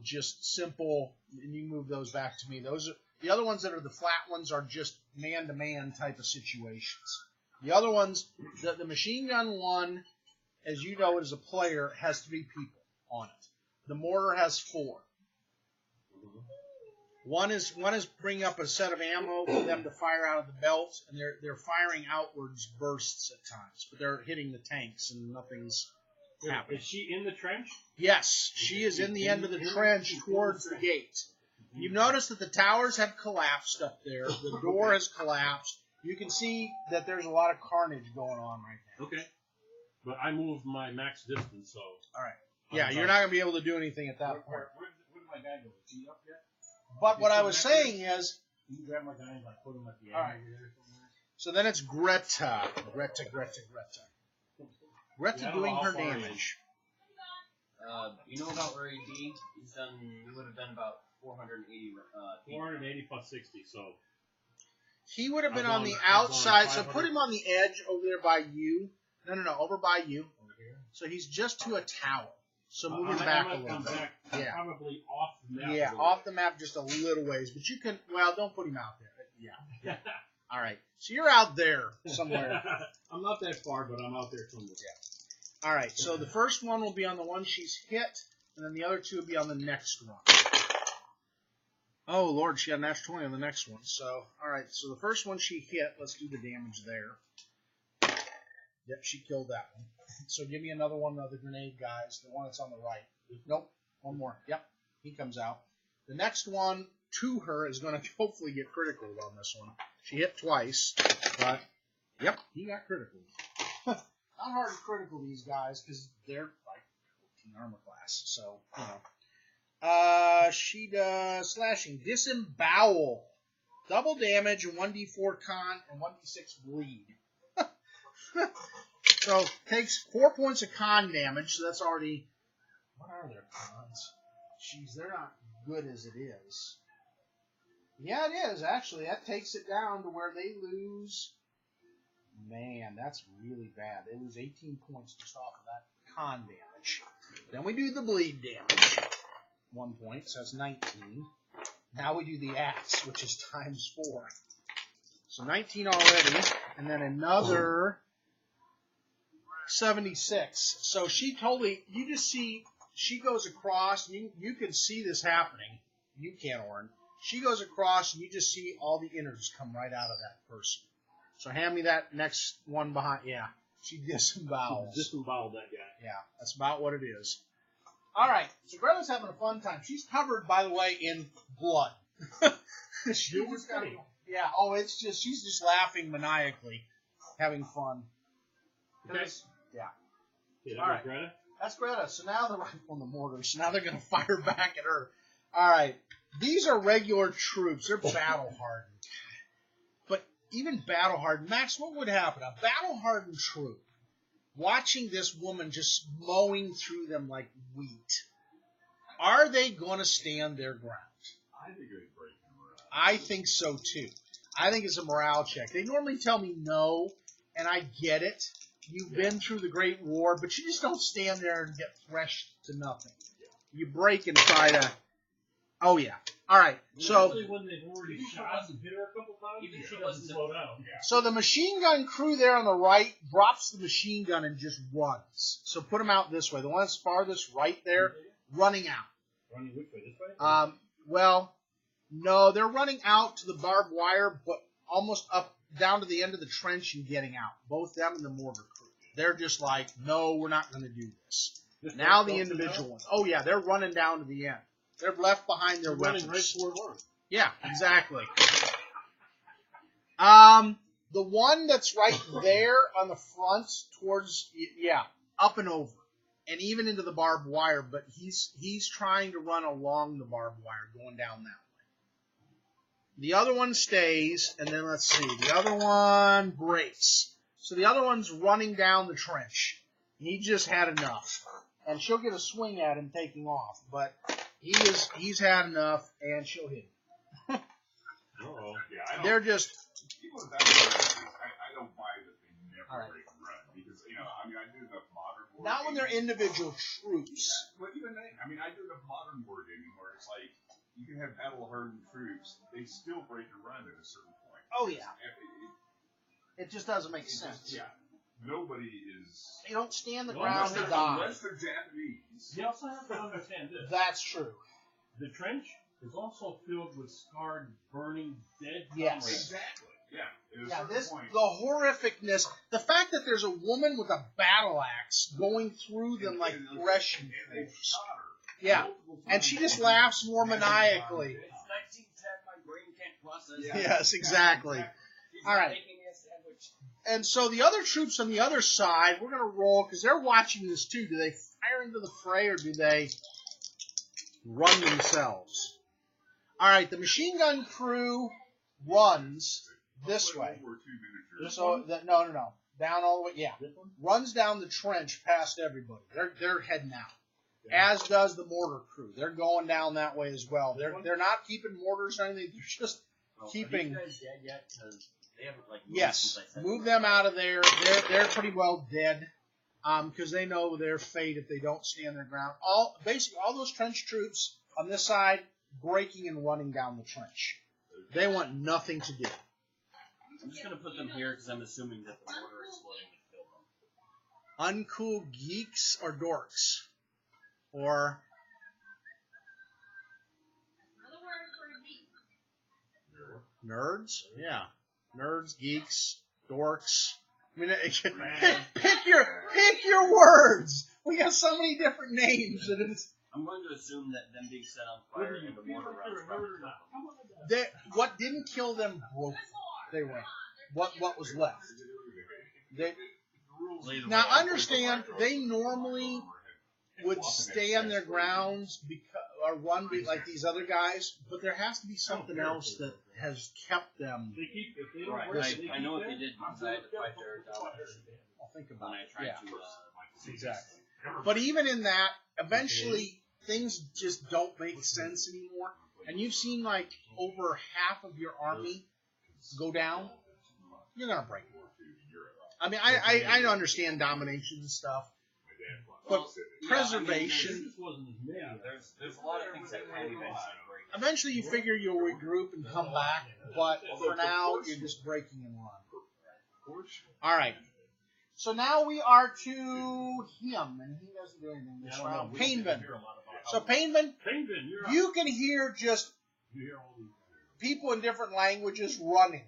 just simple. And you move those back to me. Those are the other ones that are the flat ones are just man-to-man type of situations. The other ones, the machine gun one, as you know, as a player, has 3 people on it. The mortar has 4. One is bringing up a set of ammo for them to fire out of the belt, and they're firing outwards bursts at times, but they're hitting the tanks and nothing's happening.
Is she in the trench?
Yes, she is in the end of the trench towards the gate. You've noticed that the towers have collapsed up there. The door has collapsed. You can see that there's a lot of carnage going on right now.
Okay. But I moved my max distance, so.
All right. Yeah, you're not going to be able to do anything at that point.
Where did my guy go? Is he up yet?
But what I was saying is,
Can you grab my guy and like put him at the end
All right.
over there somewhere?
so then it's Greta. Greta doing her damage.
You know about where he'd be? He's done. He would have done about 480.
480 plus 60, so.
He would have been
I've
on the
gone
outside, so
500.
put him on the edge over there by you. No, over by you.
Over here.
So he's just to a tower. So move him
I
back a
might
little
come
bit.
back
Yeah.
probably off the map.
Yeah,
a little
off the map just a little ways. But you can, well, don't put him out there. Yeah.
bit.
All right. So you're out there somewhere.
I'm not that far, but I'm out there somewhere.
All right. So the first one will be on the one she's hit, and then the other 2 will be on the next one. Oh, Lord, she had an natural 20 on the next one. So, all right. So the first one she hit, let's do the damage there. Yep, she killed that one. So give me another one of the grenade guys, the one that's on the right. Nope, one more. Yep, he comes out. The next one to her is going to hopefully get critical on this one. She hit twice, but, yep, he got critical. Not hard to critical these guys because they're like 14 armor class, so, you know. She does slashing. Disembowel. Double damage and 1d4 con and 1d6 bleed. So takes 4 points of con damage, so that's already. What are their cons? Jeez, they're not good as it is. Yeah, it is, actually. That takes it down to where they lose. Man, that's really bad. They lose 18 points just off of that con damage. Then we do the bleed damage. 1 point, so that's 19. Now we do the axe, which is times 4. So 19 already, and then another 76. So she totally, you just see, she goes across, you can see this happening. You can't, Oren. She goes across, and you just see all the innards come right out of that person. So hand me that next one behind. Yeah, she disembowels.
Disemboweled that guy.
Yeah, that's about what it is. All right, so Greta's having a fun time. She's covered, by the way, in blood. She was kind of, yeah. Oh, it's just she's just laughing maniacally, having fun.
Okay.
Yeah.
Okay,
All right.
Greta.
That's Greta. So now they're right on the mortar. So now they're going to fire back at her. All right. These are regular troops. They're battle hardened. But even battle hardened, Max, what would happen? A battle hardened troop, watching this woman just mowing through them like wheat, are they going to stand their ground?
I think it's breaking morale.
I think so too. I think it's a morale check. They normally tell me no, and I get it. You've been through the Great War, but you just don't stand there and get threshed to nothing. You break and try to. Oh yeah. All right. So
Especially when they've already shot and hit her a couple times,
Even if
she
it
doesn't
wasn't
slow down.
Yeah.
so the machine gun crew there on the right drops the machine gun and just runs. So put them out this way. The one that's farthest right there, running out.
Running which way? This way?
Well, no, they're running out to the barbed wire, but almost up down to the end of the trench and getting out. Both them and the mortar crew. They're just like, no, we're not going to do this.
This
Now
way,
the
close
individual
enough?
ones. Oh yeah, they're running down to the end. They're left behind their
They're running
weapons.
right toward one.
Yeah, exactly. The one that's right there on the front towards, yeah, up and over. And even into the barbed wire, but he's trying to run along the barbed wire, going down that way. The other one stays, and then let's see, the other one breaks. So the other one's running down the trench. He just had enough. And she'll get a swing at him taking off, but he's had enough, and she'll hit him.
Uh-oh. Yeah, I don't.
They're just,
People in that don't buy that they never break and run because I do enough modern war.
Not when they're individual troops.
Yeah, but even then, I do enough modern wargaming where it's like you can have battle-hardened troops, they still break and run at a certain point.
Oh yeah. It just doesn't make sense.
Yeah. Nobody is.
They don't stand the ground to die.
Unless they're Japanese.
You also have to understand this.
That's true.
The trench is also filled with scarred, burning, dead
Yes.
comrades.
Exactly. Yeah.
Yeah, the horrificness, the fact that there's a woman with a battle axe going through them like threshing floors. Yeah, and she just laughs more maniacally.
It's 1910, my brain can't process.
Yes, exactly.
She's
All right.
making me a sandwich.
And so the other troops on the other side, we're going to roll, because they're watching this too. Do they fire into the fray, or do they run themselves? All right, the machine gun crew runs this way. So no, down all the way. Yeah, runs down the trench past everybody. They're heading out. As does the mortar crew. They're going down that way as well. They're not keeping mortars or anything. They're just keeping.
Are you guys dead yet? 'Cause they haven't moved
Yes,
since I said
move
that.
them out of there. They're pretty well dead, because they know their fate if they don't stand their ground. Basically all those trench troops on this side breaking and running down the trench. They want nothing to do.
I'm just gonna put them here because I'm assuming that the mortar exploding would kill them.
Uncool geeks or dorks, or
Another word for geek.
nerds. Yeah, nerds, geeks, dorks. I mean, pick your words. We got so many different names that it's.
I'm going to assume that them being set on fire and the mortar rounds probably killed them.
What didn't kill them broke them. They ran. What was left? Now understand, they normally would stand their grounds or run like these other guys, but there has to be something else that has kept them.
Right. I know what they did because I had to fight their domination
I'll think
when
about
I
it.
tried
Yeah,
to.
exactly. But even in that, eventually things just don't make sense anymore. And you've seen like over half of your army go down. You're gonna break them. I mean, I understand domination and stuff, but preservation.
There's a lot of things that can eventually break.
Eventually, you figure you'll regroup and come back, but for now, you're just breaking and run. All right. So now we are to him, and he doesn't do anything this round. Painman. So Painman, you can hear just people in different languages running,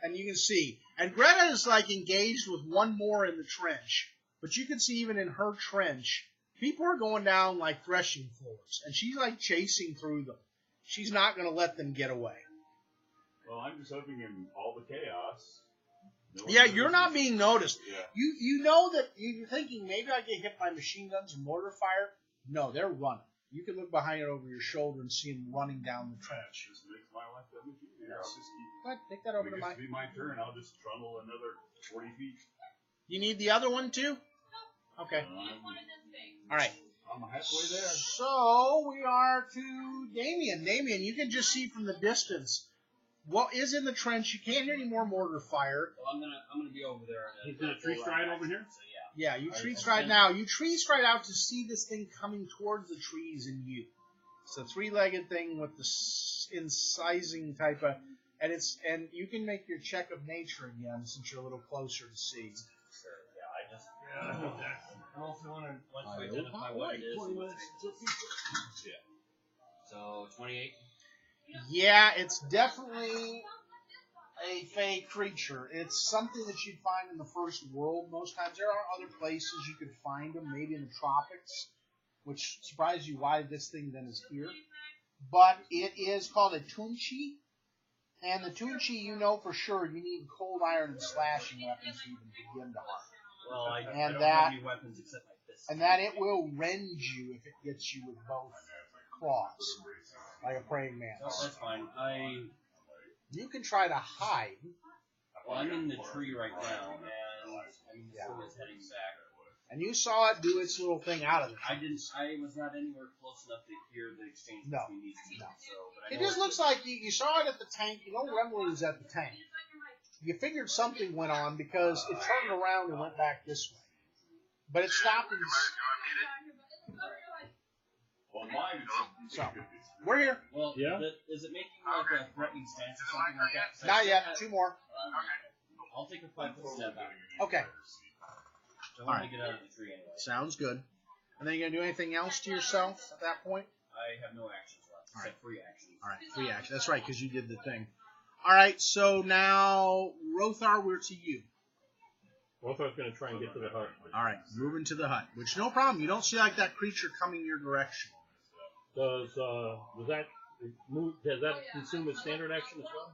and you can see. And Greta is like engaged with one more in the trench, but you can see even in her trench, people are going down like threshing floors, and she's like chasing through them. She's not going to let them get away.
Well, I'm just hoping in all the chaos.
Yeah, you're not being noticed. You know that you're thinking maybe I get hit by machine guns and mortar fire. No, they're running. You can look behind it over your shoulder and see them running down the trench.
This makes my life that much easier. I'll just keep.
Go ahead, take that over to
When
Mike.
it gets to be my turn, I'll just trundle another 40 feet.
You need the other one too? Okay.
One of them things.
All right.
I'm halfway there.
So we are to Damien. Damien, you can just see from the distance what is in the trench. You can't hear any more mortar fire.
Well, I'm gonna be over there.
He's in a tree stride over here?
So yeah.
Yeah, you tree stride now. You tree stride out to see this thing coming towards the trees and you. It's a three-legged thing with the incising type of, and you can make your check of nature again since you're a little closer to see.
Sure. Yeah. I also want to identify what it is. So 28.
Yeah, it's definitely a fey creature. It's something that you'd find in the first world most times. There are other places you could find them, maybe in the tropics, which surprises you why this thing then is here. But it is called a tunchi, and the tunchi, you know for sure, you need cold iron and slashing weapons to even begin to harm.
Well, I
And
don't
that-
have any weapons except my fist.
And that it will rend you if it gets you with both claws, like a praying man.
No, that's fine.
You can try to hide.
Well, I'm in the tree right now, and I mean, the sun is heading back.
And you saw it do its little thing out of it.
I was not anywhere close enough to hear the exchange
No,
between these two.
no.
So, but I
It
know
just looks like you saw it at the tank. You know Remley was at the tank. you figured something went on because it turned around and went back this way. But it stopped and...
Well, mine is...
So, we're here.
Well,
Yeah?
Is it making like a threatening stance or something like that? 'Cause I
Not
still
yet.
have-
2 more.
I'll take a 5-foot step out.
Okay.
I want to get out of the tree anyway.
Sounds good. And then you going to do anything else to yourself at that point?
I have no actions left.
All right.
Except free actions.
All right, free action. That's right, because you did the thing. All right, so now, Rothar, we're to you.
Rothar's going to try and get to the hut.
All right, moving to the hut, which no problem. You don't see like that creature coming your direction.
Does that consume a standard action as well?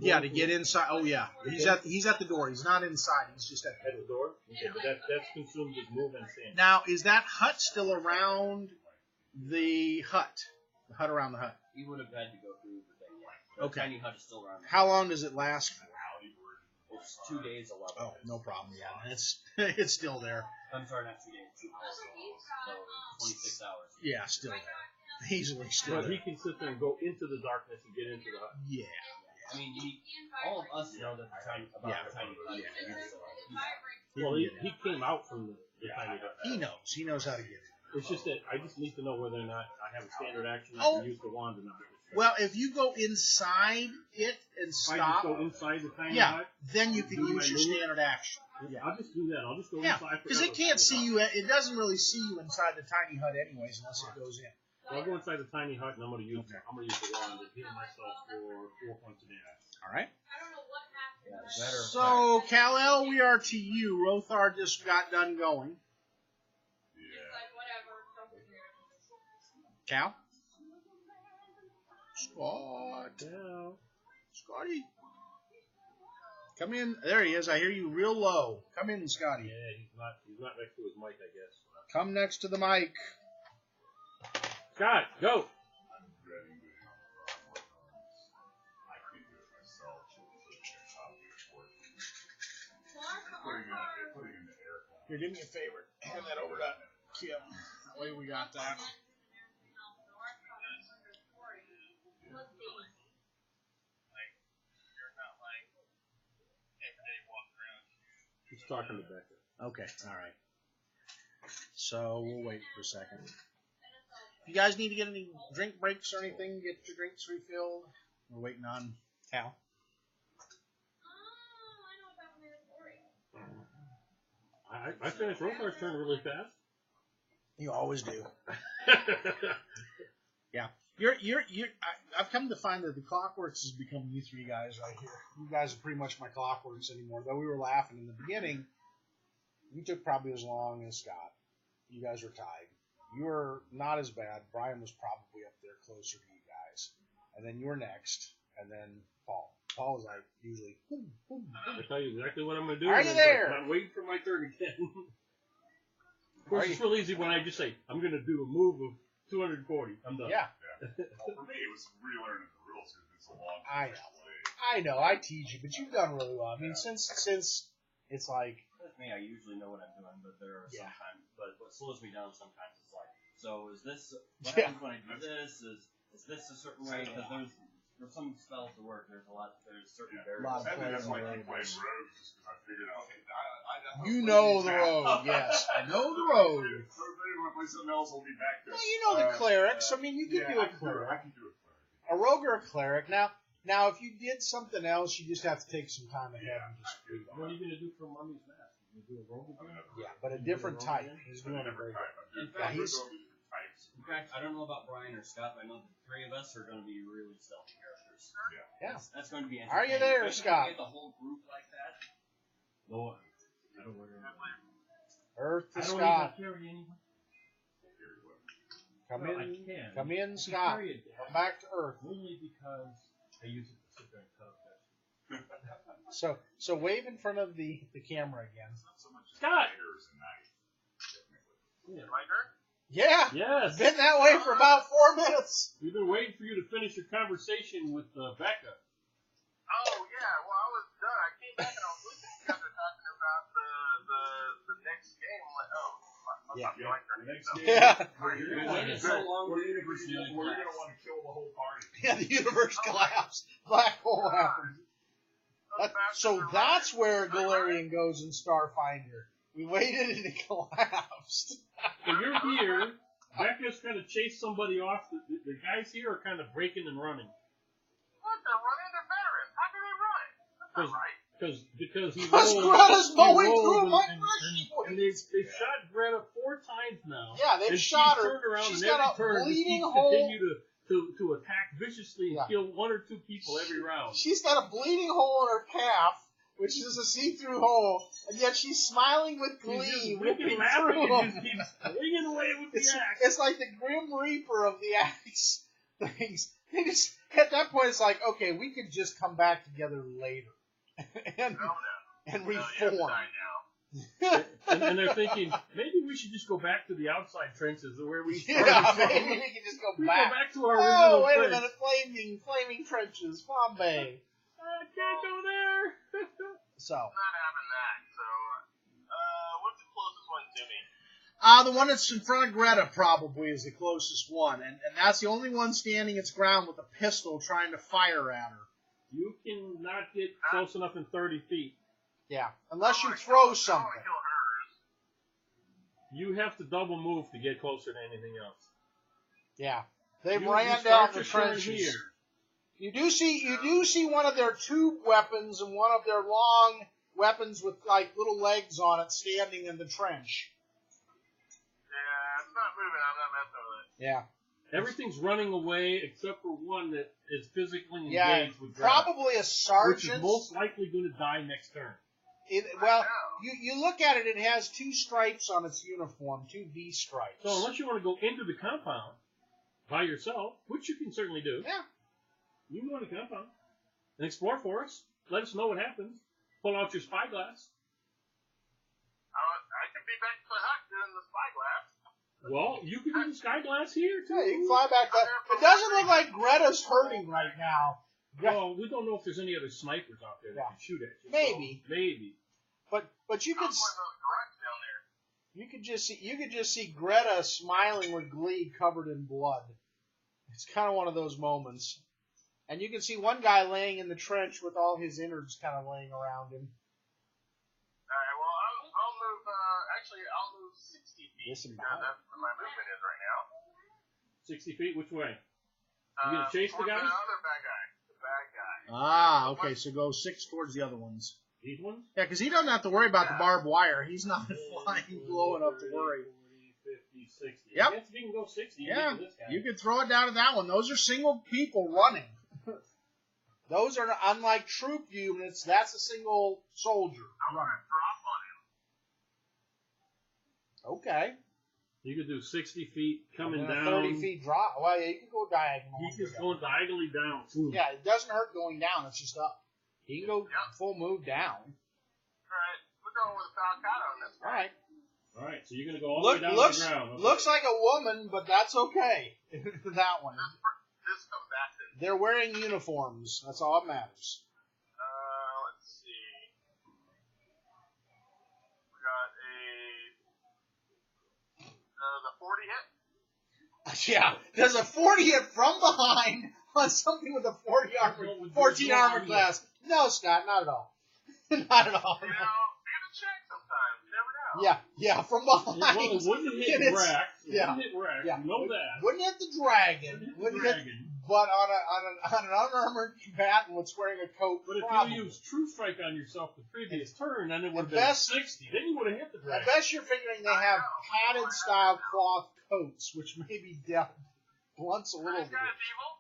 Yeah, to get inside. Oh yeah, he's at the door. He's not inside. He's just at the
At the door? Okay, but that's consumed as move and standard.
Now, is that hut still around the hut? The hut around the hut.
He would have had to go through the thing. Yeah.
Okay.
Tiny hut is still around.
How long does it last for?
It's 2 days, 11
Oh,
days.
no problem. Yeah, it's still there.
I'm sorry, not 2 days. 2 hours. So 26 hours.
Yeah, still there. Easily still
But
there.
he can sit there and go into the darkness and get into the hut.
Yeah.
I mean, all of us know that the tiny hut.
Well, he came out from the tiny hut.
He knows. He knows how to get it.
It's just that I just need to know whether or not I have a standard action I
Oh.
can use the wand or not.
Well, if you go inside it and
If I just
stop,
go inside the tiny
yeah,
hut,
then you can
Do
use
my
your
move?
standard action.
yeah, I'll just do that. I'll just go
Yeah,
inside.
because it can't see you. It doesn't really see you inside the tiny hut, anyways, unless it goes in.
So I'll go inside the tiny hut and I'm going to use the wand to heal myself for 4 points of damage.
All right.
Yeah, as a matter of fact,
So, Kal-El, we are to you. Rothar just got done going. Cal? Scott.
Yeah.
Scotty. Come in. There he is. I hear you real low. Come in, Scotty.
Yeah, he's not next to his mic, I guess.
Come next to the mic.
Scott, go.
I'm dreading doing it. I can't do it myself. Putting in the air.
Here, do me a favor. Hand that over to Kim. That way we got that.
He's talking to Becca.
Okay, all right. So we'll wait for a second. If you guys need to get any drink breaks or anything, get your drinks refilled. We're waiting on Cal.
I finished Rothar's turn really fast.
You always do. Yeah. I've come to find that the Clockworks has become you three guys right here. You guys are pretty much my Clockworks anymore. Though we were laughing in the beginning, you took probably as long as Scott. You guys were tied. You were not as bad. Brian was probably up there closer to you guys. And then you were next. And then Paul. Paul was like usually, boom, boom, boom.
I tell you exactly what I'm going to do.
Are you there?
I'm waiting for my turn again. Of
Are
course,
you?
it's real easy when I just say, I'm going to do a move of 240. I'm done.
Yeah.
Well, for me, it was relearning the rules because it's a long
I
time
know.
away.
I know. I teach you, but you've done really well. I mean, since it's like,
with me, I usually know what I'm doing, but there are
Yeah.
sometimes. But what slows me down sometimes is like, so is this? What
Yeah.
happens when I do this? Is this a certain way? Because there's some spells to work. There's certain
Lot
variables.
of
I think that's why I
players
keep playing rogues, just because I figured out, okay, I
you know the road. Yes, I know the road.
So if they want to play something else, I'll be back to
Well, you know the clerics. I mean, you could do a
I can do it.
cleric.
I can do it.
A rogue or a cleric. Now, if you did something else, you just have to take some time ahead and just read
What are
on it.
you going to do for Mummy's Mask? You going to do a rogue again?
Yeah, but a different type. He's doing a very
In
Yeah,
fact,
he's-
in fact, I don't know about Brian or Scott, but I know the three of us are going to be really stealthy characters.
Yeah.
That's going to be
Are you
entertaining.
there,
Especially
Scott?
if you get the whole group like that.
No, I don't worry about it.
Earth to
I don't
Scott.
even carry any.
Come
Well, I
in,
can.
come in,
I
Scott.
carry it
Come back to Earth.
only because I use it to sit there and cut up vegetables.
So wave in front of the camera again.
It's not so much
Scott!
fighters and knives, technically.
My turn?
Yeah,
Yes.
it's been that way for about 4 minutes.
We've been waiting for you to finish your conversation with Becca.
Oh yeah, well I was done. I came back and I was listening to you guys are talking about the next game. I'm like, oh, must not be my turn.
The next
So-
game,
Yeah.
You're gonna wait so long,
We're
the universe is
going
gonna
to want to kill the whole party.
Yeah, the universe collapsed. Black hole happened. So that's where Galarian goes in Starfinder. We waited and it collapsed.
So you're here. Becca's kind of chased somebody off. The guys here are kind of breaking and running.
What? They're running? They're veterans. How can they run? That's not right.
Because he
Because
rolled.
Greta's mowing
he rolled
through my
and they've shot Greta 4 times now.
Yeah, they've
and
shot
she's
her.
Turned around
She's
and
got
every
a
turn
bleeding
keeps
hole.
continue to attack viciously and
Yeah.
kill 1 or 2 people every round.
She's got a bleeding hole in her calf, which is a see-through hole, and yet she's smiling with
He's just
glee,
wicked
whipping
laughing
through
and
them.
just keeps swinging away with the axe.
It's like the Grim Reaper of the axe things. They just, at that point, it's like, okay, we could just come back together later and reform.
And they're thinking, maybe we should just go back to the outside trenches where we started.
Yeah, maybe we can just go
We
back.
go back to our original
Oh, wait a
trench.
minute, flaming trenches, Bombay.
I can't go there.
So,
Not having that. So, what's the closest one to me?
the one that's in front of Greta probably is the closest one, and that's the only one standing its ground with a pistol trying to fire at her.
You cannot get close enough in 30 feet.
Yeah, unless you throw something.
I kill hers.
You have to double move to get closer to anything else.
Yeah, they
You
ran
start
down
your
the
turn
trenches.
here.
You do see one of their tube weapons and one of their long weapons with like little legs on it standing in the trench.
Yeah, it's not moving. I'm not messing with it.
Yeah.
Everything's running away except for one that is physically engaged
Yeah,
with Greta,
probably a
which
sergeant.
is most likely going to die next turn.
Well, you look at it, it has 2 stripes on its uniform, 2 V stripes.
So unless you want to go into the compound by yourself, which you can certainly do,
Yeah.
you can go in the compound and explore for us. Let us know what happens. Pull out your spyglass.
I can be back to the hut doing the spyglass.
Well, you can do the spyglass here too.
Yeah, you can fly back. It doesn't look like Greta's hurting right now.
Well, we don't know if there's any other snipers out there that
Yeah.
can shoot at you.
Maybe.
So maybe.
But you
I'll
could
put those grunts down there.
you could just see Greta smiling with glee, covered in blood. It's kind of one of those moments, and you can see one guy laying in the trench with all his innards kind of laying around him.
Alright, well, I'll move, I'll move 60 feet.
Listen,
because that's where my movement is right now.
60 feet, which way? You gonna chase the
towards
guys?
The other bad guy. The bad guy.
Ah, okay, so go 6 towards the other ones.
These ones?
Yeah, because he doesn't have to worry about the barbed wire. He's not flying low enough to worry.
40, 50, 60.
Yep.
I guess if you can go 60, you
Yeah,
get to this guy.
you could throw it down to that one. Those are single people running. Those are unlike troop units. That's a single soldier
I'm going
running.
to drop on him.
Okay.
You could do 60 feet coming
And then a
down.
30 feet drop. Well, yeah, you can go diagonal.
He's just going diagonally down.
Yeah, it doesn't hurt going down. It's just up. He can go full move down.
Alright, we're going with a Falcata on this
All
guy.
right.
All right, so you're going to go all the way down to the ground. Okay.
Looks like a woman, but that's okay. That one.
This combatant.
They're wearing uniforms. That's all that matters.
Let's see. We got the 40 hit.
Yeah, there's a 40 hit from behind on something with a 14 armor class. No, Scott, not at all. Not at all.
You know, be a check sometimes. You never know.
Yeah, from behind.
Well, it wouldn't hit
It's-
Rex.
yeah.
Wouldn't hit Rex.
Yeah.
You know that.
Wouldn't hit the dragon. Wouldn't hit,
Dragon.
but on an unarmored combatant that's wearing a coat.
But if
probably.
you used True Strike on yourself the previous turn, then it would have
The
been
best-
60. Then you would have hit the
I
dragon.
bet you're figuring they have padded style cloth coats, which maybe blunts a little
This
bit.
guy's evil.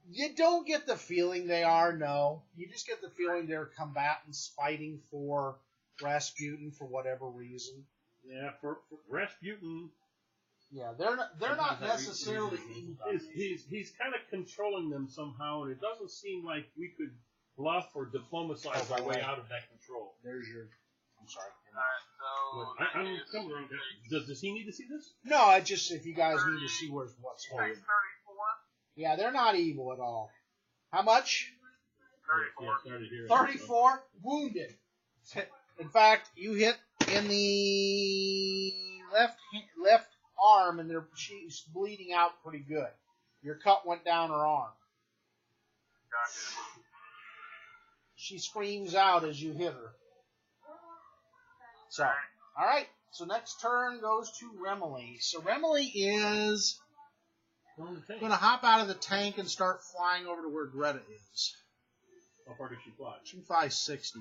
You don't get the feeling they are, no. You just get the feeling they're combatants fighting for Rasputin for whatever reason.
Yeah, for Rasputin,
Yeah, they're not necessarily evil.
he's kind of controlling them somehow, and it doesn't seem like we could bluff or diplomatize our way out of that control.
There's your. I'm sorry.
Alright, so.
I'm coming around. Does he need to see this?
No, I just if you guys need to see what's going.
34.
Yeah, they're not evil at all. How much?
34.
Yeah, started here.
34 wounded. In fact, you hit in the left arm, and she's bleeding out pretty good. Your cut went down her arm.
Gotcha.
she screams out as you hit her. So, all right. So next turn goes to Remily. So Remily is going to hop out of the tank and start flying over to where Greta is.
How far does she fly?
She flies 60.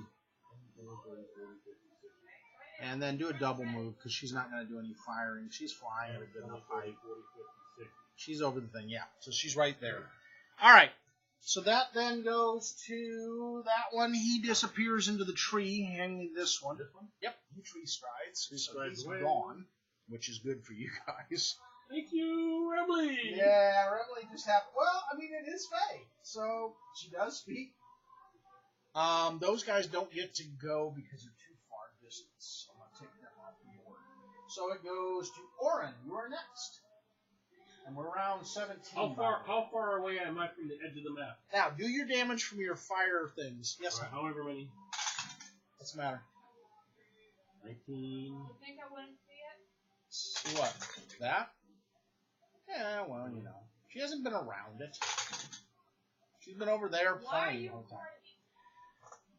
And then do a double move because she's not going to do any firing. She's flying at a good enough height. She's over the thing, yeah. So she's right there. All right. So that then goes to that one. He disappears into the tree. Hand me this one.
This one?
Yep. He tree strides. So
strides
he's
away.
gone, which is good for you guys.
Thank you, Remily.
Yeah, Remily just happened. Well, I mean, it is Faye, so she does speak. Those guys don't get to go because they're too far distance. So I'm going to take them off the board. So it goes to Oren. You are next. And we're around 17.
How far away am I from the edge of the map?
Now, do your damage from your fire things. Yes,
right, however many.
What's the matter?
19.
You think I wouldn't see it?
What? That? Yeah, well, you know. She hasn't been around it. She's been over there
Why are
playing the
you
whole time.
recording?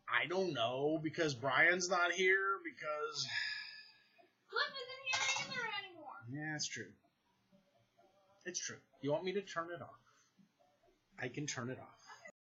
I don't know, because Brian's not here, because...
Cliff isn't here either anymore.
Yeah, it's true. It's true. You want me to turn it off? I can turn it off.